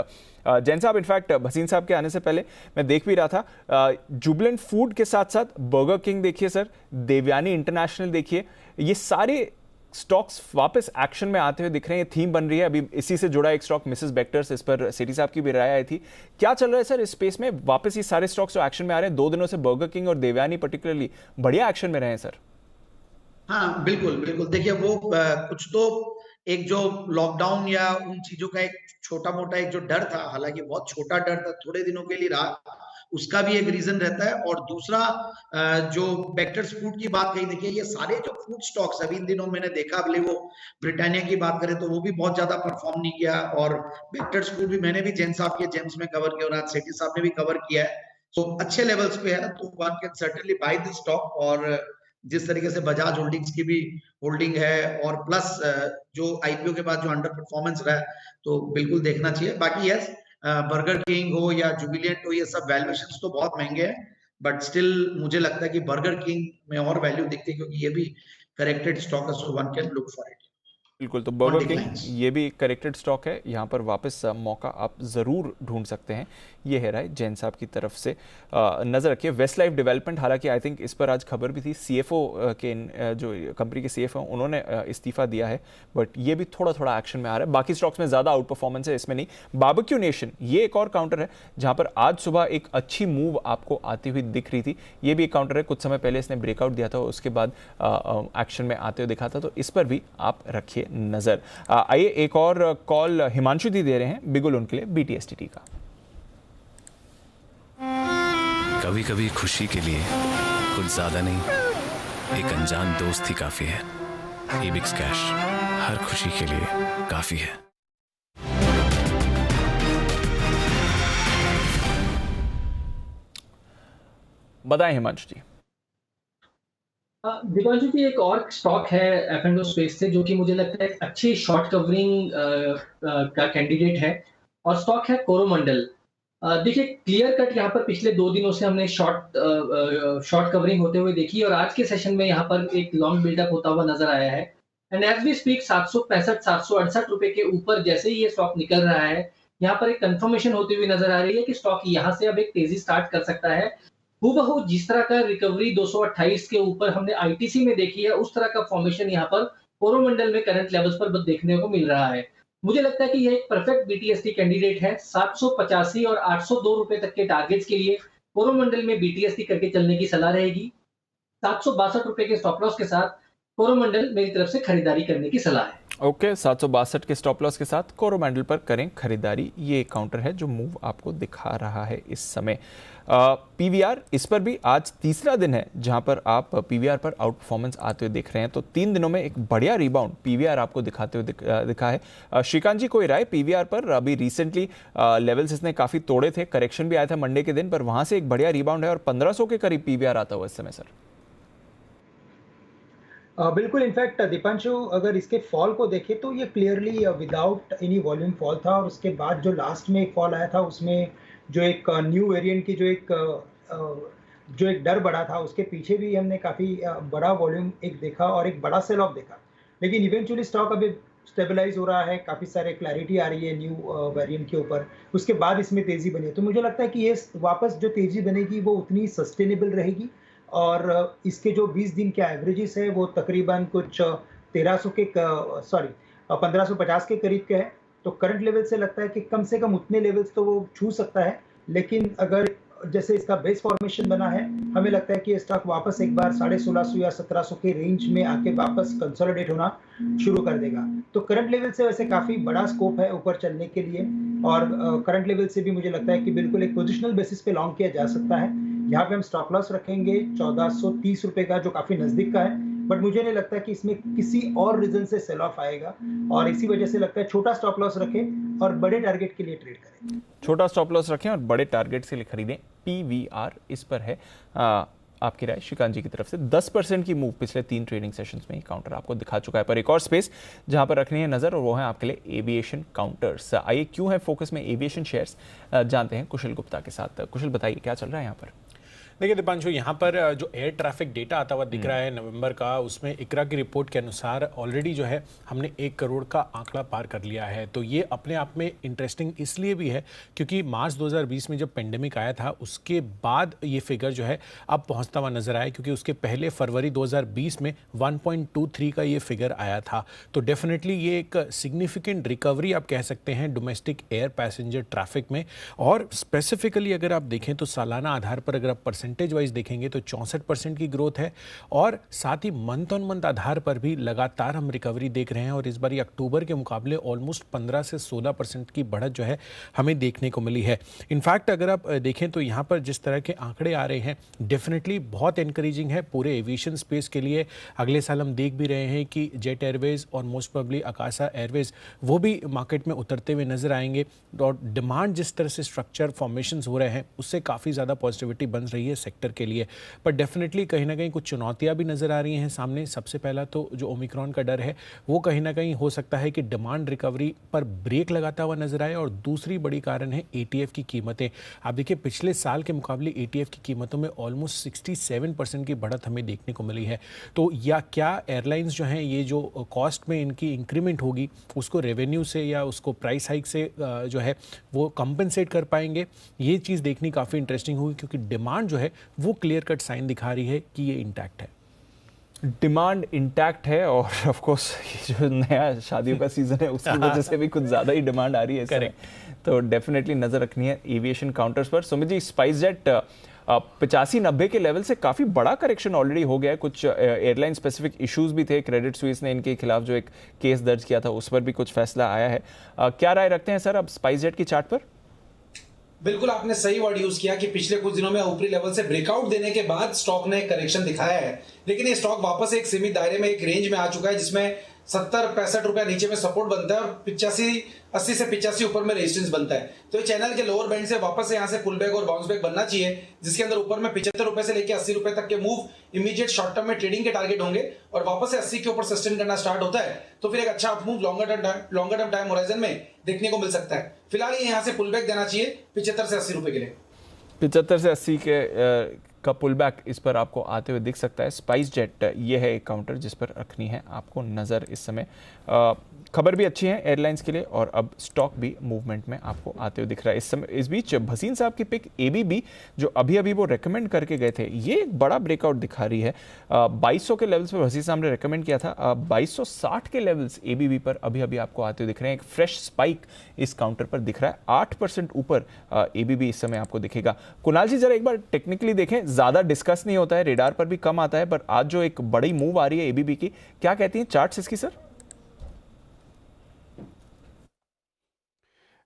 जैन साहब, इनफैक्ट भसीन साहब के आने से पहले मैं देख भी रहा था, जुबिलेंट फूड के साथ साथ बर्गर किंग देखिए सर, देवयानी इंटरनेशनल देखिए, ये सारे स्टॉक्स वापस एक्शन में आते हुए दिख रहे हैं, थीम बन रही है। अभी इसी से जुड़ा एक स्टॉक मिसेस बेक्टर्स, इस पर सेठी साहब की भी राय आई थी। क्या चल रहा है सर इस स्पेस में? वापस ये सारे स्टॉक्स जो एक्शन में आ रहे हैं, 2 दिनों से बर्गर किंग और देवयानी पर्टिकुलरली बढ़िया एक्शन में रहे हैं सर। हाँ बिल्कुल बिल्कुल, देखिए वो कुछ तो एक जो लॉकडाउन या उन चीजों का एक छोटा मोटा एक जो डर था, हालांकि बहुत छोटा डर था, थोड़े दिनों के लिए रहा, उसका भी एक रीजन रहता है। और दूसरा जो बेक्टर्स फूड की बात कही, देखिए ये सारे जो फूड स्टॉक्स अभी इन दिनों मैंने देखा, भले वो ब्रिटानिया की बात करें तो वो भी बहुत ज्यादा परफॉर्म नहीं किया, और बेक्टर्स फूड भी मैंने भी जैन साहब के जेम्स में कवर किया और आज सेठी साहब ने भी कवर किया है, तो अच्छे लेवल्स पे है, तो one can certainly buy this stock. और जिस तरीके से बजाज होल्डिंग्स की भी होल्डिंग है, और प्लस जो आईपीओ के बाद जो अंडर परफॉर्मेंस रहा है, तो बिल्कुल देखना चाहिए। बाकी यस, बर्गर किंग हो या जुबिलियंट हो, ये सब वैल्यूएशंस तो बहुत महंगे हैं, बट स्टिल मुझे लगता है कि बर्गर किंग में और वैल्यू दिखती है, क्योंकि ये भी करेक्टेड स्टॉक है, सो one can look for it. बिल्कुल, तो बर्गर किंग ये भी करेक्टेड स्टॉक है, यहाँ पर वापस मौका आप ज़रूर ढूंढ सकते हैं। ये है राय जैन साहब की तरफ से। नज़र रखिए वेस्ट लाइफ डेवलपमेंट, हालांकि आई थिंक इस पर आज खबर भी थी, सीएफओ के जो कंपनी के सीएफओ उन्होंने इस्तीफा दिया है, बट ये भी थोड़ा थोड़ा एक्शन में आ रहा है। बाकी स्टॉक्स में ज़्यादा आउट परफॉर्मेंस है, इसमें नहीं। बारबेक्यू नेशन ये एक और काउंटर है जहाँ पर आज सुबह एक अच्छी मूव आपको आती हुई दिख रही थी। ये भी एक काउंटर है, कुछ समय पहले इसने ब्रेकआउट दिया था, उसके बाद एक्शन में आते हुए दिखा था, तो इस पर भी आप रखिए नज़र। आइए एक और कॉल हिमांशु दी दे रहे हैं बिगुल उनके लिए BTSTT का। कभी कभी खुशी के लिए कुछ ज्यादा नहीं, एक अनजान दोस्त ही काफी है। एबिक्स कैश हर खुशी के लिए काफी है। बताएं हिमांशु जी। दीपांशु जी, एक और स्टॉक है F&O स्पेस से जो कि मुझे लगता है अच्छी शॉर्ट कवरिंग का कैंडिडेट है, और स्टॉक है कोरोमंडल। देखिए क्लियर कट यहाँ पर पिछले 2 दिनों से हमने शॉर्ट कवरिंग होते हुए देखी, और आज के सेशन में यहाँ पर एक लॉन्ग बिल्डअप होता हुआ नजर आया है। एंड एज वी स्पीक 765-768 रुपए के ऊपर जैसे ही ये स्टॉक निकल रहा है, यहाँ पर एक कंफर्मेशन होती हुई नजर आ रही है कि स्टॉक यहाँ से अब एक तेजी स्टार्ट कर सकता है। हूबहू जिस तरह का रिकवरी 228 के ऊपर हमने आईटीसी में देखी है, उस तरह का फॉर्मेशन यहाँ पर कोरोमंडल में करंट लेवल्स पर देखने को मिल रहा है। मुझे लगता है कि यह एक परफेक्ट BTST कैंडिडेट है। 785 और 802 रुपए तक के टारगेट्स के लिए कोरोमंडल में BTST करके चलने की सलाह रहेगी। 762 रुपए के स्टॉप लॉस के साथ कोरोमंडल मेरी तरफ से खरीदारी करने की सलाह है। ओके, 762 के स्टॉप लॉस के साथ कोरोमंडल पर करें खरीदारी। ये काउंटर है जो मूव आपको दिखा रहा है इस समय। PVR, इस पर भी आज तीसरा दिन है जहां पर आप PVR पर आउट परफॉर्मेंस आते हुए देख रहे हैं, तो 3 दिनों में एक बढ़िया रिबाउंड PVR आपको दिखाते हुए दिखा है। श्रीकांत जी, कोई राय PVR पर? अभी रिसेंटली लेवल्स इसने काफी तोड़े थे, करेक्शन भी आया था मंडे के दिन, पर वहां से एक बढ़िया रिबाउंड है और 1500 के करीब PVR आता हुआ इस समय सर। बिल्कुल, इनफैक्ट दीपांशु अगर इसके फॉल को देखें तो ये clearly without any volume fall था, और उसके बाद जो लास्ट में एक फॉल आया था उसमें जो एक न्यू वेरिएंट की जो एक डर बढ़ा था, उसके पीछे भी हमने काफ़ी बड़ा वॉल्यूम एक देखा और एक बड़ा सेल ऑफ देखा। लेकिन इवेंचुअली स्टॉक अभी स्टेबलाइज हो रहा है, काफ़ी सारे क्लैरिटी आ रही है न्यू वेरिएंट के ऊपर, उसके बाद इसमें तेज़ी बनी है। तो मुझे लगता है कि ये वापस जो तेज़ी बनेगी वो उतनी सस्टेनेबल रहेगी, और इसके जो 20 दिन के एवरेजेस है वो तकरीबन कुछ 1550 के करीब के है। तो करंट लेवल से लगता है कि कम से कम उतने लेवल्स तो वो छू सकता है, लेकिन अगर जैसे इसका बेस फॉर्मेशन बना है, हमें लगता है कि ये स्टॉक वापस एक बार 1650 या 1700 के रेंज में आके वापस कंसोलिडेट होना शुरू कर देगा। तो करंट लेवल से वैसे काफ़ी बड़ा स्कोप है ऊपर चलने के लिए, और करंट लेवल से भी मुझे लगता है कि बिल्कुल एक पोजिशनल बेसिस पे लॉन्ग किया जा सकता है। यहाँ पे हम स्टॉप लॉस रखेंगे 1430 रुपए का, जो काफ़ी नज़दीक का है, बट मुझे नहीं लगता कि इसमें किसी और रीजन से सेल ऑफ आएगा, और इसी वजह से लगता है छोटा स्टॉप लॉस रखें और बड़े टारगेट के लिए ट्रेड करें। छोटा स्टॉप लॉस रखें और बड़े टारगेट के लिए खरीदें। PVR इस पर है। आपकी राय श्रीकांत जी की तरफ से। 10% की मूव पिछले 3 ट्रेडिंग सेशंस में ही काउंटर आपको दिखा चुका है। पर एक और स्पेस जहां पर रखनी है नजर, और वो है आपके लिए एविएशन काउंटर्स। आइए क्यों है फोकस में एविएशन शेयर्स, जानते हैं कुशल गुप्ता के साथ। कुशल, बताइए क्या चल रहा है यहाँ पर? देखिए दीपांशु, यहाँ पर जो एयर ट्रैफिक डेटा आता हुआ दिख रहा है नवंबर का, उसमें इकरा की रिपोर्ट के अनुसार ऑलरेडी जो है हमने 1 करोड़ का आंकड़ा पार कर लिया है। तो ये अपने आप में इंटरेस्टिंग इसलिए भी है क्योंकि मार्च 2020 में जब पेंडेमिक आया था उसके बाद ये फिगर जो है अब पहुँचता हुआ नजर आया, क्योंकि उसके पहले फरवरी 2020 में 1.23 का ये फिगर आया था। तो डेफिनेटली ये एक सिग्निफिकेंट रिकवरी आप कह सकते हैं डोमेस्टिक एयर पैसेंजर ट्रैफिक में। और स्पेसिफिकली अगर आप देखें तो सालाना आधार पर अगर आप परसेंटेज वाइज देखेंगे तो 64% की ग्रोथ है, और साथ ही मंथ ऑन मंथ आधार पर भी लगातार हम रिकवरी देख रहे हैं। और इस बार ये अक्टूबर के मुकाबले ऑलमोस्ट 15 से 16% की बढ़त जो है हमें देखने को मिली है। इनफैक्ट अगर आप देखें तो यहाँ पर जिस तरह के आंकड़े आ रहे हैं डेफिनेटली बहुत एनकरेजिंग है पूरे एविएशन स्पेस के लिए। अगले साल हम देख भी रहे हैं कि जेट एयरवेज और मोस्ट प्रोबेबली आकाशा एयरवेज वो भी मार्केट में उतरते हुए नजर आएंगे। और डिमांड जिस तरह से स्ट्रक्चर फॉर्मेशंस हो रहे हैं उससे काफ़ी ज़्यादा पॉजिटिविटी बन रही है सेक्टर के लिए। पर डेफिनेटली कहीं ना कहीं कुछ चुनौतियां भी नज़र आ रही हैं सामने। सबसे पहला तो जो ओमिक्रॉन का डर है वो कहीं ना कहीं हो सकता है कि डिमांड रिकवरी पर ब्रेक लगाता हुआ नजर आए। और दूसरी बड़ी कारण है एटीएफ की कीमतें। आप देखिए पिछले साल के मुकाबले एटीएफ की कीमतों में ऑलमोस्ट 67% की बढ़त हमें देखने को मिली है। तो या क्या एयरलाइंस जो हैं ये जो कॉस्ट में इनकी इंक्रीमेंट होगी उसको रेवेन्यू से या उसको प्राइस हाइक से जो है वो कंपनसेट कर पाएंगे, ये चीज़ देखनी काफ़ी इंटरेस्टिंग होगी, क्योंकि डिमांड जो है वो क्लियर कट साइन दिखा रही है कि ये इंटैक्ट है। डिमांड इंटैक्ट है और ऑफ कोर्स ये जो नया शादियों का सीजन है उसकी वजह से भी कुछ ज़्यादा ही डिमांड आ रही है। करेक्ट, तो डेफिनेटली नज़र रखनी है एविएशन काउंटर्स पर। सुमित जी, स्पाइसजेट 85-90 के लेवल से काफ़ी बड़ा करेक्शन ऑलरेडी हो गया है। कुछ एयरलाइन स्पेसिफिक इश्यूज भी थे, क्रेडिट स्विस ने इनके खिलाफ जो एक केस दर्ज किया था उस पर भी कुछ फैसला आया है। क्या राय रखते हैं सर अब स्पाइसजेट की चार्ट पर? बिल्कुल आपने सही वर्ड यूज किया कि पिछले कुछ दिनों में ऊपरी लेवल से ब्रेकआउट देने के बाद स्टॉक ने करेक्शन दिखाया है, लेकिन ये स्टॉक वापस एक सीमित दायरे में एक रेंज में आ चुका है जिसमें 70-65 रुपया नीचे में सपोर्ट बनता है और 80 से 85 ऊपर में रेजिस्टेंस बनता है। तो ये चैनल के लोअर बैंड से वापस से यहाँ से पुल बैक और बाउंस बैक बनना चाहिए, जिसके अंदर ऊपर में 75 रुपए से लेकर 80 रुपए तक के मूव इमीडिएट शॉर्ट टर्म में ट्रेडिंग के टारगेट होंगे। और वापस से 80 के ऊपर सस्टेन करना स्टार्ट होता है तो फिर एक अच्छा up move longer term time horizon में देखने को मिल सकता है। फिलहाल ये यहाँ से पुल बैक देना चाहिए 75 से 80 रुपए के लिए। 75 से 80 के का पुल बैक इस पर आपको आते हुए दिख सकता है। स्पाइसजेट ये है एक काउंटर जिस पर रखनी है आपको नज़र इस समय। खबर भी अच्छी है एयरलाइंस के लिए और अब स्टॉक भी मूवमेंट में आपको आते हुए दिख रहा है इस समय। इस बीच भसीन साहब की पिक एबीबी जो अभी वो रेकमेंड करके गए थे, ये एक बड़ा ब्रेकआउट दिखा रही है। 2200 के लेवल्स पर भसीन साहब ने रेकमेंड किया था, 2260 के लेवल्स एबीबी पर अभी आपको आते हुए दिख रहे हैं। एक फ्रेश स्पाइक इस काउंटर पर दिख रहा है, 8% ऊपर एबीबी इस समय आपको दिखेगा। कुणाल जी जरा एक बार टेक्निकली देखें, ज्यादा डिस्कस नहीं होता है, रेडार पर भी कम आता है, पर आज जो एक बड़ी मूव आ रही है एबीबी की, क्या कहती हैं चार्ट्स इसकी सर?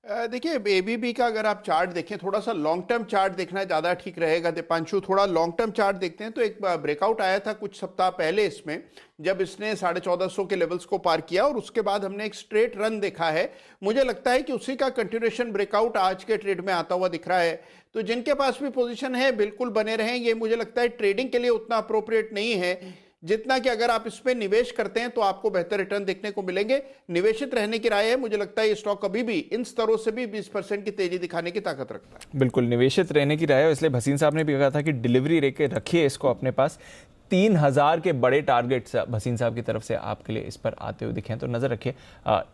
देखिए एबीबी का अगर आप चार्ट देखें, थोड़ा सा लॉन्ग टर्म चार्ट देखना ज़्यादा ठीक रहेगा दीपांशु। थोड़ा लॉन्ग टर्म चार्ट देखते हैं तो एक ब्रेकआउट आया था कुछ सप्ताह पहले इसमें, जब इसने 1450 के लेवल्स को पार किया और उसके बाद हमने एक स्ट्रेट रन देखा है। मुझे लगता है कि उसी का कंटिन्यूएशन ब्रेकआउट आज के ट्रेड में आता हुआ दिख रहा है। तो जिनके पास भी पोजीशन है बिल्कुल बने रहें। ये मुझे लगता है ट्रेडिंग के लिए उतना अप्रोप्रिएट नहीं है जितना कि अगर आप इस पे निवेश करते हैं तो आपको बेहतर रिटर्न देखने को मिलेंगे। निवेशित रहने की राय है। मुझे लगता है ये स्टॉक अभी भी इन स्तरों से भी 20% की तेजी दिखाने की ताकत रखता है। बिल्कुल निवेशित रहने की राय है, इसलिए भसीन साहब ने भी कहा था कि डिलीवरी रेके रखिए इसको अपने पास। 3000 के बड़े टारगेट्स भसीन साहब की तरफ से आपके लिए इस पर आते हुए दिखे हैं, तो नजर रखिए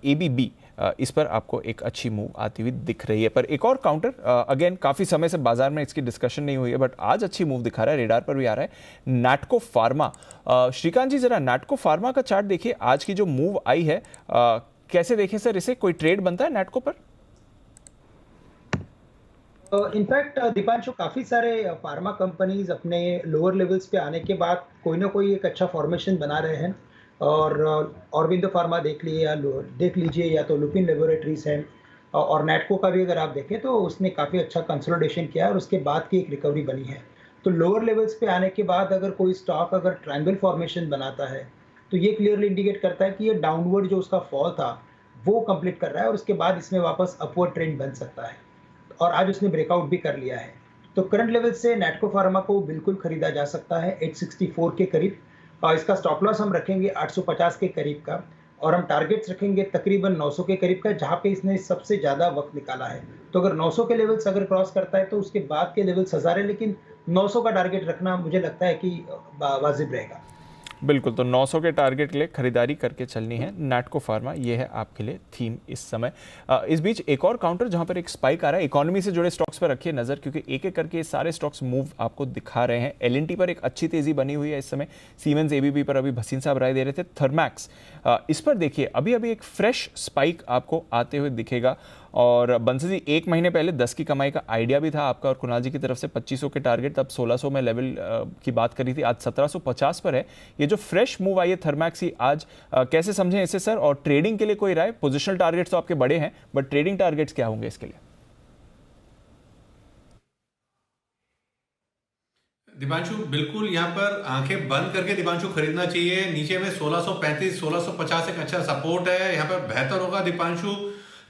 एबीबी इस पर आपको एक अच्छी मूव आती हुई दिख रही है। पर एक और काउंटर, अगेन काफी समय से बाजार में इसकी डिस्कशन नहीं हुई है बट आज अच्छी मूव दिखा रहा है, रेडार पर भी आ रहा है, नैटको फार्मा। श्रीकांत जी जरा नैटको फार्मा का चार्ट देखिए, आज की जो मूव आई है कैसे देखें सर इसे? कोई ट्रेड बनता है नैटको पर? इनफैक्ट दीपांशु, काफ़ी सारे फार्मा कंपनीज अपने लोअर लेवल्स पे आने के बाद कोई ना कोई एक अच्छा फॉर्मेशन बना रहे हैं। और ऑरबिंदो फार्मा देख लीजिए या तो लुपिन लेबोरेटरीज है, और नैटको का भी अगर आप देखें तो उसने काफ़ी अच्छा कंसोलिडेशन किया और उसके बाद की एक रिकवरी बनी है। तो लोअर लेवल्स पे आने के बाद अगर कोई स्टॉक अगर ट्रायंगल फॉर्मेशन बनाता है तो ये क्लियरली इंडिकेट करता है कि ये डाउनवर्ड जो उसका फॉल था वो कंप्लीट कर रहा है और उसके बाद इसमें वापस अपवर्ड ट्रेंड बन सकता है। और आज उसने ब्रेकआउट भी कर लिया है। तो करंट लेवल से नैटको फार्मा को बिल्कुल खरीदा जा सकता है 864 के करीब। और इसका स्टॉप लॉस हम रखेंगे 850 के करीब का। और हम टारगेट्स रखेंगे तकरीबन 900 के करीब का, जहां पे इसने सबसे ज्यादा वक्त निकाला है। तो अगर 900 के लेवल्स अगर क्रॉस करता है तो उसके बाद के लेवल्स 1000 है, लेकिन 900 का टारगेट रखना मुझे लगता है कि वाजिब रहेगा। बिल्कुल, तो 900 के टारगेट के लिए खरीदारी करके चलनी है नैटको फार्मा, ये है आपके लिए थीम इस समय। इस बीच एक और काउंटर जहां पर एक स्पाइक आ रहा है, इकोनॉमी से जुड़े स्टॉक्स पर रखिए नजर, क्योंकि एक एक करके सारे स्टॉक्स मूव आपको दिखा रहे हैं। एलएनटी पर एक अच्छी तेजी बनी हुई है इस समय, सीमेंस एबीबी पर अभी भसीन साहब राय दे रहे थे, थर्मैक्स इस पर देखिए अभी अभी एक फ्रेश स्पाइक आपको आते हुए दिखेगा। और बंसी जी, एक महीने पहले 10 की कमाई का आइडिया भी था आपका और कुणाल जी की तरफ से 2500 के टारगेट, तब 1600 में लेवल की बात करी थी, आज 1750 पर है। ये जो फ्रेश मूव आई है थर्मैक्स की आज, कैसे समझें इसे सर? और ट्रेडिंग के लिए कोई राय? पोजिशनल टारगेट्स तो आपके बड़े हैं, बट ट्रेडिंग टारगेट्स क्या होंगे इसके लिए? दिपांशु, बिल्कुल यहाँ पर आंखें बंद करके दिपांशु खरीदना चाहिए। नीचे में 1635 1650 एक अच्छा सपोर्ट है, यहाँ पर बेहतर होगा दिपांशु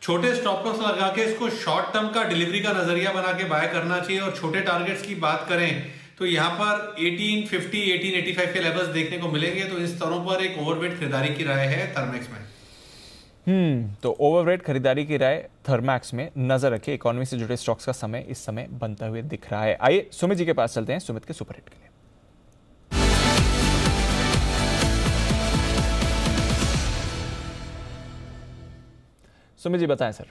छोटे स्टॉप लॉस लगा के इसको शॉर्ट टर्म का डिलीवरी का नजरिया बना के बाय करना चाहिए। और छोटे टारगेट्स की बात करें तो यहाँ पर 1850 1885 के लेवल्स देखने को मिलेंगे, तो इस स्तरों पर एक ओवरवेट खरीदारी की राय है थर्मैक्स में। तो ओवरवेट खरीदारी की राय थर्मैक्स में नजर रखिए। इकोनॉमी से जुड़े स्टॉक्स का समय इस समय बनता हुए दिख रहा है। आइए सुमित जी के पास चलते हैं, सुमित के सुपरहिट के लिए। सुमित जी बताएं सर।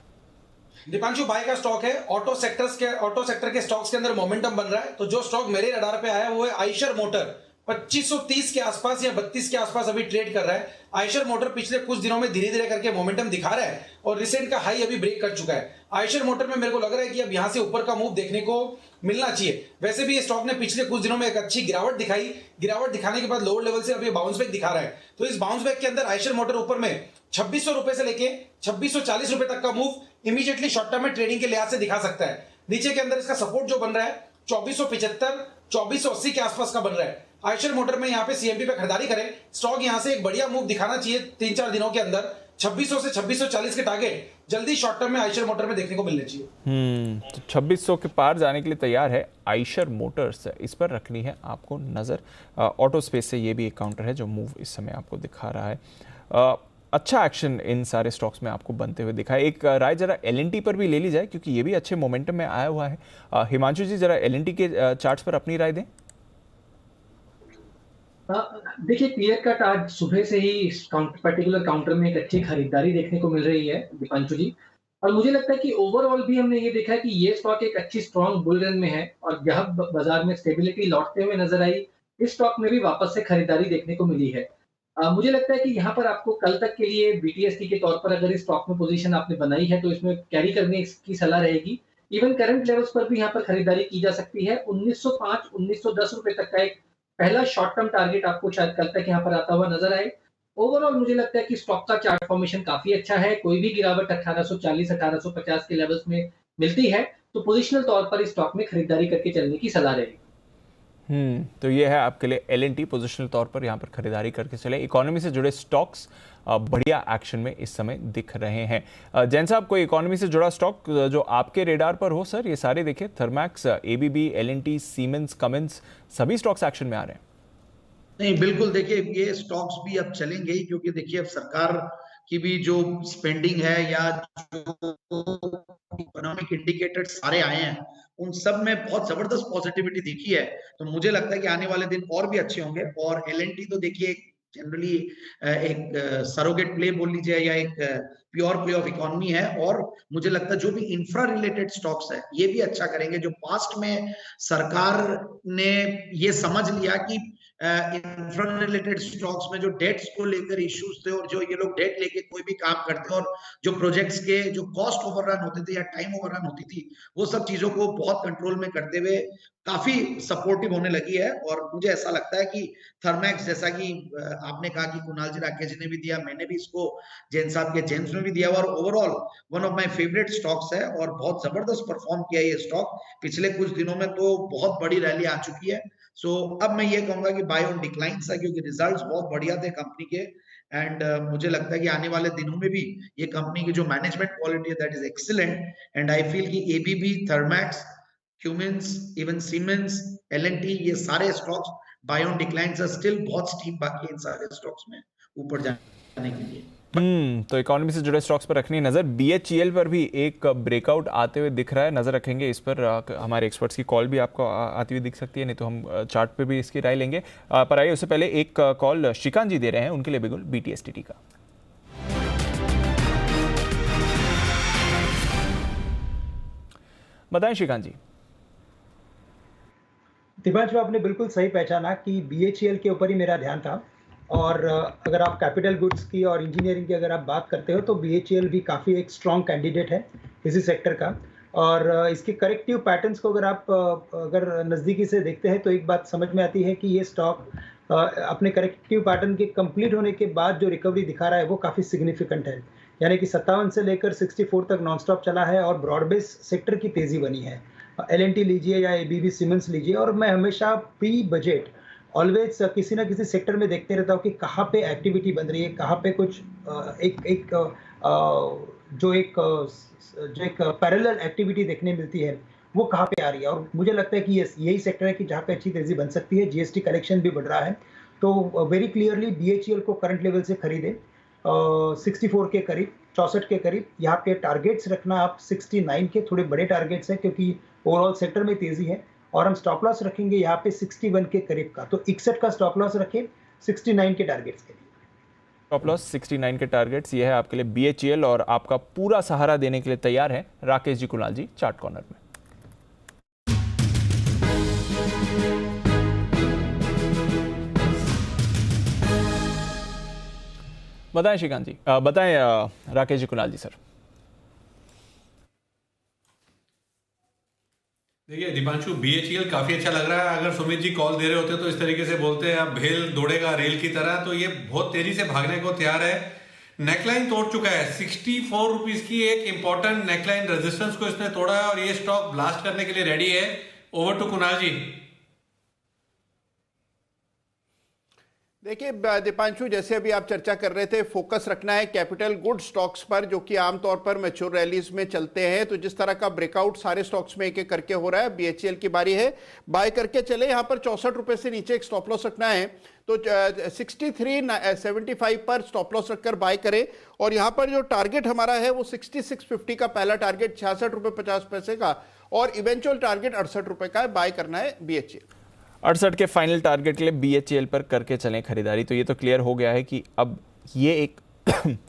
दीपांशु, बाय का स्टॉक है, ऑटो सेक्टर के स्टॉक्स के अंदर मोमेंटम बन रहा है। तो जो स्टॉक मेरे रडार पे आया वो है आइशर मोटर, 2530 के आसपास या 32 के आसपास अभी ट्रेड कर रहा है। आइशर मोटर पिछले कुछ दिनों में धीरे धीरे करके मोमेंटम दिखा रहा है और रिसेंट का हाई अभी ब्रेक कर चुका है। आइशर मोटर में मेरे को लग रहा है कि अब यहां से ऊपर का मूव देखने को मिलना चाहिए। वैसे भी ये स्टॉक ने पिछले कुछ दिनों में एक अच्छी गिरावट दिखाई, गिरावट दिखाने के बाद लोअर लेवल से अभी बाउंस बैक दिखा रहा है। तो इस बाउंस बैक के अंदर आइशर मोटर ऊपर में 2600 रुपए से लेके 2640 रुपए तक का मूव इमीडिएटली शॉर्ट टर्म में ट्रेडिंग के लिहाज से दिखा सकता है। नीचे के अंदर इसका सपोर्ट जो बन रहा है 2475 2480 के आसपास का बन रहा है। आइशर मोटर में यहाँ पे सीएमपी पे खरीदारी करें, स्टॉक यहाँ से एक बढ़िया मूव दिखाना चाहिए 3-4 दिनों के अंदर। 2600 से 2640 के टारगेट जल्दी शॉर्ट टर्म में आइशर मोटर में देखने को मिलने चाहिए। तो 2600 के पार जाने के लिए तैयार है आइशर मोटर्स, इस पर रखनी है आपको नजर। ऑटो स्पेस से ये भी एक काउंटर है जो मूव इस समय आपको दिखा रहा है। अच्छा एक्शन इन सारे स्टॉक्स में आपको बनते हुए दिखा है। एक राय जरा एलएनटी पर भी ले ली जाए, क्योंकि ये भी अच्छे मोमेंटम में आया हुआ है। हिमांशु जी जरा एलएनटी के चार्ट्स पर अपनी राय दें। देखिए, क्लियर कट आज सुबह से ही पर्टिकुलर काउंटर में एक अच्छी खरीदारी देखने को मिल रही है दीपांशु जी, और मुझे लगता है कि ओवरऑल भी हमने ये देखा है कि ये स्टॉक एक अच्छी स्ट्रॉन्ग बुल रन में है और यह बाजार में स्टेबिलिटी लौटते हुए नजर आई। इस स्टॉक में भी वापस से खरीदारी देखने को मिली है। मुझे लगता है कि यहाँ पर आपको कल तक के लिए बीटीएसटी के तौर पर अगर इस स्टॉक में पोजीशन आपने बनाई है तो इसमें कैरी करने की सलाह रहेगी। इवन करंट लेवल्स पर भी यहाँ पर खरीदारी की जा सकती है। 1905 1910 रुपए तक का एक पहला शॉर्ट टर्म टारगेट आपको शायद कल तक यहाँ पर आता हुआ नजर आए। ओवरऑल मुझे लगता है कि स्टॉक का चार्ट फॉर्मेशन काफी अच्छा है। कोई भी गिरावट 1840 1850 के लेवल्स में मिलती है तो पोजिशनल तौर पर इस स्टॉक में खरीदारी करके चलने की सलाह रहेगी। तो ये है आपके लिए एलएनटी, पोजिशनल तौर पर यहाँ पर खरीदारी करके चले। इकोनॉमी से जुड़े स्टॉक्स बढ़िया एक्शन में इस समय दिख रहे हैं। जैन साहब, कोई इकोनॉमी से जुड़ा स्टॉक जो आपके रेडार पर हो? सर ये सारे देखिए, Thermax, ABB, L and T, Siemens, Cummins, सभी स्टॉक्स एक्शन में आ रहे हैं। नहीं, बिल्कुल, देखिए ये स्टॉक्स भी अब चलेंगे ही, क्योंकि देखिए अब सरकार की भी जो स्पेंडिंग है या जो इकोनॉमिक इंडिकेटर सारे आए हैं उन सब में बहुत जबरदस्त पॉजिटिविटी दिखी है। तो मुझे लगता है कि आने वाले दिन और भी अच्छे होंगे। और एलएनटी तो देखिए जनरली एक सरोगेट प्ले बोल लीजिए या एक प्योर प्ले ऑफ इकोनॉमी है, और मुझे लगता है जो भी इंफ्रा रिलेटेड स्टॉक्स है ये भी अच्छा करेंगे। जो पास्ट में सरकार ने ये समझ लिया कि इंफ्रा रिलेटेड स्टॉक्स में जो डेट्स को लेकर इश्यूज थे और जो ये लोग डेट लेके कोई भी काम करते और जो प्रोजेक्ट्स के जो कॉस्ट ओवररन होते थे या टाइम ओवररन होती थी, वो सब चीजों को बहुत कंट्रोल में करते हुए काफी सपोर्टिव होने लगी है। और मुझे ऐसा लगता है कि थर्मैक्स, जैसा कि आपने कहा कि कुणाल जी राकेश जी ने भी दिया, मैंने भी इसको जैन साहब के जेम्स में भी दिया, और overall one of my favourite stocks है और बहुत जबरदस्त परफॉर्म किया ये स्टॉक। पिछले कुछ दिनों में तो बहुत बड़ी रैली आ चुकी है। सो अब मैं ये कहूंगा कि बाय ऑन डिक्लाइंस है, क्योंकि रिजल्ट्स बहुत बढ़िया थे कंपनी के। एंड मुझे लगता है कि आने वाले दिनों में भी ये कंपनी की जो मैनेजमेंट क्वालिटी है that is excellent. And I feel कि ABB, Thermax, Cummins, even Siemens, L&T, ये सारे स्टॉक्स बाय ऑन डिक्लाइंस है। स्टिल बहुत स्टीप बाकी इन सारे स्टॉक्स में ऊपर जाने के लिए। तो इकोनॉमी से जुड़े स्टॉक्स पर रखनी है नजर। BHEL पर भी एक ब्रेकआउट आते हुए दिख रहा है, नजर रखेंगे इस पर। हमारे एक्सपर्ट्स की कॉल भी आपको आती हुई दिख सकती है, नहीं तो हम चार्ट पे भी इसकी राय लेंगे। पर आइए उससे पहले एक कॉल श्रीकांत जी दे रहे हैं, उनके लिए बिगुल BTSTT का। बताएं श्रीकांत जी। दिपांशु, आपने बिल्कुल सही पहचाना कि BHEL के ऊपर ही मेरा ध्यान था। और अगर आप कैपिटल गुड्स की और इंजीनियरिंग की अगर आप बात करते हो तो BHEL भी काफ़ी एक स्ट्रॉन्ग कैंडिडेट है इसी सेक्टर का। और इसके करेक्टिव पैटर्न्स को अगर नज़दीकी से देखते हैं तो एक बात समझ में आती है कि ये स्टॉक अपने करेक्टिव पैटर्न के कंप्लीट होने के बाद जो रिकवरी दिखा रहा है वो काफ़ी सिग्निफिकेंट है। यानी कि 57 से लेकर 64 तक नॉन स्टॉप चला है और ब्रॉड बेस सेक्टर की तेज़ी बनी है। L&T लीजिए या ABB सीमेंस लीजिए, और मैं हमेशा प्री बजट ऑलवेज किसी ना किसी सेक्टर में देखते रहता हूँ कि कहाँ पे एक्टिविटी बन रही है, कहाँ पे कुछ जो एक पैरेलल एक्टिविटी देखने मिलती है वो कहाँ पे आ रही है। और मुझे लगता है कि यही सेक्टर है कि जहाँ पे अच्छी तेजी बन सकती है। GST कलेक्शन भी बढ़ रहा है, तो वेरी क्लियरली BHEL को करंट लेवल से खरीदे 64 के करीब, 64 के करीब। यहाँ पे टारगेट्स रखना आप 69 के, थोड़े बड़े टारगेट्स हैं क्योंकि ओवरऑल सेक्टर में तेजी है। और हम स्टॉप लॉस रखेंगे यहाँ पे 61 के करीब का, तो 61 का स्टॉप लॉस रखें 69 के टारगेट्स के लिए। स्टॉप लॉस 69 के टारगेट्स, ये है आपके लिए BHEL, और आपका पूरा सहारा देने के लिए तैयार है राकेश जी, कुणाल जी चार्ट कॉर्नर में। बताएं श्रीकांत जी, बताएं राकेश जी, कुणाल जी सर। देखिए दीपांशु, BHEL काफी अच्छा लग रहा है। अगर सुमित जी कॉल दे रहे होते तो इस तरीके से बोलते हैं अब भेल दौड़ेगा रेल की तरह, तो ये बहुत तेजी से भागने को तैयार है। नेकलाइन तोड़ चुका है 64 रुपीज की, एक इंपॉर्टेंट नेकलाइन रेजिस्टेंस को इसने तोड़ा है और ये स्टॉक ब्लास्ट करने के लिए रेडी है। ओवर टू कुणाल जी। देखिए दीपांशु, जैसे अभी आप चर्चा कर रहे थे, फोकस रखना है कैपिटल गुड स्टॉक्स पर जो कि आमतौर पर मैच्योर रैलीज में चलते हैं। तो जिस तरह का ब्रेकआउट सारे स्टॉक्स में एक एक करके हो रहा है, BHEL की बारी है, बाय करके चले। यहाँ पर 64 रुपए से नीचे एक स्टॉप लॉस रखना है, तो 63.75 पर स्टॉप लॉस रखकर बाय करें। और यहाँ पर जो टारगेट हमारा है वो 66.50 का पहला टारगेट, 66 रुपए 50 पैसे का, और इवेंचुअल टारगेट 68 रुपए का बाय करना है BHEL। 68 के फाइनल टारगेट के लिए BHEL पर करके चलें खरीदारी। तो ये तो क्लियर हो गया है कि अब ये एक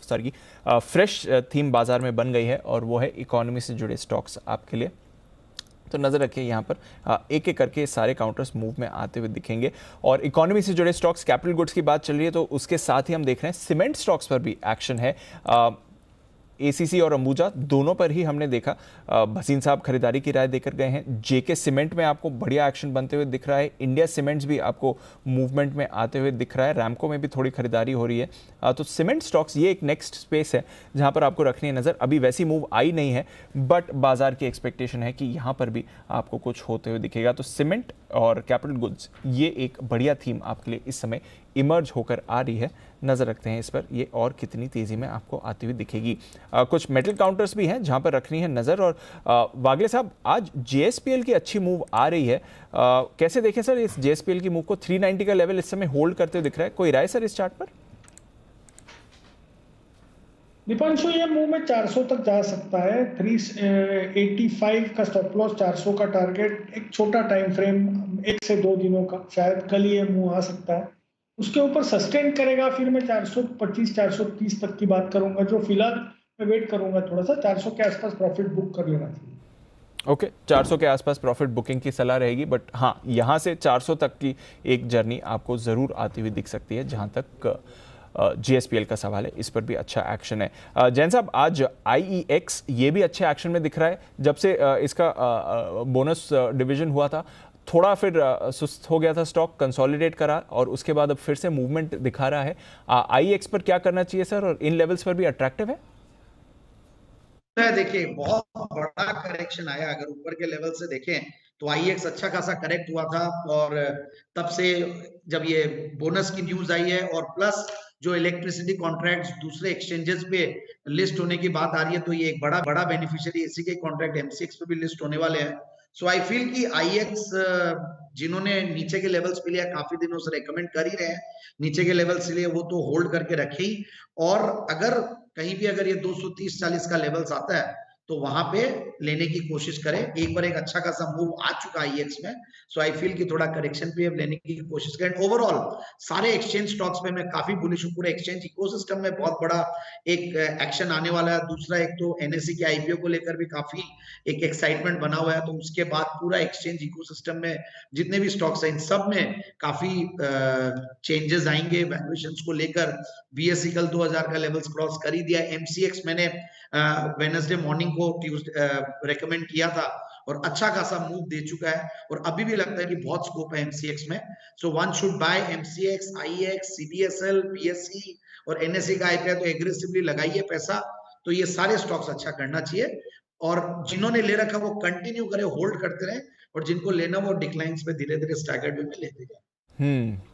सॉरी फ्रेश थीम बाजार में बन गई है, और वो है इकोनॉमी से जुड़े स्टॉक्स आपके लिए। तो नज़र रखिए यहाँ पर एक एक करके सारे काउंटर्स मूव में आते हुए दिखेंगे। और इकोनॉमी से जुड़े स्टॉक्स, कैपिटल गुड्स की बात चल रही है, तो उसके साथ ही हम देख रहे हैं सीमेंट स्टॉक्स पर भी एक्शन है। ACC और अंबुजा दोनों पर ही हमने देखा भसीन साहब खरीदारी की राय देकर गए हैं। JK सीमेंट में आपको बढ़िया एक्शन बनते हुए दिख रहा है। इंडिया सीमेंट्स भी आपको मूवमेंट में आते हुए दिख रहा है। रैमको में भी थोड़ी खरीदारी हो रही है। तो सीमेंट स्टॉक्स ये एक नेक्स्ट स्पेस है जहां पर आपको रखनी है नज़र। अभी वैसी मूव आई नहीं है, बट बाजार की एक्सपेक्टेशन है कि यहाँ पर भी आपको कुछ होते हुए दिखेगा। तो सीमेंट और कैपिटल गुड्स, ये एक बढ़िया थीम आपके लिए इस समय इमर्ज होकर आ रही है। नज़र रखते हैं इस पर, ये और कितनी तेज़ी में आपको आती हुई दिखेगी। कुछ मेटल काउंटर्स भी हैं जहां पर रखनी है नज़र। और वागले साहब, आज JSPL की अच्छी मूव आ रही है, कैसे देखें सर इस JSPL की मूव को? 390 का लेवल इस समय होल्ड करते हुए दिख रहा है, कोई राय सर इस चार्ट पर? दीपांशु, ये मूव में 400 तक जा सकता है। 385 का स्टॉप लॉस, 400 का टारगेट, एक छोटा टाइम फ्रेम 1 से 2 दिनों का, शायद कल ये मूव आ सकता है। उसके ऊपर सस्टेन करेगा, फिर मैं 425 430 तक की बात करूंगा, जो फिलहाल मैं वेट करूंगा थोड़ा सा। 400 के आसपास प्रॉफिट बुक कर लेना चाहिए। ओके, 400 के आसपास प्रॉफिट बुकिंग की सलाह रहेगी, बट हाँ, यहाँ से 400 तक की एक जर्नी आपको ज़रूर आती हुई दिख सकती है जहाँ तक JSPL का सवाल है। इस पर भी अच्छा एक्शन है। जैन साहब, आज IEX ये भी अच्छे एक्शन में दिख रहा है। जब से इसका बोनस डिवीजन हुआ था, थोड़ा फिर सुस्त हो गया था स्टॉक, कंसोलिडेट करा और उसके बाद अब फिर से मूवमेंट दिखा रहा है। IEX पर क्या करना चाहिए सर, और इन लेवल्स पर भी अट्रैक्टिव है? देखिए, बहुत बड़ा करेक्शन आया। अगर ऊपर के लेवल से देखें तो IEX अच्छा खासा करेक्ट हुआ था, और तब से जब ये बोनस की न्यूज आई है और प्लस जो इलेक्ट्रिसिटी कॉन्ट्रैक्ट्स दूसरे एक्सचेंजेस पे लिस्ट होने की बात आ रही है, तो ये एक बड़ा बेनिफिशियरी, इसी के कॉन्ट्रैक्ट MCX पे भी लिस्ट होने वाले हैं। सो आई फील कि IEX जिन्होंने नीचे के लेवल्स पे लिया काफी दिनों से रेकमेंड कर ही रहे हैं नीचे के लेवल्स लिए, वो तो होल्ड करके रखे ही। और अगर कहीं भी अगर ये 230-40 का लेवल्स आता है तो वहां पे लेने की कोशिश करें। एक बार एक अच्छा खासा मूव आ चुका है IEX में, सो आई फील कि थोड़ा करेक्शन पे अब लेने की कोशिश करें। ओवरऑल सारे एक्सचेंज स्टॉक्स पे मैं काफी बुलिश हूं। पूरे एक्सचेंज इकोसिस्टम में बहुत बड़ा एक एक्शन आने वाला है। दूसरा, एक तो NSE के IPO को लेकर भी काफी एक एक्साइटमेंट बना हुआ है, तो उसके बाद पूरा एक्सचेंज इकोसिस्टम में जितने भी स्टॉक्स हैं इन सब में काफी चेंजेस आएंगे वैल्यूएशंस को लेकर। BSE कल 2000 का लेवल्स क्रॉस कर ही दिया। MCX मैंने वेडनेसडे मॉर्निंग को रेकमेंड किया था और अच्छा खासा मूव दे चुका है और अभी भी लगता है कि बहुत स्कोप है MCX में। So one should buy MCX, IEX, CDSL, BSE और NSE का IPO तो एग्रेसिवली लगाइए पैसा। तो ये सारे स्टॉक्स अच्छा करना चाहिए और जिन्होंने ले रखा वो कंटिन्यू करे, होल्ड करते रहे, और जिनको लेना वो डिक्लाइंस पे धीरे धीरे स्टैगर्ड वे में लेते जाए।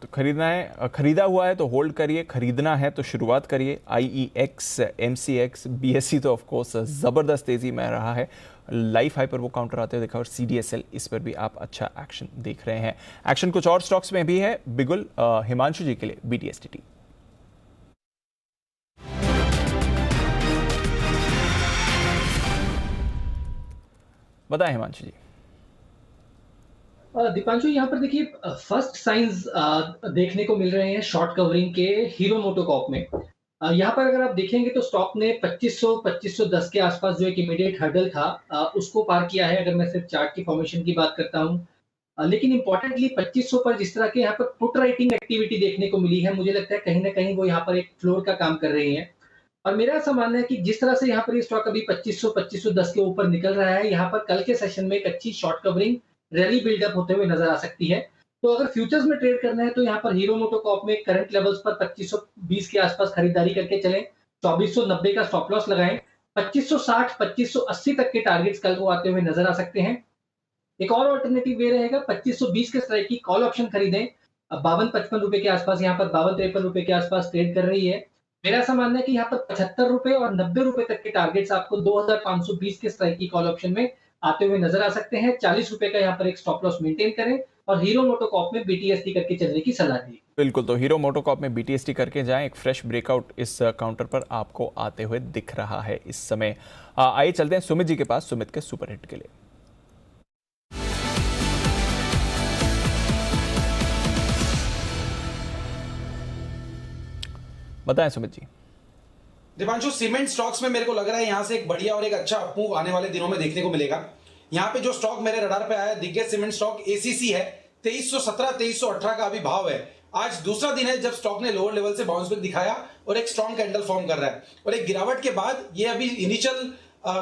तो खरीदना है, खरीदा हुआ है तो होल्ड करिए, खरीदना है तो शुरुआत करिए। IEX, MCX, BSE तो ऑफ कोर्स जबरदस्त तेजी में रहा है, लाइफ हाई पर वो काउंटर आते हुए देखा, और CDSL इस पर भी आप अच्छा एक्शन देख रहे हैं। एक्शन कुछ और स्टॉक्स में भी है। बिगुल हिमांशु जी के लिए BTSTT। बताएं हिमांशु जी। दीपांशु, यहाँ पर देखिए फर्स्ट साइंस देखने को मिल रहे हैं शॉर्ट कवरिंग के हीरो मोटोकॉर्प में। यहाँ पर अगर आप देखेंगे तो स्टॉक ने 2510 के आसपास जो एक इमीडिएट हर्डल था उसको पार किया है, अगर मैं सिर्फ चार्ट की फॉर्मेशन की बात करता हूँ। लेकिन इंपॉर्टेंटली 2500 पर जिस तरह के यहाँ पर पुट राइटिंग एक्टिविटी देखने को मिली है, मुझे लगता है कहीं ना कहीं वो यहाँ पर एक फ्लोर का काम कर रही है। और मेरा ऐसा मानना है कि जिस तरह से यहाँ पर ये स्टॉक अभी 2510 के ऊपर निकल रहा है, यहाँ पर कल के सेशन में एक अच्छी शॉर्ट कवरिंग रैली बिल्डअप होते हुए नजर आ सकती है। तो अगर फ्यूचर्स में ट्रेड करना है तो यहाँ पर हीरो मोटोकॉर्प में करंट लेवल्स पर 2520 के आसपास खरीदारी करके चलें, 2490 का स्टॉप लॉस लगाएं, 2560 2580 तक के टारगेट्स कल को आते हुए नजर आ सकते हैं। एक और ऑल्टरनेटिव वे रहेगा 2520 के स्ट्राइक की कॉल ऑप्शन खरीदें। 52-55 रुपए के आसपास, यहाँ पर 52-53 रुपए के आसपास ट्रेड कर रही है। मेरा ऐसा मानना है कि यहाँ पर 75 रुपए और 90 रुपए तक के टारगेट्स आपको 2520 के स्ट्राइक की कॉल ऑप्शन में आते हुए नजर आ सकते हैं। 40 रुपए का यहाँ पर एक स्टॉप लॉस मेंटेन करें और हीरो मोटोकॉर्प में BTST करके चलने की सलाह दी। बिल्कुल, तो हीरो मोटोकॉर्प में BTST करके जाएं। एक फ्रेश ब्रेकआउट इस काउंटर पर आपको आते हुए दिख रहा है इस समय। आइए चलते हैं सुमित जी के पास, सुमित के सुपर हिट के लिए। बताएं सुमित जी। दीपांशु, सीमेंट स्टॉक्स में मेरे को लग रहा है यहाँ से एक बढ़िया और एक अच्छा अपमूव आने वाले दिनों में देखने को मिलेगा। यहाँ पे जो स्टॉक मेरे रडार पे आया, दिग्गज सीमेंट स्टॉक ACC है। 2317 2318 का अभी भाव है। आज दूसरा दिन है जब स्टॉक ने लोअर लेवल से बाउंस बैक दिखाया और एक स्ट्रॉन्ग कैंडल फॉर्म कर रहा है, और एक गिरावट के बाद ये अभी इनिशियल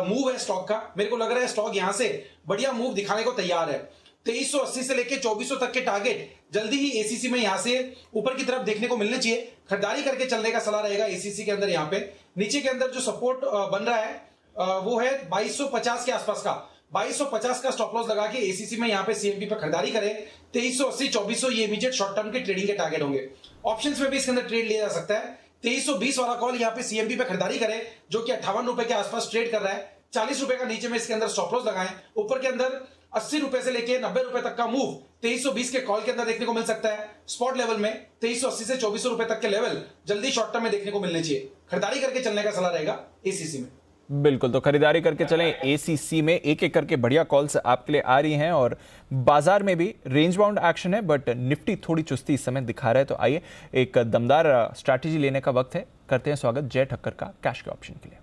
मूव है स्टॉक का। मेरे को लग रहा है स्टॉक यहाँ से बढ़िया मूव दिखाने को तैयार है। 2380 से लेके 2400 तक के टारगेट जल्दी ही ACC में यहाँ से ऊपर की तरफ देखने को मिलने चाहिए। खरीदारी करके चलने का सलाह रहेगा ACC के अंदर। यहाँ पे नीचे के अंदर जो सपोर्ट बन रहा है वो है 2250 के आसपास का। 2250 का स्टॉप लॉस लगा के ACC में यहाँ पे CMP पर खरीदारी करें। 2380 2400 ये इमीडिएट शॉर्ट टर्म के ट्रेडिंग के टारगेट होंगे। ऑप्शंस में भी इसके अंदर ट्रेड लिया जा सकता है। 2320 वाला कॉल यहाँ पे CMP पे खरीदारी करें, जो कि 58 रुपए के आसपास ट्रेड कर रहा है। 40 रुपए का नीचे में इसके अंदर स्टॉप लॉस लगाएं। ऊपर के अंदर 80 रुपए से लेके 90 रुपए तक का मूव 2320 के कॉल के अंदर देखने को मिल सकता है। स्पॉट लेवल में 2380 से 2400 रुपए तक के लेवल जल्दी शॉर्ट टर्म में देखने को मिलने चाहिए। खरीदारी करके चलने का सलाह रहेगा ACC में। बिल्कुल, तो खरीदारी करके चलें ACC में। एक एक करके बढ़िया कॉल्स आपके लिए आ रही हैं और बाजार में भी रेंज बाउंड एक्शन है, बट निफ्टी थोड़ी चुस्ती इस समय दिखा रहा है। तो आइए एक दमदार स्ट्रैटेजी लेने का वक्त है। करते हैं स्वागत जय ठक्कर का कैश के ऑप्शन के लिए।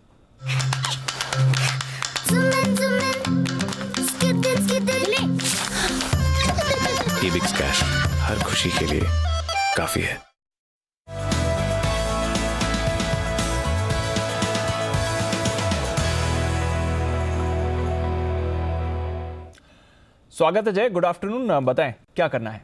एबिक्स कैश हर खुशी के लिए काफी है। स्वागत है जय, गुड आफ्टरनून। बताएं क्या करना है।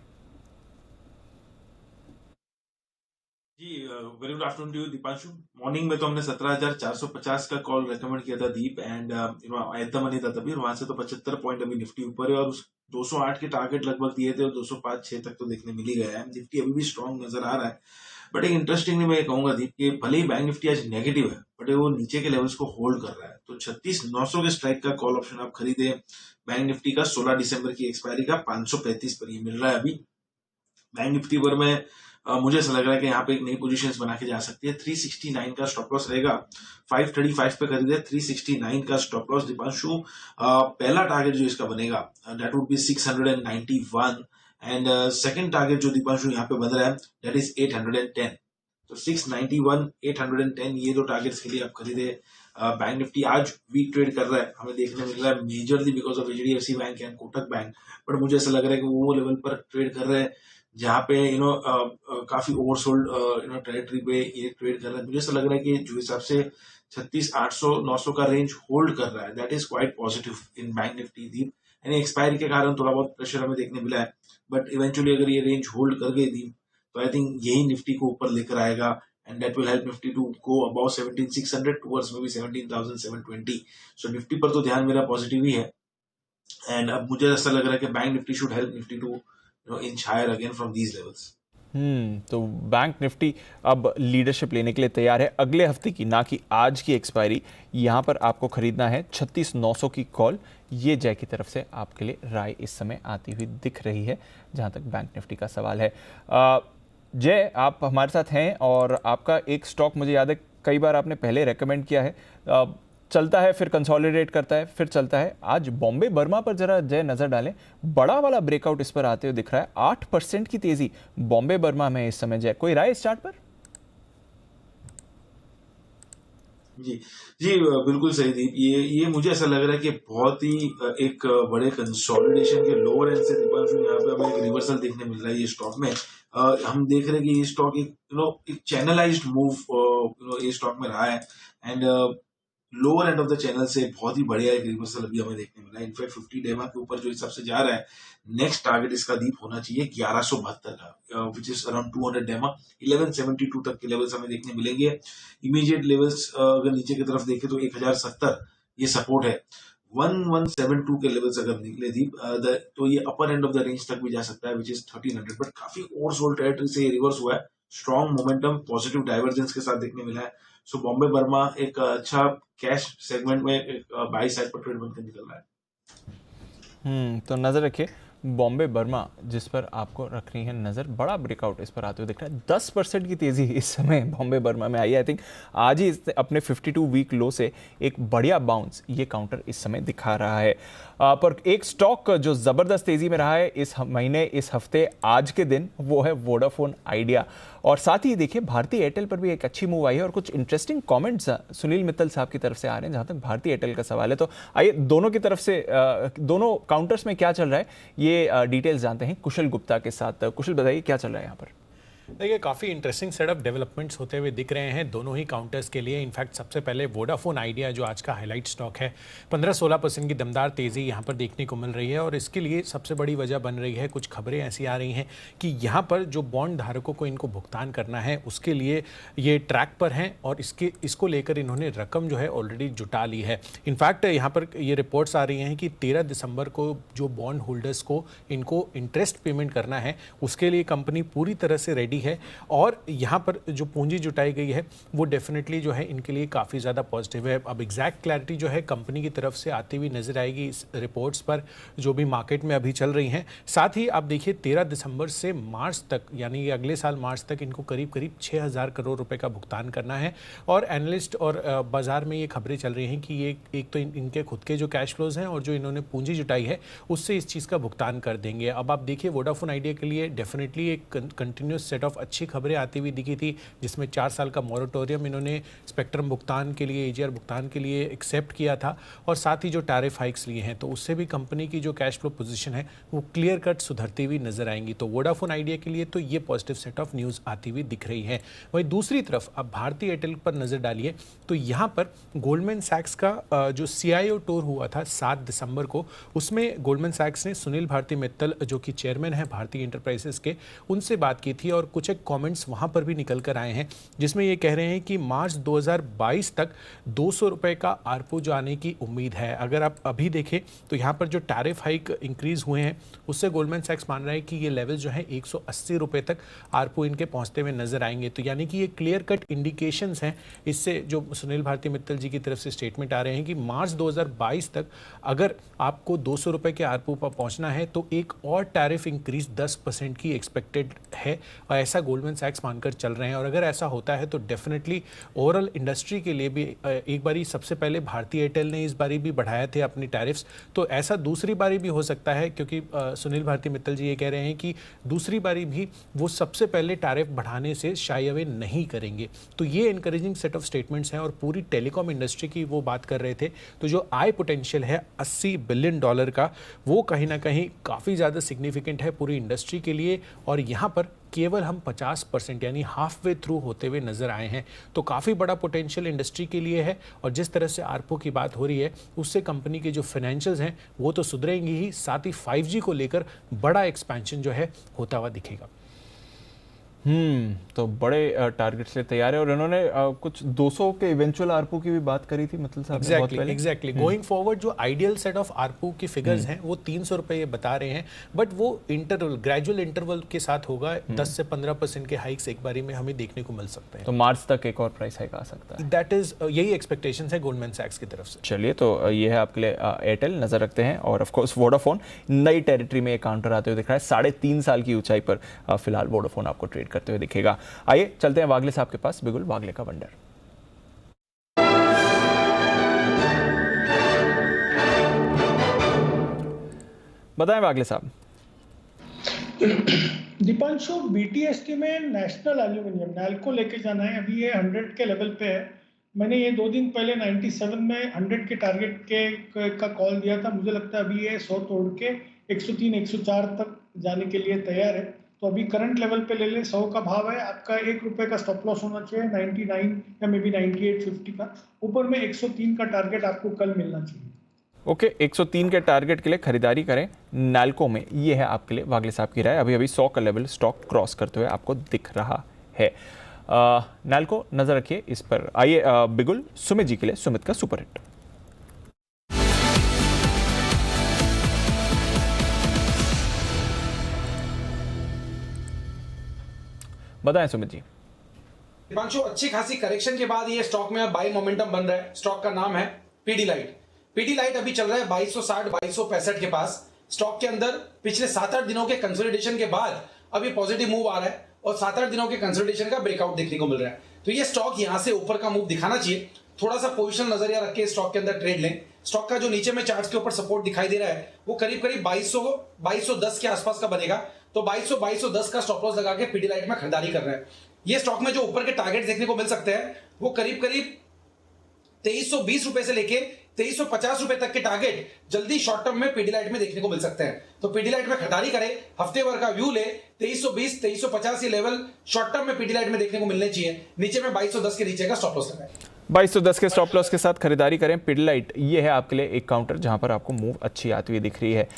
जी very good afternoon to you Deepanshu. Morning में तो हमने 17,450 का कॉल रेकमेंड किया था Deep, and at the money था तभी, और वहां से तो 75 पॉइंट अभी निफ्टी ऊपर है, और उस 208 के टारगेट लगभग दिए थे और 205-6 तक तो देखने मिल ही गया है। निफ्टी अभी भी स्ट्रांग नजर आ रहा है। बट एक इंटरेस्टिंगली मैं कहूंगा दीप कि भले ही बैंक निफ्टी आज नेगेटिव है बट वो नीचे के लेवल्स को होल्ड कर रहा है। तो 36,900 के स्ट्राइक का कॉल ऑप्शन आप खरीदे। बैंक निफ्टी का 16 दिसंबर की एक्सपायरी का 535 पर ये मिल रहा है अभी। बैंक निफ्टी पर मैं मुझे ऐसा लग रहा है कि यहाँ पे एक नई पोजीशंस बना के जा सकती है। 369 का स्टॉप लॉस रहेगा। 535 पे खरीदे, 369 का स्टॉप लॉस। दीपांशु, पहला टारगेट जो इसका बनेगा that would be 691 and second target जो दीपांशु यहाँ पे बन रहा है दैट इज 810। तो 691, 810 ये दो टारगेट्स के लिए आप खरीदे। बैंक निफ्टी आज वीक ट्रेड कर रहा है, हमें देखने मिल रहा है majorly because of HDFC bank and Kotak bank. But मुझे ऐसा लग रहा है कि वो लेवल पर ट्रेड कर रहे हैं जहाँ पे काफी ओवरसोल्ड टेरिटरी पे ये ट्रेड कर रहा है। मुझे ऐसा लग रहा है कि जो हिसाब से 36,800, 900 का रेंज होल्ड कर रहा है that is quite positive in Bank Nifty Deep. यानी एक्सपायरी के कारण थोड़ा बहुत प्रेशर हमें देखने मिला है बट इवेंचुअली अगर ये रेंज होल्ड कर गई दीप तो आई थिंक यही निफ्टी को ऊपर लेकर आएगा and that will help Nifty to go about 17,600 towards maybe 17,720। So Nifty पर तो ध्यान मेरा पॉजिटिव ही है एंड अब मुझे ऐसा लग रहा है कि bank Nifty should help Nifty to inch higher again from these levels. तो बैंक निफ्टी अब लीडरशिप लेने के लिए तैयार है अगले हफ्ते की, ना कि आज की एक्सपायरी। यहाँ पर आपको खरीदना है 36,900 की कॉल। ये जय की तरफ से आपके लिए राय इस समय आती हुई दिख रही है जहाँ तक बैंक निफ्टी का सवाल है। जय, आप हमारे साथ हैं और आपका एक स्टॉक मुझे याद है कई बार आपने पहले रेकमेंड किया है, चलता है फिर कंसोलिडेट करता है फिर चलता है। आज बॉम्बे बर्मा पर जरा जय नजर डालें, बड़ा वाला ब्रेकआउट इस पर आते हुए दिख रहा है। 8% की तेजी बॉम्बे बर्मा में इस समय। जय, कोई राय इस चार्ट पर? जी जी बिल्कुल सही दीप। ये मुझे ऐसा लग रहा है कि बहुत ही एक बड़े कंसोलिडेशन के लोअर एंड से दीपांशु यहाँ पे हमें एक रिवर्सल देखने मिल रहा है ये स्टॉक में। हम देख रहे हैं कि ये स्टॉक एक चैनलाइज्ड मूव ये स्टॉक में रहा है and lower end of the channel से बहुत ही बढ़िया एक रिवर्सल अभी हमें देखने मिला है। इनफैक्ट 50 डेमा के ऊपर जो हिसाब से जा रहा है नेक्स्ट टारगेट इसका दीप होना चाहिए 1172 का विच इज अराउंड 200 डेमा। 1172 तक के लेवल्स हमें देखने मिलेंगे। इमीडिएट लेवल्स अगर नीचे की तरफ देखें तो 1070 ये सपोर्ट है। 1172 के लेवल्स अगर निकले दीप तो ये अपर एंड ऑफ द रेंज तक भी जा सकता है विच इज 1300। बट काफी ओवरसोल्ड टेरिटरी से रिवर्स हुआ है। स्ट्रॉन्ग मोमेंटम पॉजिटिव डाइवर्जेंस के साथ देखने मिला है। सो बॉम्बे बर्मा एक अच्छा कैश सेगमेंट में एक बाई साइड पर ट्रेड बनकर निकल रहा है। तो नजर रखिए बॉम्बे बर्मा जिस पर आपको रखनी है नजर। बड़ा ब्रेकआउट इस पर आते हुए दिख रहा है। 10% की तेजी इस समय बॉम्बे बर्मा में आई है। आई थिंक आज ही अपने 52 वीक लो से एक बढ़िया बाउंस ये काउंटर इस समय दिखा रहा है। पर एक स्टॉक जो जबरदस्त तेजी में रहा है इस महीने, इस हफ्ते, आज के दिन, वो है वोडाफोन आइडिया। और साथ ही देखिए भारती एयरटेल पर भी एक अच्छी मूव आई है और कुछ इंटरेस्टिंग कमेंट्स सुनील मित्तल साहब की तरफ से आ रहे हैं जहां तक भारती एयरटेल का सवाल है। तो आइए दोनों की तरफ से दोनों काउंटर्स में क्या चल रहा है ये डिटेल्स जानते हैं कुशल गुप्ता के साथ। कुशल, बताइए क्या चल रहा है यहाँ पर? देखिए काफ़ी इंटरेस्टिंग सेट ऑफ डेवलपमेंट्स होते हुए दिख रहे हैं दोनों ही काउंटर्स के लिए। इनफैक्ट सबसे पहले वोडाफोन आइडिया जो आज का हाईलाइट स्टॉक है, 15-16% की दमदार तेज़ी यहाँ पर देखने को मिल रही है और इसके लिए सबसे बड़ी वजह बन रही है, कुछ खबरें ऐसी आ रही हैं कि यहाँ पर जो बॉन्ड धारकों को इनको भुगतान करना है उसके लिए ये ट्रैक पर हैं और इसको लेकर इन्होंने रकम जो है ऑलरेडी जुटा ली है। इनफैक्ट यहाँ पर ये रिपोर्ट्स आ रही हैं कि 13 दिसंबर को जो बॉन्ड होल्डर्स को इनको इंटरेस्ट पेमेंट करना है उसके लिए कंपनी पूरी तरह से रेडी है और यहाँ पर जो पूंजी जुटाई गई है वो डेफिनेटली जो है इनके लिए काफ़ी ज़्यादा पॉजिटिव है। अब एग्जैक्ट क्लैरिटी जो है कंपनी की तरफ से आती हुई नजर आएगी इस रिपोर्ट्स पर जो भी मार्केट में अभी चल रही हैं। साथ ही आप देखिए 13 दिसंबर से मार्च तक यानी अगले साल मार्च तक इनको करीब करीब 6,000 करोड़ रुपए का भुगतान करना है और एनालिस्ट और बाजार में ये खबरें चल रही हैं कि ये एक तो इनके खुद के जो कैश फ्लोज हैं और जो इन्होंने पूंजी जुटाई है उससे इस चीज़ का भुगतान कर देंगे। अब आप देखिए वोडाफोन आइडिया के लिए डेफिनेटली एक कंटिन्यूस सेट ऑफ अच्छी खबरें आती हुई दिखी थी जिसमें 4 साल का मॉरेटोरियम इन्होंने स्पेक्ट्रम भुगतान के लिए, एजीआर भुगतान के लिए एक्सेप्ट किया था और साथ ही जो टैरिफ हाइक्स लिए हैं तो उससे भी कंपनी की जो कैश फ्लो पोजीशन है वो क्लियर कट सुधरती हुई नजर आएंगी। तो वोडाफोन आइडिया के लिए तो ये पॉजिटिव सेट ऑफ न्यूज़ आती हुई दिख रही है। वहीं दूसरी तरफ अब भारती एयरटेल पर नजर डालिए तो यहाँ पर गोल्डमैन सैक्स का जो CIO टूर हुआ था 7 दिसंबर को, उसमें गोल्डमैन सैक्स ने सुनील भारती मित्तल जो कि चेयरमैन है भारतीय इंटरप्राइजेस के, उनसे बात की थी और कुछ एक कमेंट्स वहाँ पर भी निकल कर आए हैं जिसमें ये कह रहे हैं कि मार्च 2022 तक 200 रुपये का आरपू जो आने की उम्मीद है। अगर आप अभी देखें तो यहाँ पर जो टैरिफ हाइक इंक्रीज़ हुए हैं उससे गोल्डमैन सैक्स मान रहा है कि ये लेवल जो है 180 रुपये तक आरपू इनके पहुँचते हुए नजर आएंगे। तो यानी कि ये क्लियर कट इंडिकेशंस हैं इससे जो सुनील भारती मित्तल जी की तरफ से स्टेटमेंट आ रहे हैं कि मार्च 2022 तक अगर आपको 200 रुपये के आरपू पर पहुँचना है तो एक और टैरिफ इंक्रीज 10% की एक्सपेक्टेड है और ऐसा गोल्डमैन सैक्स मानकर चल रहे हैं। और अगर ऐसा होता है तो डेफिनेटली ओवरऑल इंडस्ट्री के लिए भी एक बारी सबसे पहले भारती एयरटेल ने इस बारी भी बढ़ाए थे अपनी टैरिफ्स, तो ऐसा दूसरी बारी भी हो सकता है क्योंकि सुनील भारती मित्तल जी ये कह रहे हैं कि दूसरी बारी भी वो सबसे पहले टैरिफ बढ़ाने से शाई अवे नहीं करेंगे। तो ये इनकरेजिंग सेट ऑफ स्टेटमेंट्स हैं और पूरी टेलीकॉम इंडस्ट्री की वो बात कर रहे थे। तो जो आय पोटेंशियल है $80 बिलियन का वो कहीं ना कहीं काफ़ी ज़्यादा सिग्निफिकेंट है पूरी इंडस्ट्री के लिए और यहाँ पर केवल हम 50% यानी हाफ वे थ्रू होते हुए नजर आए हैं। तो काफ़ी बड़ा पोटेंशियल इंडस्ट्री के लिए है और जिस तरह से आरपो की बात हो रही है उससे कंपनी के जो फाइनेंशियल्स हैं वो तो सुधरेंगे ही, साथ ही 5G को लेकर बड़ा एक्सपेंशन जो है होता हुआ दिखेगा। तो बड़े टारगेट से तैयार है और इन्होंने कुछ 200 के इवेंचुअल आरपू की भी बात करी थी मतलब साहब। एग्जैक्टली गोइंग फॉरवर्ड जो आइडियल सेट ऑफ आरपू की फिगर्स हैं वो 300 रुपये ये बता रहे हैं, बट वो इंटरवल ग्रेजुअल इंटरवल के साथ होगा। 10 से 15% के हाइक्स एक बारी में हमें देखने को मिल सकते हैं। तो मार्च तक एक और प्राइस हाइक आ सकता है, दैट इज यही एक्सपेक्टेशन है गोल्डमैन सैक्स की तरफ से। चलिए तो ये है आपके लिए एयरटेल, नजर रखते हैं। और ऑफकोर्स वोडाफोन नई टेरिटरी में एक काउंटर आते हुए दिख रहा है, 3.5 साल की ऊंचाई पर फिलहाल वोडाफोन आपको ट्रेड करते हुए दिखेगा। आइए चलते हैं वागले साहब के पास, बिगुल वागले का वंडर। बताएं वागले साहब। दीपांशु, बीटीएसटी में नेशनल एल्यूमिनियम नैल्को लेके जाना है, अभी ये 100 के लेवल पे है। मैंने ये 2 दिन पहले 97 में 100 के टारगेट का कॉल दिया था। मुझे लगता है अभी ये 100 तोड़ के 103 104 तक जाने के लिए तैयार है। तो अभी करंट लेवल पे ले ले, 100 का भाव है, आपका 1 रुपए का स्टॉप लॉस होना चाहिए 99 या मे बी 98.50 का। ऊपर में 103 का टारगेट आपको कल मिलना चाहिए। ओके, 103 के टारगेट के लिए खरीदारी करें नैल्को में, ये है आपके लिए वागले साहब की राय। अभी 100 का लेवल स्टॉक क्रॉस करते हुए आपको दिख रहा है। नैल्को नजर रखिए इस पर। आइए बिगुल सुमित जी के लिए सुमित का सुपर हिट। बताएं सुमित जी। दीपांशु, अच्छी खासी करेक्शन के बाद ये स्टॉक में अब बाई मोमेंटम बन रहा है। स्टॉक का नाम है पीडीलाइट। पीडीलाइट अभी चल रहा है 2260 2265 के पास। स्टॉक के अंदर पिछले 7-8 दिनों के कंसोलिडेशन के बाद अभी पॉजिटिव मूव आ रहा है और 7-8 दिनों के कंसोलिडेशन का ब्रेकआउट देखने को मिल रहा है। तो ये स्टॉक यहां से ऊपर का मूव दिखाना चाहिए। थोड़ा सा पोजिशन नजरिया रख के स्टॉक के अंदर ट्रेड लें। स्टॉक का जो नीचे में चार्ट्स के ऊपर सपोर्ट दिखाई दे रहा है वो करीब 2210 के आसपास का बनेगा। तो 2210 का स्टॉप लॉस लगा के पीडीलाइट में खरीदारी कर रहे हैं। ये स्टॉक में जो ऊपर के टारगेट देखने को मिल सकते हैं वो करीब 2320 रुपए से लेके 2350 रुपए तक के टारगेट जल्दी शॉर्ट टर्म में पीडीलाइट में देखने को मिल सकते हैं। तो पीडीलाइट में खरीदारी करें, हफ्ते भर का व्यू ले। 2320 2350 ये लेवल शॉर्ट टर्म में पीडीलाइट में देखने को मिलने चाहिए। नीचे में 2210 के नीचे का स्टॉप लॉस लगाएं। 2210 के स्टॉप लॉस के साथ खरीदारी करें पीडीलाइट। ये है आपके लिए एक काउंटर जहां पर आपको मूव अच्छी आती हुई दिख रही है।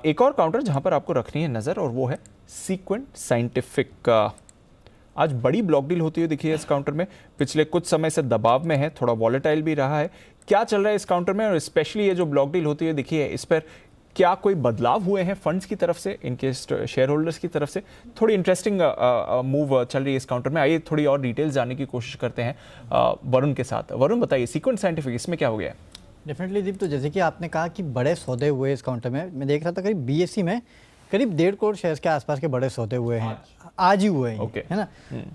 एक और काउंटर जहां पर आपको रखनी है नजर और वो है सीक्वेंट साइंटिफिक। आज बड़ी ब्लॉक डील होती हुई दिखी है इस काउंटर में, पिछले कुछ समय से दबाव में है, थोड़ा वॉलेटाइल भी रहा है। क्या चल रहा है इस काउंटर में और स्पेशली ये जो ब्लॉक डील होती हुई दिखी है इस पर क्या कोई बदलाव हुए हैं फंड्स की तरफ से, इनके शेयर होल्डर्स की तरफ से? थोड़ी इंटरेस्टिंग मूव चल रही है इस काउंटर में। आइए थोड़ी और डिटेल्स जानने की कोशिश करते हैं वरुण के साथ। वरुण बताइए, सीक्वेंट साइंटिफिक इसमें क्या हो गया है? डेफिनेटली दीप, तो जैसे कि आपने कहा कि बड़े सौदे हुए इस काउंटर में, मैं देख रहा था करीब बीएससी में करीब 1.5 करोड़ शेयर्स के आसपास के बड़े सौदे हुए हैं, आज ही हुए हैं, है ना।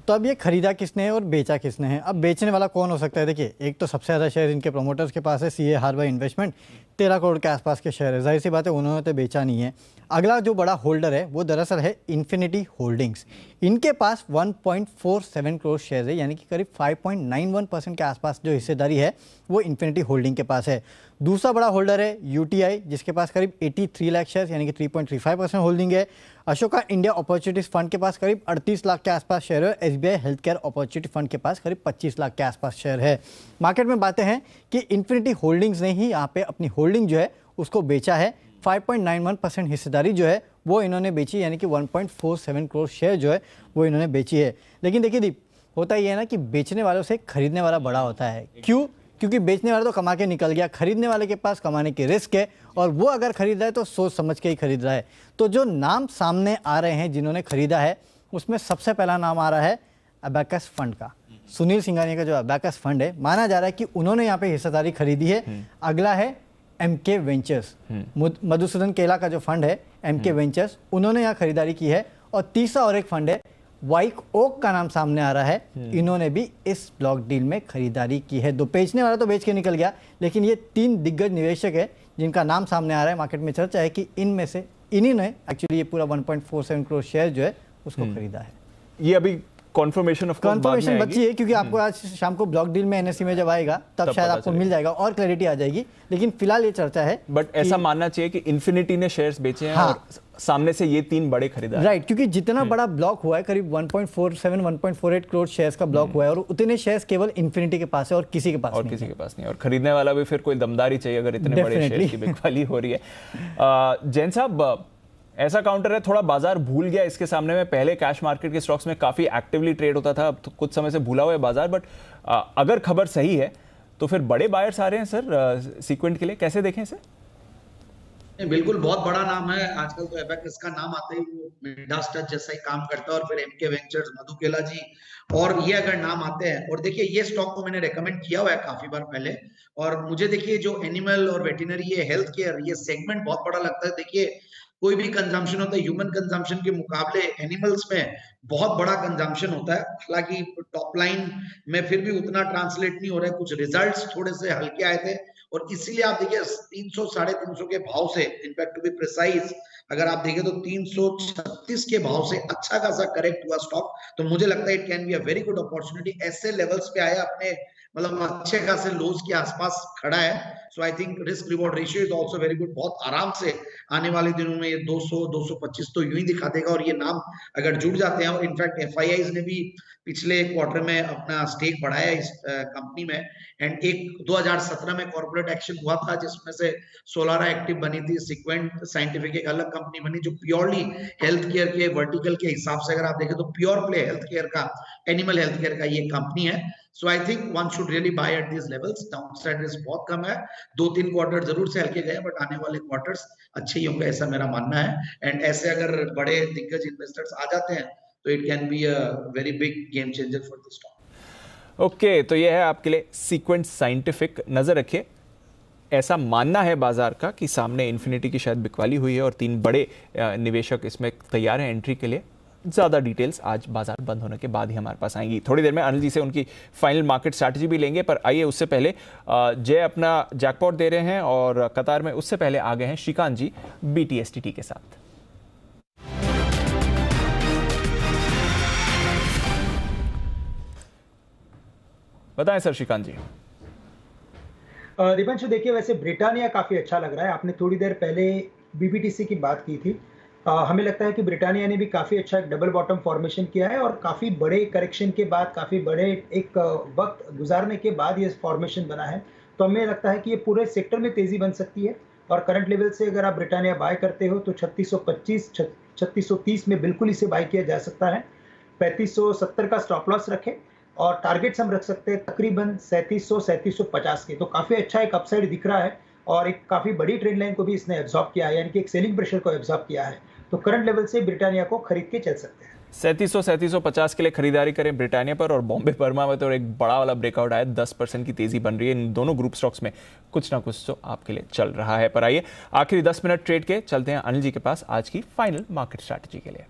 तो अब ये खरीदा किसने है और बेचा किसने है? अब बेचने वाला कौन हो सकता है? देखिए, एक तो सबसे ज़्यादा शेयर इनके प्रोमोटर्स के पास है, सीए हार्बर इन्वेस्टमेंट, 13 करोड़ के आसपास के शेयर है। जाहिर सी बात है उन्होंने तो बेचा नहीं है। अगला जो बड़ा होल्डर है वो दरअसल है इन्फिनिटी होल्डिंग्स। इनके पास 1.47 करोड़ शेयर है, यानी कि करीब 5.91% के आसपास जो हिस्सेदारी है वो इन्फिनिटी होल्डिंग के पास है। दूसरा बड़ा होल्डर है यूटीआई, जिसके पास करीब 83 लाख शेयर यानी कि 3.35% होल्डिंग है। अशोका इंडिया अपॉर्चुनिटीज फंड के पास करीब 38 लाख के आसपास शेयर है। SBI health care opportunity fund के पास करीब 25 लाख के आसपास शेयर है। मार्केट में बातें हैं कि इन्फिनिटी होल्डिंग्स ने ही यहाँ पे अपनी होल्डिंग जो है उसको बेचा है। 5.91% हिस्सेदारी जो है वो इन्होंने बेची, यानी कि 1.47 करोड़ शेयर जो है वो इन्होंने बेची है। लेकिन देखिए दीप, होता ही है ना कि बेचने वालों से खरीदने वाला बड़ा होता है। क्यों? क्योंकि बेचने वाला तो कमा के निकल गया, खरीदने वाले के पास कमाने की रिस्क है, और वो अगर खरीद रहा है तो सोच समझ के ही खरीद रहा है। तो जो नाम सामने आ रहे हैं जिन्होंने खरीदा है, उसमें सबसे पहला नाम आ रहा है अबैकस फंड का। सुनील सिंघानिया का जो अबैकस फंड है, माना जा रहा है कि उन्होंने यहाँ पे हिस्सेदारी खरीदी है। अगला है एमके वेंचर्स, मधुसूदन केला का जो फंड है एमके वेंचर्स, उन्होंने यहाँ खरीदारी की है। और तीसरा और एक फंड है वाइक ओक का नाम सामने आ रहा है, इन्होंने भी इस ब्लॉक डील में खरीदारी की है। दो बेचने वाला तो बेच के निकल गया, लेकिन ये 3 दिग्गज निवेशक है जिनका नाम सामने आ रहा है। मार्केट में चर्चा है कि इनमें से इन्हीं ने एक्चुअली ये पूरा 1.47 करोड़ शेयर जो है उसको खरीदा है। ये अभी कॉन्फर्मेशन बची है, क्योंकि आपको आज शाम को ब्लॉक डील में एनएससी में जब आएगा तब शायद आपको मिल जाएगा और क्लैरिटी आ जाएगी। लेकिन फिलहाल ये चर्चा है। बट ऐसा मानना चाहिए कि इन्फिनिटी ने शेयर्स बेचे हैं, और सामने से ये 3 बड़े खरीदार। राइट, क्योंकि जितना बड़ा ब्लॉक हुआ है, करीब 1.47-1.48 करोड़ शेयर्स का ब्लॉक हुआ है, और उतने शेयर्स केवल इन्फिनिटी के पास है और किसी के पास नहीं। और खरीदने वाला भी फिर कोई दमदारी चाहिए अगर इतने बड़े शेयर की बिकवाली हो रही है। जैन साहब, ऐसा काउंटर है, थोड़ा बाजार भूल गया इसके सामने में। पहले कैश मार्केट के स्टॉक्स में काफी एक्टिवली ट्रेड होता था, अब तो कुछ समय से भूला हुआ है बाजार। बट अगर खबर सही है तो फिर बड़े बायर्स आ रहे हैं सर सीक्वेंट के लिए, कैसे देखें इसे? बिल्कुल, बहुत बड़ा नाम है आजकल तो। एबैकस का नाम आते ही वो मिडास टच जैसा ही काम करता है, और फिर एमके वेंचर्स, मधु केला जी, और ये अगर नाम आते हैं। और देखिए, ये स्टॉक को मैंने रेकमेंड किया हुआ है काफी बार पहले, और मुझे देखिए जो एनिमल और वेटरनरी, ये हेल्थ केयर, ये सेगमेंट बहुत बड़ा लगता है। देखिए, कोई भी कंजम्पशन होता है, ह्यूमन कंजम्पशन के मुकाबले एनिमल्स में बहुत बड़ा कंजम्पशन होता है। हालांकि टॉप लाइन में फिर भी उतना ट्रांसलेट नहीं हो रहा है, कुछ रिजल्ट्स थोड़े से हल्के आए थे, और इसीलिए आप देखिए 300 साढ़े 300 के भाव से, इनफैक्ट टू बी प्रिसाइज अगर आप देखें तो 336 के भाव से अच्छा खासा करेक्ट हुआ स्टॉक। तो मुझे लगता है it can be a very good opportunity. ऐसे लेवल्स पे आया, अपने मतलब अच्छे खासे लोज के आसपास खड़ा है। So I think risk reward ratio is also very good. बहुत आराम से आने वाले दिनों में ये 200-225 तो यूं ही दिखा देगा, और ये नाम अगर जुड़ जाते हैं। और इनफैक्ट एफआईआईज ने भी पिछले क्वार्टर में अपना स्टेक बढ़ाया इस कंपनी में। एंड एक 2017 में कॉर्पोरेट एक्शन हुआ था जिसमें से सोलारा एक्टिव बनी थी, सीक्वेंट साइंटिफिक एक अलग कंपनी बनी जो प्योरली हेल्थ केयर के वर्टिकल के हिसाब से अगर आप देखें तो प्योर प्ले हेल्थ केयर का, एनिमल हेल्थ केयर का ये कंपनी है। So I think one should really buy at this levels. Downside risk बहुत कम है, 2-3 क्वार्टर जरूर से हल्के गए, बट आने वाले क्वार्टर्स अच्छे ही होंगे, ऐसा मेरा मानना है। एंड ऐसे अगर बड़े दिग्गज इन्वेस्टर्स आ जाते हैं तो it can be a very big game changer for the stock. Okay, तो ये है आपके लिए सीक्वेंट साइंटिफिक। नजर रखिए, ऐसा मानना है बाजार का कि सामने इन्फिनिटी की शायद बिकवाली हुई है और 3 बड़े निवेशक इसमें तैयार हैं एंट्री के लिए। ज़्यादा डिटेल्स आज बाजार बंद होने के बाद ही हमारे पास आएंगी। थोड़ी देर में अनिल जी से उनकी फाइनल मार्केट स्ट्रैटेजी भी लेंगे, पर आइए उससे पहले जय अपना जैकपॉट दे रहे हैं और कतार में उससे पहले आ गए हैं श्रीकांत जी BTSTT के साथ। बताएं सर श्रीकांत जी। दीपांशु, देखिए वैसे ब्रिटानिया काफी अच्छा लग रहा है। आपने थोड़ी देर पहले BBTC की बात की थी। हमें लगता है कि ब्रिटानिया ने भी काफी अच्छा एक डबल बॉटम फॉर्मेशन किया है, और काफी बड़े करेक्शन के बाद, काफी बड़े एक वक्त गुजारने के बाद ये फॉर्मेशन बना है। तो हमें लगता है कि ये पूरे सेक्टर में तेजी बन सकती है। और करंट लेवल से अगर आप ब्रिटानिया बाय करते हो तो 3625 3630 में बिल्कुल इसे बाय किया जा सकता है। 3570 का स्टॉप लॉस रखें, और टारगेट्स हम रख सकते हैं तकरीबन 3700-3750 के। तो काफी अच्छा एक अपसाइड दिख रहा है, और एक काफी बड़ी ट्रेंड लाइन को भी इसने एब्जॉर्ब किया है, यानी कि एक सेलिंग प्रेशर को एब्जॉर्ब किया है। तो करंट लेवल से ब्रिटानिया को खरीद के चल सकते हैं। 3750 के लिए खरीदारी करें ब्रिटानिया पर। और बॉम्बे परमा में तो एक बड़ा वाला ब्रेकआउट आया, 10% की तेजी बन रही है। इन दोनों ग्रुप स्टॉक्स में कुछ ना कुछ तो आपके लिए चल रहा है। पर आइए आखिरी 10 मिनट ट्रेड के चलते हैं अनिल जी के पास आज की फाइनल मार्केट स्ट्रैटेजी के लिए।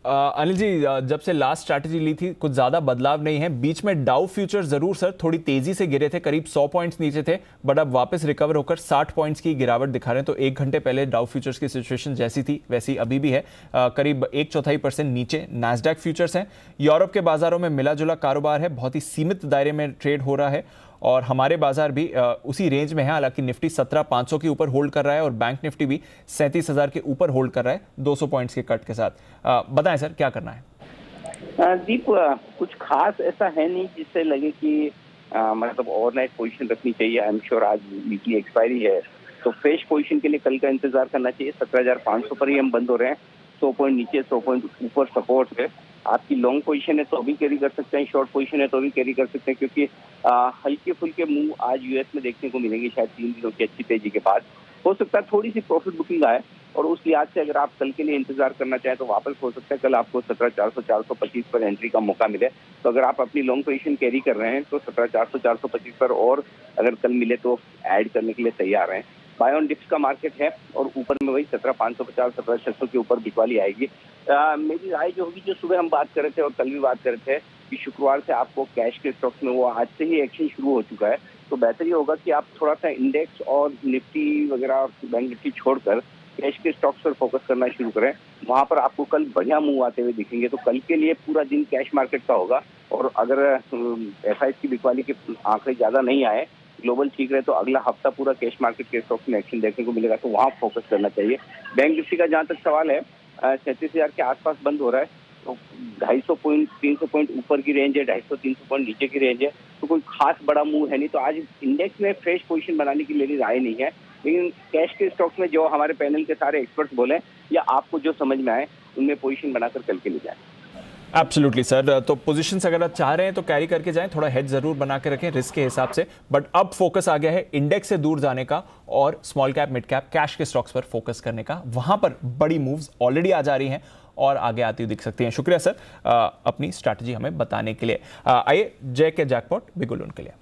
अनिल जी, जब से लास्ट स्ट्रैटेजी ली थी कुछ ज्यादा बदलाव नहीं है। बीच में डाउ फ्यूचर जरूर सर थोड़ी तेजी से गिरे थे, करीब 100 पॉइंट्स नीचे थे, बट अब वापस रिकवर होकर 60 पॉइंट्स की गिरावट दिखा रहे हैं। तो 1 घंटे पहले डाउ फ्यूचर्स की सिचुएशन जैसी थी वैसी अभी भी है, करीब 1/4% नीचे नैस्डैक फ्यूचर्स हैं। यूरोप के बाजारों में मिला जुला कारोबार है, बहुत ही सीमित दायरे में ट्रेड हो रहा है, और हमारे बाजार भी उसी रेंज में है। हालांकि निफ्टी 17,500 के ऊपर होल्ड कर रहा है और बैंक निफ्टी भी 37,000 के ऊपर होल्ड कर रहा है 200 पॉइंट्स के कट के साथ। बताएं सर क्या करना है? दीप, कुछ खास ऐसा है नहीं जिससे लगे कि मतलब ओवरनाइट पोजीशन रखनी चाहिए। आई एम श्योर आज वीकली एक्सपायरी है तो फ्रेश पोजीशन के लिए कल का इंतजार करना चाहिए। 17,500 पर ही हम बंद हो रहे हैं। 100 पॉइंट नीचे 100 पॉइंट ऊपर सपोर्ट है। आपकी लॉन्ग पोजीशन है तो अभी कैरी कर सकते हैं, शॉर्ट पोजीशन है तो अभी कैरी कर सकते हैं, क्योंकि हल्के फुल्के मूव आज यूएस में देखने को मिलेंगे शायद 3 दिनों की अच्छी तेजी के बाद। हो सकता है थोड़ी सी प्रॉफिट बुकिंग आए और उस लिहाज से अगर आप कल के लिए इंतजार करना चाहें तो वापस हो सकता है कल आपको 17,400 425 पर एंट्री का मौका मिले। तो अगर आप अपनी लॉन्ग पोजीशन कैरी कर रहे हैं तो 17,400 425 पर और अगर कल मिले तो ऐड करने के लिए तैयार हैं। बाय ऑन डिप्स का मार्केट है और ऊपर में वही 17,550 17,600 के ऊपर बिकवाली आएगी। मेरी राय जो होगी, जो सुबह हम बात कर रहे थे और कल भी बात कर रहे थे कि शुक्रवार से आपको कैश के स्टॉक्स में वो आज से ही एक्शन शुरू हो चुका है, तो बेहतर ये होगा कि आप थोड़ा सा इंडेक्स और निफ्टी वगैरह बैंक निफ्टी छोड़कर कैश के स्टॉक्स पर फोकस करना शुरू करें। वहां पर आपको कल बढ़िया मूव आते हुए दिखेंगे। तो कल के लिए पूरा दिन कैश मार्केट का होगा और अगर एफआईएस की बिकवाली के आंकड़े ज्यादा नहीं आए, ग्लोबल ठीक रहे, तो अगला हफ्ता पूरा कैश मार्केट के स्टॉक्स में एक्शन देखने को मिलेगा, तो वहां फोकस करना चाहिए। बैंक निफ्टी का जहां तक सवाल है, 37,000 के आसपास बंद हो रहा है, तो 250 पॉइंट 300 पॉइंट ऊपर की रेंज है, 250-300 पॉइंट नीचे की रेंज है, तो कोई खास बड़ा मूव है नहीं। तो आज इंडेक्स में फ्रेश पोजीशन बनाने की मेरी राय नहीं है, लेकिन कैश के स्टॉक्स में जो हमारे पैनल के सारे एक्सपर्ट्स बोले या आपको जो समझ में आए उनमें पोजीशन बनाकर कल के लिए जाए। एब्सोल्युटली सर, तो पोजीशंस अगर आप चाह रहे हैं तो कैरी करके जाएं, थोड़ा हेड जरूर बना के रखें रिस्क के हिसाब से, बट अब फोकस आ गया है इंडेक्स से दूर जाने का और small cap mid cap cash के स्टॉक्स पर फोकस करने का। वहां पर बड़ी मूव्स ऑलरेडी आ जा रही हैं और आगे आती हुई दिख सकती हैं। शुक्रिया सर अपनी स्ट्रैटेजी हमें बताने के लिए। आइए जय के जैकपॉट बिगुल उनके लिए।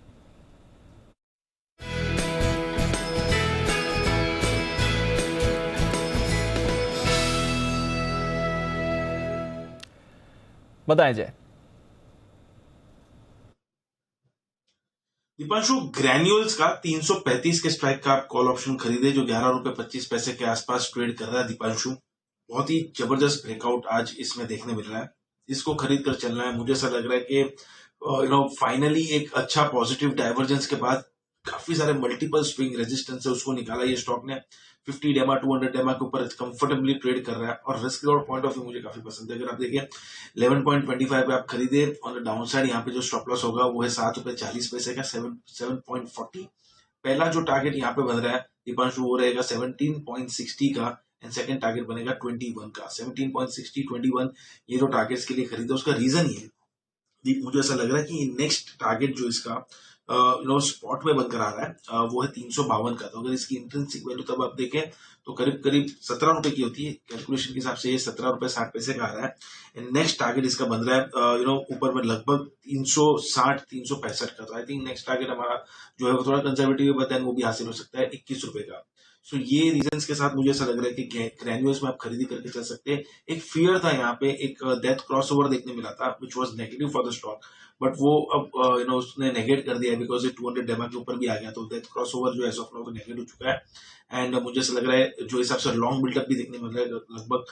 बताएं जय। दीपांशु, ग्रैन्यूल्स का 335 के स्ट्राइक का आप कॉल ऑप्शन खरीदे जो 11 रुपए 25 पैसे के आसपास ट्रेड कर रहा है। दीपांशु, बहुत ही जबरदस्त ब्रेकआउट आज इसमें देखने मिल रहा है, इसको खरीद कर चलना है। मुझे ऐसा लग रहा है कि फाइनली एक अच्छा पॉजिटिव डाइवर्जेंस के बाद काफी सारे मल्टीपल स्विंग रेजिस्टेंस है उसको निकाला ये स्टॉक ने। 50 डेमा 200 डेमा के ऊपर कंफर्टेबली ट्रेड कर रहा है और risk reward point of view मुझे काफी पसंद है। अगर आप देखिए 11.25 पे आप खरीदे, ऑन द डाउन साइड यहाँ पे जो स्टॉप लॉस होगा वो है 7 रुपए 40 पैसे का 7.40। पहला जो टारगेट यहाँ पे बन रहा है दीपांशु वो रहेगा 17.60 का एंड सेकंड टारगेट बनेगा 21 का। 17.60 21 ये जो टारगेट्स के लिए खरीदा उसका रीजन ये है, मुझे ऐसा लग रहा है कि नेक्स्ट टारगेट जो इसका स्पॉट में बनकर आ रहा है वो है 352 का। तो अगर इसकी इंट्रिंसिक वैल्यू तब आप देखें तो करीब करीब 17 रुपए की होती है, कैलकुलेशन के हिसाब से ये 17 रुपए 60 पैसे का आ रहा है। नेक्स्ट टारगेट इसका बन रहा है ऊपर में लगभग 360 365 का। तो आई थिंक नेक्स्ट टारगेट हमारा जो है वो थोड़ा कंजर्वेटिव बताएं, वो भी हासिल हो सकता है 21 रुपए का। सो ये रीजंस के साथ मुझे ऐसा लग रहा है कि ग्रैन्यूल्स में आप खरीदी करके चल सकते हैं। एक फियर था यहाँ पे, एक डेथ क्रॉसओवर देखने मिला था which was negative for the stock, but वो अब उसने नेगेट कर दिया बिकॉज ये 200 डेमा के ऊपर भी आ गया। तो डेथ क्रॉसओवर जो एज ऑफ नाउ नेगेट हो चुका है एंड मुझे ऐसा लग रहा है जो हिसाब से लॉन्ग बिल्डअप भी देखने मिल रहा है, लगभग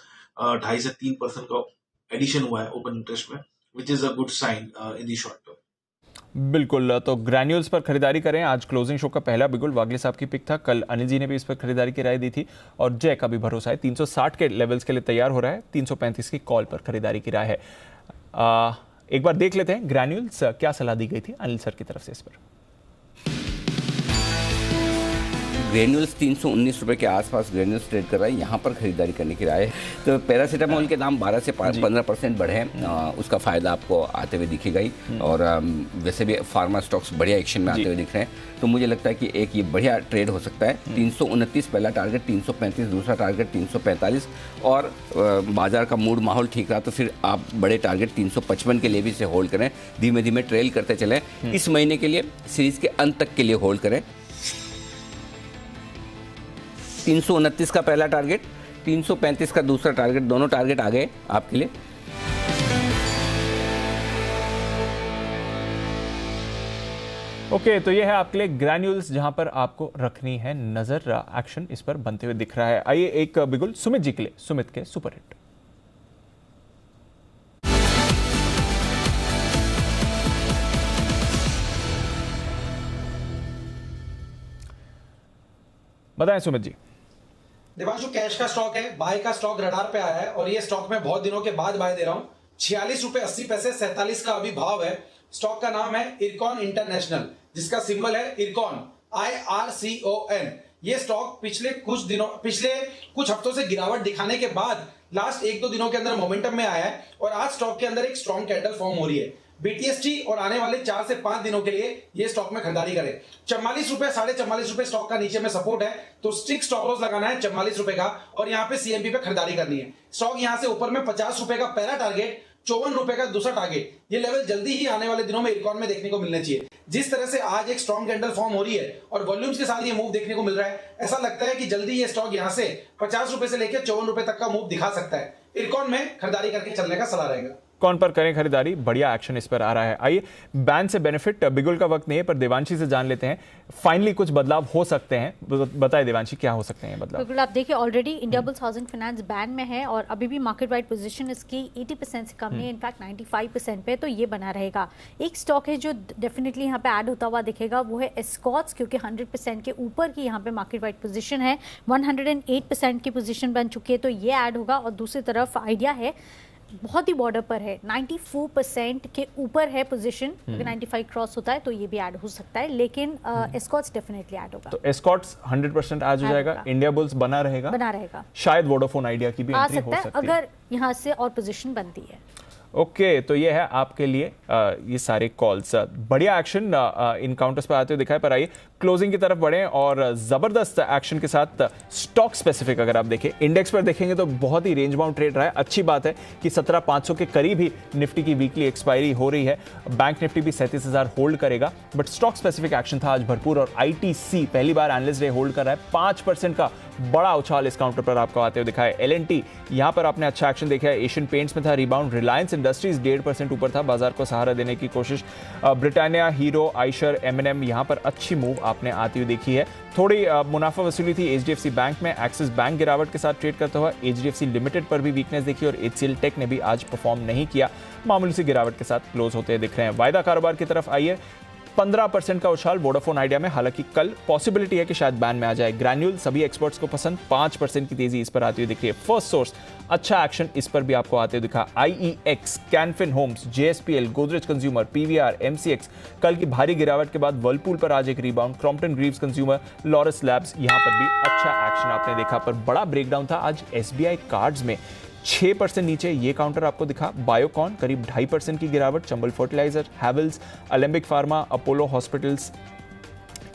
2.5 से 3% का एडिशन हुआ है ओपन इंटरेस्ट में, which is a good sign in the short term. बिल्कुल, तो ग्रैन्यूल्स पर खरीदारी करें। आज क्लोजिंग शो का पहला बिगुल वागले साहब की पिक था, कल अनिल जी ने भी इस पर खरीदारी की राय दी थी और जय का भी भरोसा है 360 के लेवल्स के लिए तैयार हो रहा है। 335 की कॉल पर खरीदारी की राय है। एक बार देख लेते हैं ग्रैन्यूल्स क्या सलाह दी गई थी अनिल सर की तरफ से इस पर। ग्रेन्यूल्स 319 रुपए के आसपास ग्रेन्यूल्स ट्रेड कर रहा है, यहाँ पर खरीदारी करने की राय है। तो पैरासीटामोल के दाम 12 से 15% बढ़े हैं, उसका फायदा आपको आते हुए दिखेगा ही। और वैसे भी फार्मा स्टॉक्स बढ़िया एक्शन में आते हुए दिख रहे हैं, तो मुझे लगता है कि एक ये बढ़िया ट्रेड हो सकता है। 329 पहला टारगेट, 335 दूसरा टारगेट, 345 और बाजार का मूड माहौल ठीक रहा तो फिर आप बड़े टारगेट 355 के लिए भी इसे होल्ड करें, धीमे धीमे ट्रेल करते चलें। इस महीने के लिए सीरीज के अंत तक के लिए होल्ड करें। 329 का पहला टारगेट, 335 का दूसरा टारगेट, दोनों टारगेट आ गए आपके लिए। ओके, तो ये है आपके लिए ग्रैन्यूल्स जहां पर आपको रखनी है नजर। एक्शन इस पर बनते हुए दिख रहा है। आइए एक बिगुल सुमित जी के लिए, सुमित के सुपर हिट। बताएं सुमित जी। देवांशु, कैश का स्टॉक है, बाय का स्टॉक रडार पे आया है और ये स्टॉक में बहुत दिनों के बाद बाय दे रहा हूँ। 46 रुपए 80 पैसे 47 का अभी भाव है स्टॉक का नाम है इरकॉन इंटरनेशनल, जिसका सिंबल है इरकॉन, IRCON। ये स्टॉक पिछले कुछ हफ्तों से गिरावट दिखाने के बाद लास्ट 1-2 दिनों के अंदर मोमेंटम में आया है और आज स्टॉक के अंदर एक स्ट्रॉन्ग कैंडल फॉर्म हो रही है। BTST और आने वाले 4 से 5 दिनों के लिए ये स्टॉक में खरीदारी करें। 44 रुपए, 44.5 रुपए स्टॉक का नीचे में सपोर्ट है, तो स्ट्रिक्ट स्टॉप लॉस लगाना है 44 रुपए का और यहाँ पे CMP पे खरीदारी करनी है। स्टॉक यहाँ से ऊपर में 50 रुपए का पहला टारगेट, 54 रुपए का दूसरा टारगेट, ये लेवल जल्दी ही आने वाले दिनों में इरकॉन में देखने को मिलने चाहिए। जिस तरह से आज एक स्ट्रॉन्ग कैंडल फॉर्म हो रही है और वॉल्यूम्स के साथ ये मूव देखने को मिल रहा है, ऐसा लगता है कि जल्दी ये स्टॉक यहाँ से 50 रुपए से लेकर 54 रुपए तक का मूव दिखा सकता है। इरकॉन में खरीदारी करके चलने का सलाह रहेगा। कौन पर करें खरीदारी, बढ़िया एक्शन इस पर आ रहा है। आइए बैन से बेनिफिट बिगुल का वक्त नहीं है, पर देवांशी से जान लेते हैं फाइनली कुछ बदलाव हो सकते हैं। बताए देवांशी, क्या हो सकते हैं बदलाव? बिल्कुल, आप देखिए already Indiabulls housing finance ban में है और अभी भी मार्केट वाइड पोजीशन इसकी 80% से कम है, इनफैक्ट 95% पे, तो ये बना रहेगा। एक स्टॉक है जो डेफिनेटली यहाँ पे ऐड होता हुआ दिखेगा, वो है एस्कॉट्स, क्योंकि 100% के ऊपर की यहाँ पे मार्केट वाइड पोजीशन है, 108% की पोजीशन बन चुकी है, तो ये ऐड होगा। और दूसरी तरफ आइडिया है, बहुत ही बॉर्डर पर है, 94% के ऊपर है पोजीशन, अगर 95 क्रॉस होता है तो ये भी ऐड हो सकता है, लेकिन एस्कॉट्स डेफिनेटली ऐड होगा। तो एस्कॉट्स 100% ऐड हो जाएगा, इंडियाबुल्स बना रहेगा, शायद वोडाफोन आइडिया की भी एंट्री हो सकती है अगर यहाँ से और पोजीशन बनती है। ओके, तो ये है आपके लिए ये सारे कॉल्स। बढ़िया एक्शन इन काउंटर्स पर आते हुए दिखाई, पर आइए क्लोजिंग की तरफ बढ़ें और जबरदस्त एक्शन के साथ स्टॉक स्पेसिफिक अगर आप देखें, इंडेक्स पर देखेंगे तो बहुत ही रेंज बाउंड ट्रेड रहा है। अच्छी बात है कि 17,500 के करीब ही निफ्टी की वीकली एक्सपायरी हो रही है। बैंक निफ्टी भी 37,000 होल्ड करेगा, बट स्टॉक स्पेसिफिक एक्शन था आज भरपूर और ITC पहली बार एनालिस्ट डे होल्ड कर रहा है। 5% का बड़ा उछाल इस काउंटर पर आपको आते हुए दिखा है। LNT यहां पर आपने अच्छा एक्शन देखा है, एशियन पेंट्स में था रिबाउंड, रिलायंस इंडस्ट्रीज 1.5% ऊपर था, बाजार को सहारा देने की कोशिश। ब्रिटानिया, हीरो, आइशर, M&M यहां पर अच्छी मूव आपने आती हुई देखी है। थोड़ी मुनाफा वसूली थी HDFC बैंक में, एक्सिस बैंक गिरावट के साथ ट्रेड करता हुआ, HDFC लिमिटेड पर भी वीकनेस देखी और HCL टेक ने भी आज परफॉर्म नहीं किया, मामूली सी गिरावट के साथ क्लोज होते दिख रहे हैं। वायदा कारोबार की तरफ आइए, 15% का उछाल वोडाफोन आइडिया में, हालांकि कल पॉसिबिलिटी है कि शायद बैन में आ जाए। ग्रैन्यूल सभी एक्सपर्ट्स को पसंद, 5% की तेजी इस पर आती हुई दिख रही है। फर्स्ट सोर्स अच्छा एक्शन इस पर भी आपको आते हुए दिखा। IEX, Canfin Homes, JSPL, Godrej Consumer, PVR, MCX कल की भारी गिरावट के बाद वर्लपूल पर आज एक rebound, Crompton Greaves consumer, Laurus labs यहां पर भी अच्छा एक्शन आपने देखा, पर बड़ा ब्रेकडाउन था आज SBI कार्ड्स में, 6% नीचे ये काउंटर आपको दिखा। बायोकॉन करीब 2.5% की गिरावट, Chambal Fertiliser, Havells, Alembic Pharma, Apollo Hospitals,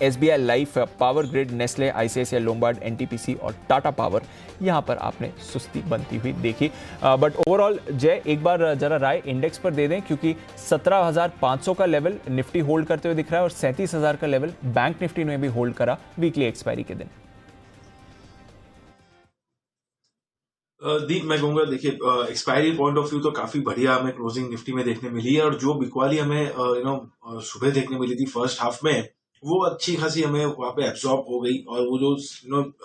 SBI Life, Power Grid, Nestle, ICICI Lombard, NTPC और टाटा पावर यहां पर आपने सुस्ती बनती हुई देखी। बट ओवरऑल जय एक बार जरा राय इंडेक्स पर दे दें, क्योंकि 17,500 का लेवल निफ्टी होल्ड करते हुए दिख रहा है और 37,000 का लेवल बैंक निफ्टी ने भी होल्ड करा वीकली एक्सपायरी के दिन। दीप, मैं कहूंगा देखिए एक्सपायरी पॉइंट ऑफ व्यू तो काफी बढ़िया हमें क्लोजिंग निफ्टी में देखने मिली है और जो बिकवाली हमें सुबह देखने मिली थी फर्स्ट हाफ में, वो अच्छी खासी हमें वहां पे एब्सॉर्ब हो गई। और वो जो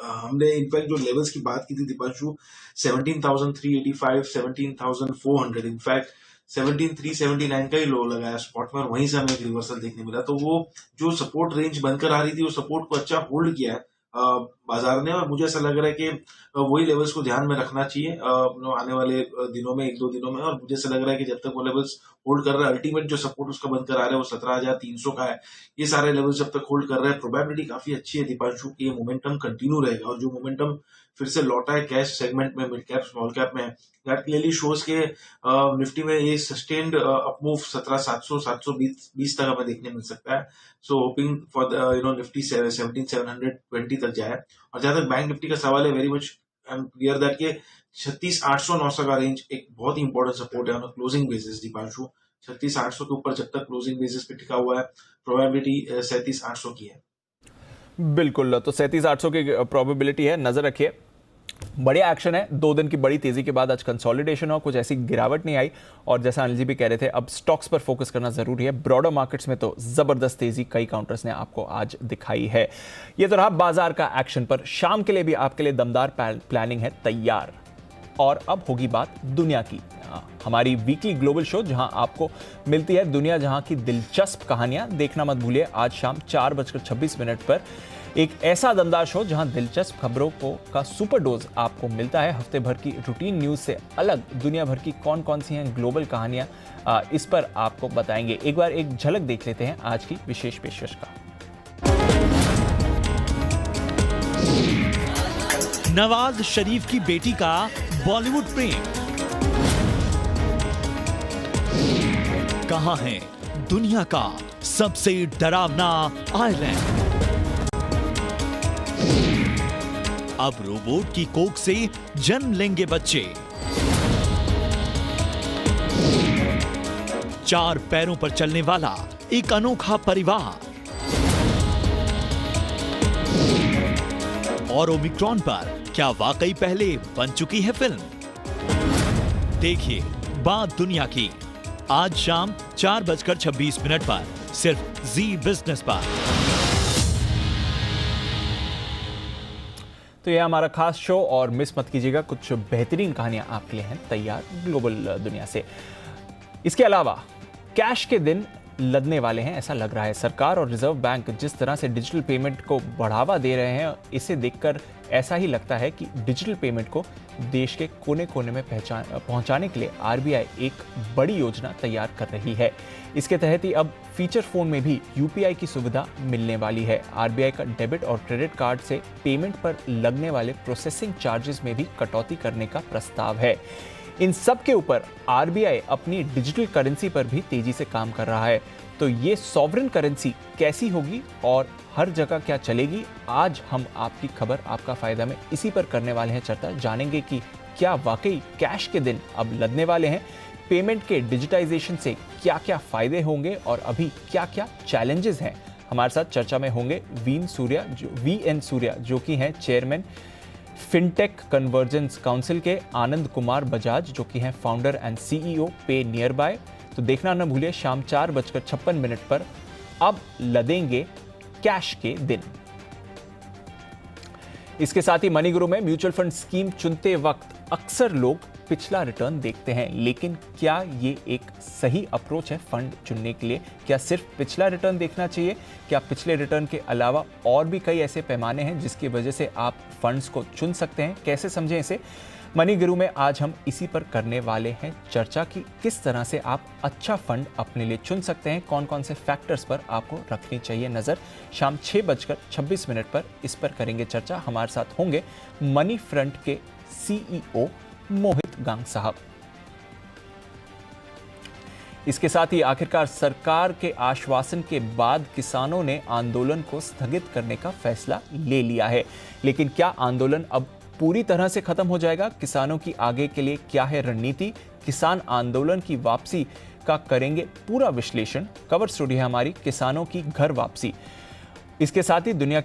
हमने इनफैक्ट जो लेवल्स की बात की थी दीपांशु, 17,385, 17,400, इनफैक्ट 17,379 का ही लो लगाया स्पॉट में और वहीं से हमें एक रिवर्सल देखने मिला। तो वो जो सपोर्ट रेंज बनकर आ रही थी, वो सपोर्ट को अच्छा होल्ड किया है बाजार ने और मुझे ऐसा लग रहा है कि वही लेवल्स को ध्यान में रखना चाहिए आने वाले दिनों में, 1-2 दिनों में। और मुझे ऐसा लग रहा है कि जब तक वो लेवल्स होल्ड कर रहा है, अल्टीमेट जो सपोर्ट उसका बनकर आ रहा है वो 17,300 का है। ये सारे लेवल्स जब तक होल्ड कर रहे हैं, प्रोबेबिलिटी काफी अच्छी है दीपांशु की ये मोमेंटम कंटिन्यू रहेगा। और जो मोमेंटम फिर से लौटा है कैश सेगमेंट में, मिड कैप स्मॉल कैप में, दैट क्लियरली शोज के निफ्टी में ये सस्टेन्ड अपमूव 17,700, 720 तक हमें देखने मिल सकता है। सो होपिंग फॉर निफ्टी 17,720 तक जाए। और जहां तक बैंक निफ्टी का सवाल है, very much I am clear that के 36,800-900 का रेंज एक बहुत ही इंपॉर्टेंट सपोर्ट है ऑन क्लोजिंग बेसिस दीपांशु। 36,800 के ऊपर जब तक क्लोजिंग बेसिस पे टिका हुआ है, प्रोबेबिलिटी 37,800 की है। बिल्कुल, तो 37,800 की प्रोबेबिलिटी है, नजर रखिए। बढ़िया एक्शन है, 2 दिन की बड़ी तेजी के बाद आज कंसोलिडेशन हो, कुछ ऐसी गिरावट नहीं आई और जैसा अनिल जी भी कह रहे थे, अब स्टॉक्स पर फोकस करना जरूरी है। ब्रॉडर मार्केट्स में तो जबरदस्त तेजी कई काउंटर्स ने आपको आज दिखाई है। ये तो रहा बाजार का एक्शन, पर शाम के लिए भी आपके लिए दमदार प्लानिंग है तैयार। और अब होगी बात दुनिया की, हमारी वीकली ग्लोबल शो जहां आपको मिलती है दुनिया जहां की दिलचस्प कहानियां। देखना मत भूलिए आज शाम 4:26 पर एक ऐसा दमदार शो जहां दिलचस्प खबरों का सुपर डोज आपको मिलता है। हफ्ते भर की रूटीन न्यूज से अलग दुनिया भर की कौन कौन सी हैं ग्लोबल कहानियां, इस पर आपको बताएंगे। एक बार एक झलक देख लेते हैं आज की विशेष पेशकश का। नवाज शरीफ की बेटी का बॉलीवुड प्रेम, कहां है दुनिया का सबसे डरावना आइलैंड? अब रोबोट की कोख से जन्म लेंगे बच्चे। 4 पैरों पर चलने वाला एक अनोखा परिवार और ओमिक्रॉन पर क्या वाकई पहले बन चुकी है फिल्म? देखिए बात दुनिया की, आज शाम 4:26 पर सिर्फ जी बिजनेस पर। तो यह हमारा खास शो और मिस मत कीजिएगा, कुछ बेहतरीन कहानियां आपके लिए हैं तैयार ग्लोबल दुनिया से। इसके अलावा कैश के दिन लदने वाले हैं ऐसा लग रहा है। सरकार और रिजर्व बैंक जिस तरह से डिजिटल पेमेंट को बढ़ावा दे रहे हैं, इसे देखकर ऐसा ही लगता है कि डिजिटल पेमेंट को देश के कोने कोने में पहुंचाने के लिए आरबीआई एक बड़ी योजना तैयार कर रही है। इसके तहत ही अब फीचर फोन में भी यूपीआई की सुविधा मिलने वाली है। आरबीआई का डेबिट और क्रेडिट कार्ड से पेमेंट पर लगने वाले प्रोसेसिंग चार्जेस में भी कटौती करने का प्रस्ताव है। इन सब के ऊपर आरबीआई अपनी डिजिटल करेंसी पर भी तेजी से काम कर रहा है। तो ये सॉवरेन करेंसी कैसी होगी और हर जगह क्या चलेगी, आज हम आपकी खबर आपका फायदा में इसी पर करने वाले हैं चर्चा। जानेंगे कि क्या वाकई कैश के दिन अब लदने वाले हैं, पेमेंट के डिजिटाइजेशन से क्या क्या फायदे होंगे और अभी क्या क्या चैलेंजेस हैं। हमारे साथ चर्चा में होंगे वीएन सूर्या जो कि हैं चेयरमैन फिनटेक कन्वर्जेंस काउंसिल के, आनंद कुमार बजाज जो कि हैं फाउंडर एंड सीईओ पे नियर बाय। तो देखना न भूलिए शाम 4:56 पर अब लदेंगे कैश के दिन। इसके साथ ही मनी गुरु में म्यूचुअल फंड स्कीम चुनते वक्त अक्सर लोग पिछला रिटर्न देखते हैं, लेकिन क्या ये एक सही अप्रोच है फंड चुनने के लिए? क्या सिर्फ पिछला रिटर्न देखना चाहिए? क्या पिछले रिटर्न के अलावा और भी कई ऐसे पैमाने हैं जिसकी वजह से आप फंड्स को चुन सकते हैं? कैसे समझें इसे? मनी गुरु में आज हम इसी पर करने वाले हैं चर्चा की किस तरह से आप अच्छा फंड अपने लिए चुन सकते हैं, कौन कौन से फैक्टर्स पर आपको रखनी चाहिए नजर। शाम 6:26 पर इस पर करेंगे चर्चा। हमारे साथ होंगे मनी फ्रंट के सीईओ मोहित गांग साहब। इसके साथ ही आखिरकार सरकार के आश्वासन के बाद किसानों ने आंदोलन को स्थगित करने का फैसला ले लिया है, लेकिन क्या आंदोलन अब पूरी तरह से खत्म हो जाएगा? किसानों की आगे के लिए क्या है रणनीति? किसान आंदोलन की वापसी का करेंगे पूरा विश्लेषण। कवर स्टोरी है हमारी किसानों की घर वापसी। इसके साथ ही दुनिया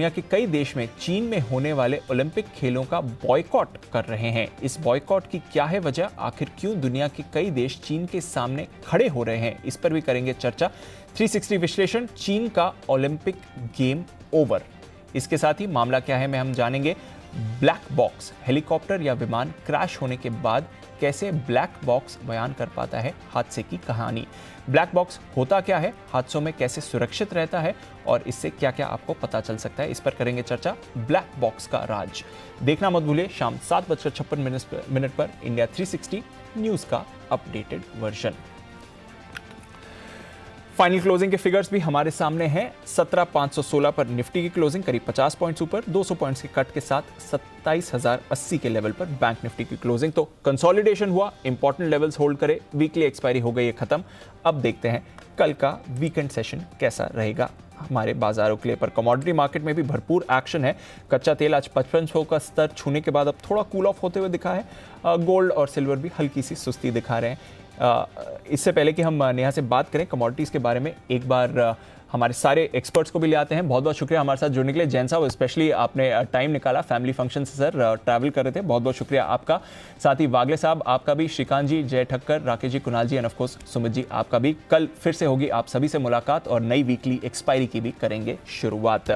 के कई देश में चीन में होने वाले ओलंपिक खेलों का बॉयकॉट कर रहे हैं। इस बॉयकॉट की क्या है वजह? आखिर क्यों दुनिया के कई देश चीन के सामने खड़े हो रहे हैं? इस पर भी करेंगे चर्चा। 360 विश्लेषण, चीन का ओलंपिक गेम ओवर। इसके साथ ही मामला क्या है में हम जानेंगे। ब्लैक बॉक्स, हेलीकॉप्टर या विमान क्रैश होने के बाद कैसे ब्लैक बॉक्स बयान कर पाता है हादसे की कहानी। ब्लैक बॉक्स होता क्या है, हादसों में कैसे सुरक्षित रहता है और इससे क्या क्या आपको पता चल सकता है, इस पर करेंगे चर्चा। ब्लैक बॉक्स का राज देखना मत भूलिए शाम 7:56 पर इंडिया 360 न्यूज का अपडेटेड वर्जन। फाइनल क्लोजिंग के फिगर्स भी हमारे सामने हैं। 17,516 पर निफ्टी की क्लोजिंग करीब 50 पॉइंट्स ऊपर, 200 पॉइंट्स के कट के साथ 27,080 के लेवल पर बैंक निफ्टी की क्लोजिंग। तो कंसोलिडेशन हुआ, इंपॉर्टेंट लेवल्स होल्ड करे, वीकली एक्सपायरी हो गई है खत्म। अब देखते हैं कल का वीकेंड सेशन कैसा रहेगा हमारे बाजारों के लिए। पर कमोडिटी मार्केट में भी भरपूर एक्शन है। कच्चा तेल आज 5500 का स्तर छूने के बाद अब थोड़ा कूल ऑफ होते हुए दिखा है। गोल्ड और सिल्वर भी हल्की सी सुस्ती दिखा रहे हैं। इससे पहले कि हम नेहा से बात करें कमोडिटीज़ के बारे में, एक बार हमारे सारे एक्सपर्ट्स को भी ले आते हैं। बहुत बहुत शुक्रिया हमारे साथ जुड़ने के लिए। जैन साहब, स्पेशली आपने टाइम निकाला, फैमिली फंक्शन से सर ट्रैवल कर रहे थे, बहुत बहुत शुक्रिया आपका। साथ ही वागले साहब आपका भी, श्रीकांत जी, जय ठक्कर, राकेश जी, कुणाल जी end of course Sumit ji आपका भी। कल फिर से होगी आप सभी से मुलाकात और नई वीकली एक्सपायरी की भी करेंगे शुरुआत।